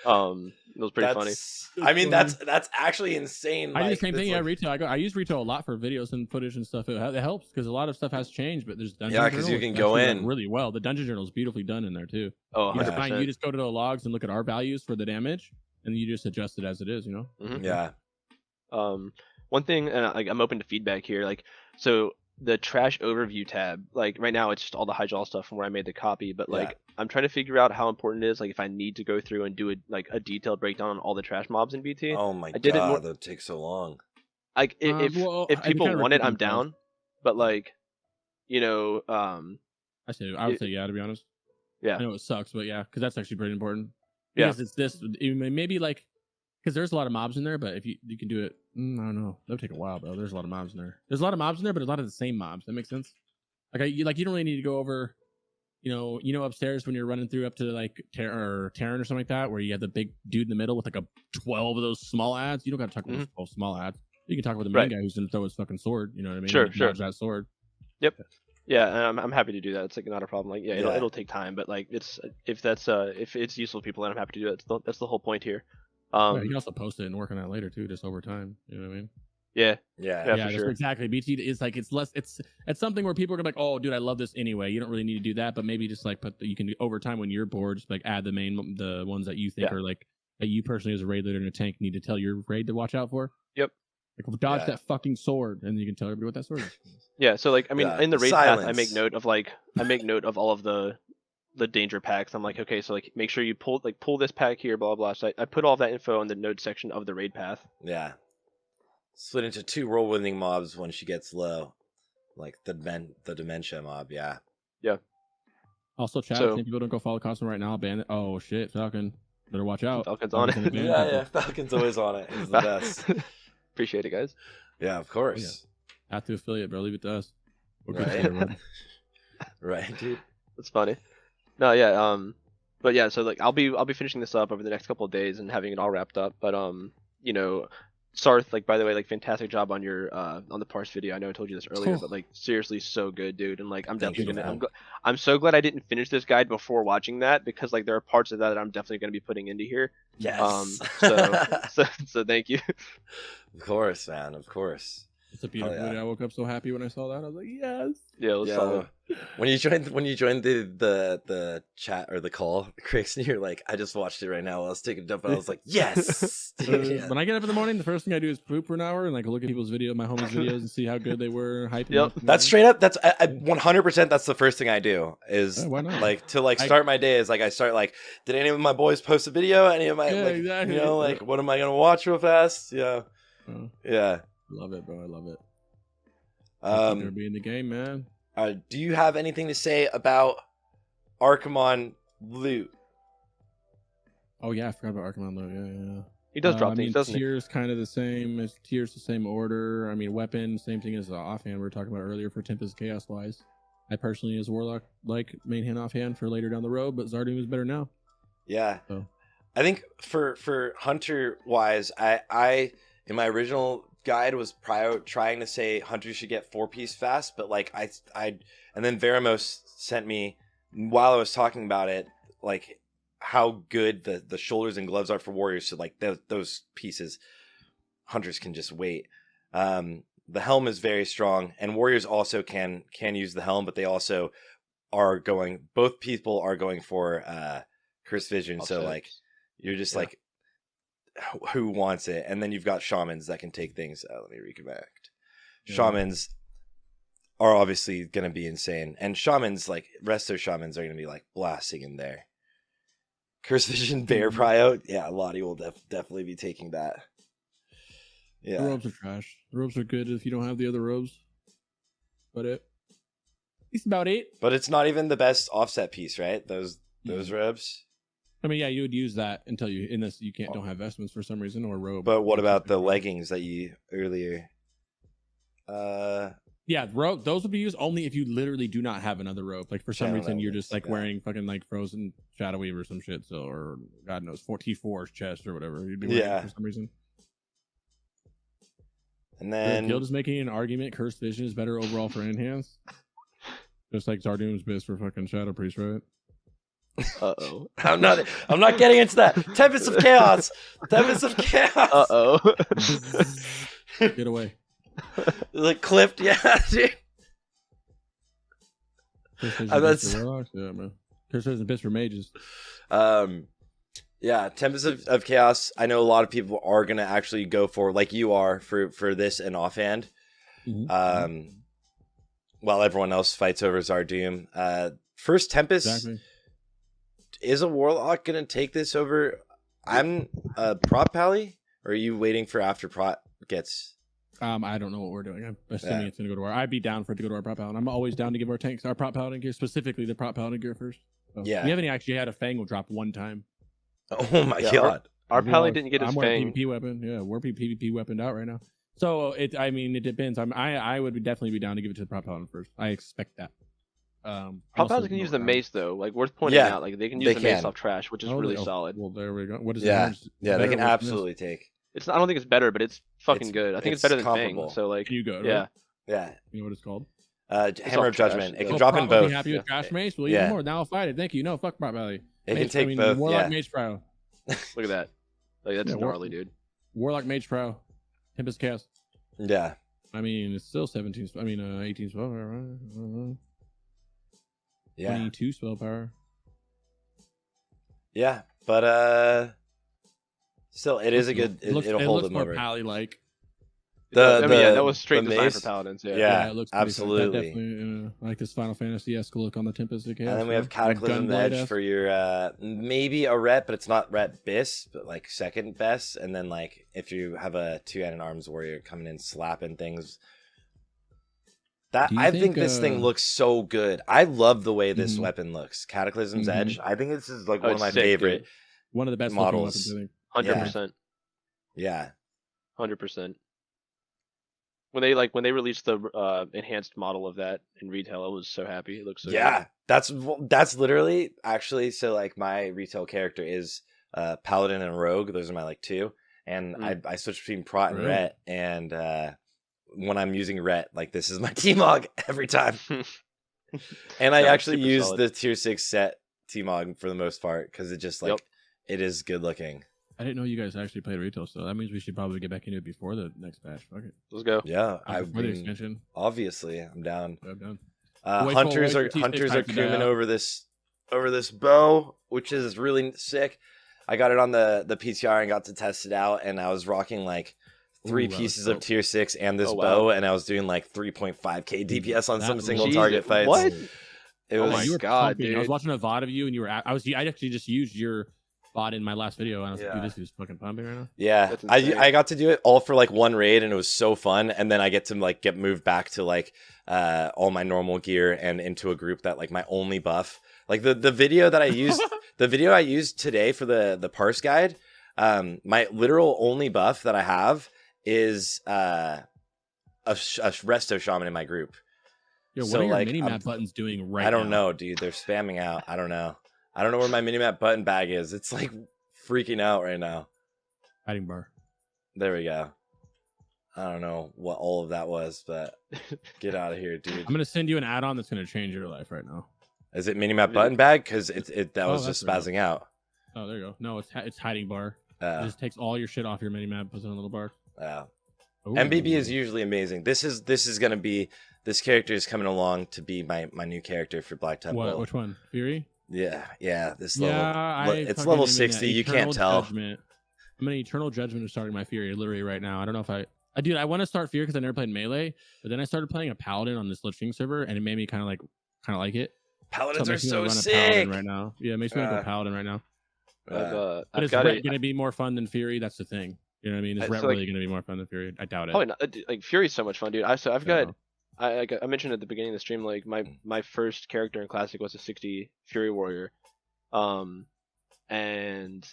It was pretty funny. I mean, that's actually insane. I do the same thing. Yeah, retail. I use retail a lot for videos and footage and stuff. It helps because a lot of stuff has changed, but there's dungeon. Yeah, because you can go in really well. The dungeon journal is beautifully done in there too. Oh, 100%. You just go to the logs and look at our values for the damage, and you just adjust it as it is. Mm-hmm. Yeah. One thing, and I'm open to feedback here. So the trash overview tab, right now it's just all the Hyjal stuff from where I made the copy, but I'm trying to figure out how important it is, if I need to go through and do a detailed breakdown on all the trash mobs in BT. Oh my God, that takes so long. If people want it, I'm down, but I would say yeah, to be honest. Yeah, I know it sucks, but yeah, because that's actually pretty important. Yeah, it's this maybe because there's a lot of mobs in there, but if you can do it, I don't know, that would take a while, bro. There's a lot of mobs in there. There's a lot of mobs in there, but a lot of the same mobs. That makes sense. You don't really need to go over, upstairs when you're running through up to Terran or something like that, where you have the big dude in the middle with a 12 of those small ads. You don't got to talk about those 12 small ads. You can talk about the main guy who's gonna throw his fucking sword. You know what I mean? Sure. That sword. Yep. Yeah, and I'm happy to do that. It's not a problem. It'll take time, but it's if it's useful to people, then I'm happy to do that. That's the whole point here. You can also post it and work on that later too, just over time. You know what I mean? Yeah, for sure. Exactly. BT is it's less. It's something where people are gonna be oh, dude, I love this anyway. You don't really need to do that, but maybe just you can over time when you're bored, just add the ones that you think are that you personally as a raid leader in a tank need to tell your raid to watch out for. Yep. Like, dodge that fucking sword, and you can tell everybody what that sword is. Yeah, so like I mean, Yeah, in the raid path, I silence. make note of all of the danger packs. I'm like, okay, so like make sure you pull this pack here, blah blah. So I put all that info in the note section of the raid path. Yeah. Split into 2 roll-winning mobs when she gets low, like the dementia mob. Yeah. Yeah. Also, chat. So- if people don't go follow Cosmo right now, ban it. Oh shit, Falcon, better watch out. Falcon's on it. Falcon's gonna ban Yeah, people. yeah. Falcon's always on it. He's the best. Appreciate it, guys. Yeah, of course. Have to affiliate, bro. Leave it to us. We're good Right. for it, bro. Right, dude. That's funny. No, yeah, but yeah, so like I'll be finishing this up over the next couple of days and having it all wrapped up. But you know, Sarthe, like by the way, like fantastic job on your on the parse video. I know I told you this earlier, Cool. but like seriously so good, dude. And like I'm Thank definitely you, gonna man. I'm so glad I didn't finish this guide before watching that, because like there are parts of that I'm definitely gonna be putting into here. Yes. So thank you. Of course, man. Of course. It's a beautiful yeah. video. I woke up so happy when I saw that. I was like, yes. Yeah, it was solid. When you joined the chat or the call, Crix, and you're like, I just watched it right now while I was taking a dump. I was like, yes. Yeah. When I get up in the morning, the first thing I do is poop for an hour and like look at people's my homies' videos and see how good they were, hyping Yep. up. That's straight up. That's 100%. That's the first thing I do is Yeah, why not? like to like start my day. Is like I start like, did any of my boys post a video? Any of my Yeah, like, exactly. you know, like what am I gonna watch real fast? Yeah, yeah. Love it, bro. I love it. They're Um, being the game, man. do you have anything to say about Archimonde loot? Oh yeah, I forgot about Archimonde though. Yeah. He does drop I things, mean, doesn't he? tiers kind of the same. Tiers the same order. I mean, weapon same thing as the offhand we were talking about earlier for Tempest Chaos wise. I personally use Warlock like main hand offhand for later down the road, but Zardoom is better now. Yeah, So. I think for Hunter wise, I in my original guide was trying to say Hunter should get 4-piece fast, but like I and then Veramos sent me while I was talking about it like how good the shoulders and gloves are for warriors. So like those pieces, hunters can just wait. The helm is very strong, and warriors also can use the helm, but they also are going. Both people are going for Curse Vision. So like you're just like, who wants it? And then you've got shamans that can take things. Let me reconnect. Yeah. Shamans are obviously going to be insane, and shamans like resto shamans are going to be like blasting in there. Curse Vision Bear Prio, yeah, Lottie will definitely be taking that. The Yeah, robes are trash. The robes are good if you don't have the other robes. But it's about it. but it's not even the best offset piece, right? Those robes. I mean, yeah, you would use that until you don't have vestments for some reason or robe. But what about the leggings that you earlier? Yeah, robe. Those would be used only if you literally do not have another robe. Like for some Channel reason you're just like elements, yeah. wearing fucking like frozen Shadow Weave or some shit. So or God knows T4's chest or whatever you'd be wearing Yeah. for some reason. And The then guild is making an argument. Cursed Vision is better overall for enhance. Just like Zardoom's BiS for fucking Shadow Priest, right? Uh-oh. I'm not getting into that. Tempest of Chaos. Tempest of Chaos. Uh-oh. Get away. Like clipped, yeah. Dude. Cursed Vision Oh, BiS that's- for warlocks? Yeah, man. Cursed Vision BiS for mages. Yeah, Tempest of Chaos. I know a lot of people are gonna actually go for, like you are, for this and offhand. Mhm. While everyone else fights over Zardoom. First Tempest Exactly. is a Warlock gonna take this over? I'm prop pally, or are you waiting for after prop gets? I don't know what we're doing. I'm assuming Yeah. it's gonna go to our. I'd be down for it to go to our prop paladin. I'm always down to give our tanks our prop paladin gear, specifically the prop paladin gear first. So, Yeah. we haven't actually had a Fangle drop one time. Oh my Yeah, god! Our We pally lost- didn't get his I'm wearing fang. PvP weapon. Yeah, we're PvP weaponed out right now. So I mean, it depends. I would definitely be down to give it to the prop paladin first. I expect that. Prop Also, paladins can use the no, mace though. Like worth pointing Yeah, out. Like they can they use the mace can. off trash, which is Oh, really oh, solid. Well, there we go. What is Yeah. it? Yeah, they Better can or worse than absolutely take. It's not, I don't think it's better, but it's fucking It's- good. I think it's it's better than comparable. Fang. So like, this? You go. yeah. Right? Yeah, You know what it's called? Hammer of off trash. Judgment. It can Oh, drop in Prop would both. Be happy with Yeah. trash mace. Well, Yeah. even more. Now I'll fight it. Thank you. No, fuck prop valley. It can take both. Warlock Yeah, Mage Prow. Look at that. Like that's Yeah, gnarly, dude. Warlock Mage Prow. Tempest Cast. yeah, I mean, it's still 17. I mean, 18 spell power, right? yeah, 22 spell power. yeah. But still, it is a good. It looks It'll hold looks them more over. pally like. The, I mean, yeah, the- that was straight the design mace? for paladins. Yeah. Yeah. it looks pretty fun. absolutely. That definitely, like this Final Fantasy-esque look on the Tempest of Chaos. And then we have Cataclysm Edge for your maybe a ret, but it's not ret bis, but like second best. And then like if you have a 2-handed arms warrior coming in slapping things. That Do you I think think, this thing looks so good. I love the way this Mhm. weapon looks. Cataclysm's Mhm. Edge. I think this is like Oh, one of it's my sick, favorite. dude. one of the best models. looking weapons, I think. 100%. Yeah. 100%. When they released the enhanced model of that in retail, I was so happy. It looks so Yeah. That's literally actually so like my retail character is Paladin and Rogue. Those are my like two. And I switch between Prot and Really? Ret, and when I'm using Ret, like this is my T-Mog every time. good. And I No, it's actually super use solid. the tier 6 set T-Mog for the most part because it just like Yep. it is good looking. I didn't know you guys actually played retail, so that means we should probably get back into it before the next patch. Fuck it. Let's go. Yeah, I've Before the been, expansion. obviously I'm down. I'm done. Hunters wait are for T6 hunters are type to die coming out. over this bow, which is really sick. I got it on the PTR and got to test it out, and I was rocking like 3 Ooh, that was pieces of dope. tier 6 and this Oh, wow. bow, and I was doing like 3.5k DPS on That some was- single Jesus, target fights. what? It Oh was my you were God, pumping. I was dude. watching a VOD of you, and you were. I actually just used your bot in my last video, and I was like, Yeah. dude, this is fucking pumping right now. Yeah, That's insane. I got to do it all for like one raid, and it was so fun. And then I get to like get moved back to like all my normal gear and into a group that like my only buff. Like the video that I used, the video I used today for the parse guide. My literal only buff that I have is a resto shaman in my group. Yo, what So, are your like, mini-map I'm- buttons doing right I don't now? know, dude. They're spamming out. I don't know. I don't know where my minimap button bag is. It's like freaking out right now. Hiding bar. There we go. I don't know what all of that was, but get out of here, dude. I'm gonna send you an add-on that's gonna change your life right now. Is it minimap button bag? Because that Oh, was just that's spazzing out. Oh, there you go. No, it's hiding bar. It just takes all your shit off your mini-map, puts it in a little bar. Ooh. MBB is usually amazing. This is gonna be this character is coming along to be my new character for Black Temple. What? Which one? Fury? Yeah. This Yeah, level, it's level 60. You can't tell. Judgment. I'm an Eternal Judgment of starting my Fury literally right now. I don't know if dude, I want to start Fury because I never played melee, but then I started playing a Paladin on this Lich King server, and it made me kind of like it. Paladins it are makes me wanna so run a sick. Paladin right now. Yeah, it makes me want to Uh, go Paladin right now. Uh, But I've is got Ret it. going to be more fun than Fury? That's the thing. You know what I mean? Is It's Ret like- really going to be more fun than Fury? I doubt it. Probably not. Like Fury's so much fun, dude. I've I got. don't know. I mentioned at the beginning of the stream, like my first character in Classic was a 60 Fury Warrior, and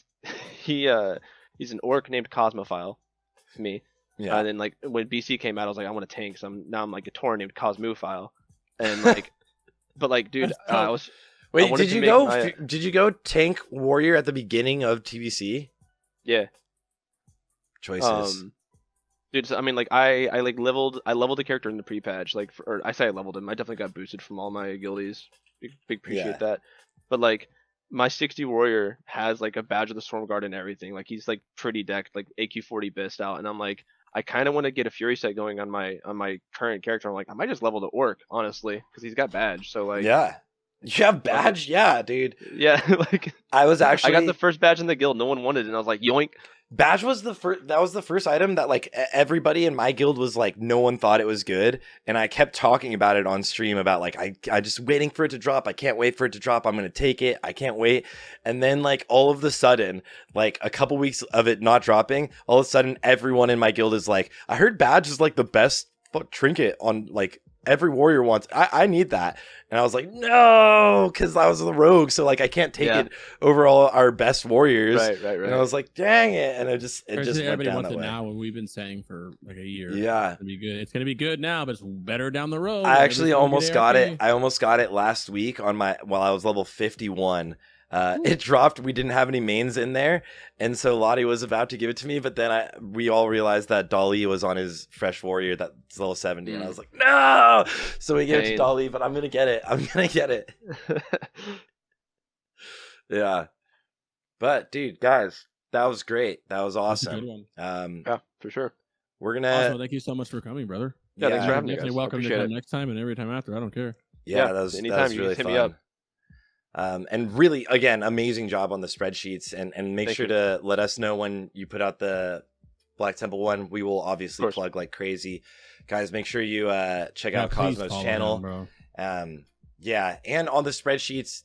he's an orc named Cosmophile, to me. yeah. And then like when BC came out, I was like, I want a tank. So now I'm like a Tauren named Cosmophile, and like, but like, dude, That's I dope. was. Wait, wanted did to you make go? my- Did you go tank warrior at the beginning of TBC? Yeah. Choices. Dude, so, I mean, like I leveled the character in the pre-patch, like, or I say I leveled him. I definitely got boosted from all my guildies. Big appreciate Yeah. that. But like my 60 warrior has like a badge of the Storm Guard and everything. Like he's like pretty decked, like AQ40 best out, and I'm like, I kind of want to get a Fury set going on my current character. I'm like, I might just level the orc, honestly, because he's got badge. So like, yeah. You have badge? Yeah, dude. yeah, like I was actually. I got the first badge in the guild. No one wanted it, and I was like, yoink. Badge was the first. That was the first item that like everybody in my guild was like, no one thought it was good, and I kept talking about it on stream about like I just waiting for it to drop. I can't wait for it to drop. I'm gonna take it. I can't wait. And then like all of the sudden, like a couple weeks of it not dropping, all of a sudden everyone in my guild is like, I heard badge is like the best trinket on like every warrior wants. I need that. And I was like, no, because I was the rogue, so like I can't take Yeah. it over all our best warriors. Right. And I was like, dang it. And it just went Everybody down wants that it way. now, when we've been saying for like a year. Yeah. It's gonna be good. It's gonna be good now, but it's better down the road. I actually Everybody's gonna almost get got ARP. it. I almost got it last week while I was level 51. It dropped. We didn't have any mains in there, and so Lottie was about to give it to me, but then we all realized that Dali was on his fresh warrior that's level 70, and I was like, no. So we gave it to Pain. Dali, but I'm gonna get it. Yeah. But dude, guys, that was great. That was That's a good awesome. one. Yeah, for sure. We're gonna. Also, thank you so much for coming, brother. Yeah, thanks for You're having me, definitely guys. I welcome to appreciate come it. next time and every time after. I don't care. Yeah, Yeah, that was anytime you really just hit fun. me up. And really, again, amazing job on the spreadsheets, and make Thank sure you. to let us know when you put out the Black Temple one, we will obviously course. plug like crazy. Guys, make sure you check Yeah, out please Cosmo's follow channel. him, bro. Yeah, and on the spreadsheets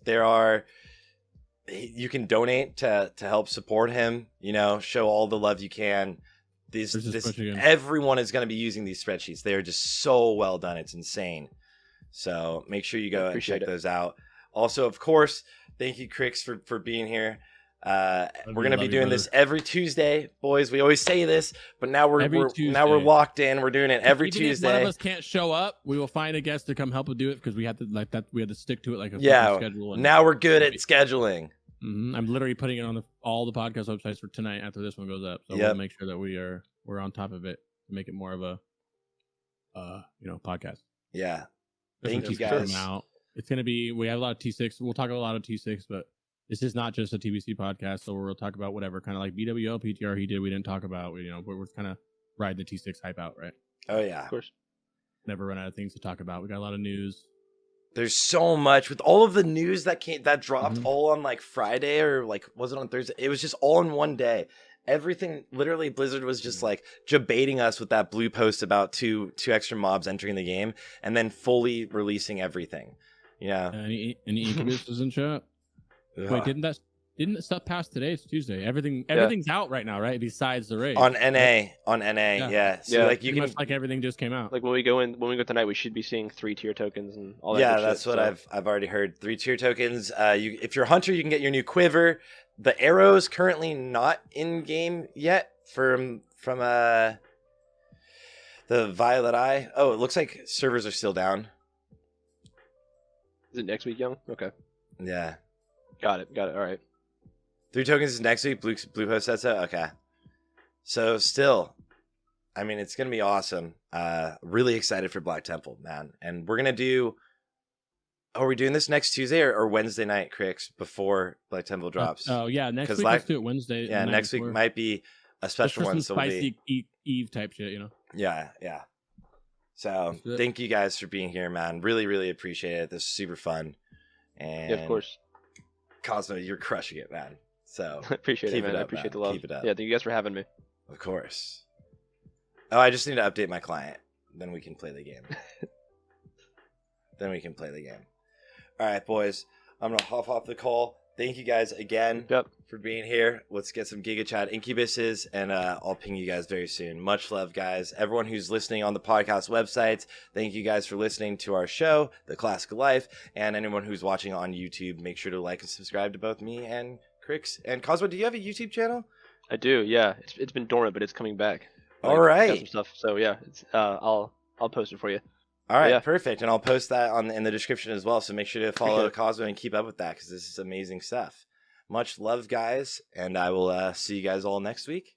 you can donate to help support him. You know, show all the love you can. Everyone is going to be using these spreadsheets. They are just so well done. It's insane. So make sure you go and check those out. Also, of course, thank you, Crix, for being here. We're going to be doing this every Tuesday, boys. We always say this, but now we're locked in. We're doing it every Tuesday. If one of us can't show up, we will find a guest to come help us do it because we had to stick to it like a schedule. Now we're good at scheduling. I'm literally putting it on all the podcast websites for tonight after this one goes up. So we'll make sure that we're on top of it to make it more of a podcast. Yeah. Thank you guys. It's gonna be, we have a lot of T6. We'll talk about a lot of T6, but this is not just a TBC podcast, so we'll talk about whatever kind of like BWL PTR he did. We didn't talk about. We're kind of riding the T6 hype out, right? Oh yeah, of course. Never run out of things to talk about. We got a lot of news. There's so much with all of the news that dropped all on like Friday, or like was it on Thursday? It was just all in one day. Everything, literally, Blizzard was just like debating us with that blue post about two extra mobs entering the game, and then fully releasing everything. Yeah. Any Incubus in chat? Wait, didn't the stuff pass today? It's Tuesday. Everything's out right now, right? Besides the raid on NA, yeah. So like you can, like everything just came out. Like when we go tonight, we should be seeing 3-tier tokens and all that. Yeah, that's what I've already heard. 3-tier tokens. If you're a hunter, you can get your new quiver. The arrow's currently not in game yet from the Violet Eye. Oh, it looks like servers are still down. Is it next week, Young? Okay. Yeah. Got it. All right. 3 tokens is next week. Blue Post said so. Okay. So still, I mean, it's gonna be awesome. Really excited for Black Temple, man. And we're gonna do. Are we doing this next Tuesday or Wednesday night, Crix, before Black Temple drops? Oh yeah, next week let's do it Wednesday. Yeah, next week might be a special one. So spicy Eve type shit, Yeah. So thank you guys for being here, man. Really, really appreciate it. This is super fun. And yeah, of course. Cosmo, you're crushing it, man. So appreciate it, man. I appreciate the love. Keep it up. Yeah, thank you guys for having me. Of course. Oh, I just need to update my client. Then we can play the game. All right, boys. I'm going to hop off the call. Thank you guys again for being here. Let's get some Giga Chat incubuses, and I'll ping you guys very soon. Much love, guys. Everyone who's listening on the podcast websites, thank you guys for listening to our show, The Classical Life, and anyone who's watching on YouTube, make sure to like and subscribe to both me and Crix. And Cosmo, do you have a YouTube channel? I do, yeah. It's been dormant, but it's coming back. All right. Got some stuff. So yeah, it's I'll post it for you. All right, perfect. And I'll post that in the description as well. So make sure to follow Cosmo and keep up with that because this is amazing stuff. Much love, guys. And I will see you guys all next week.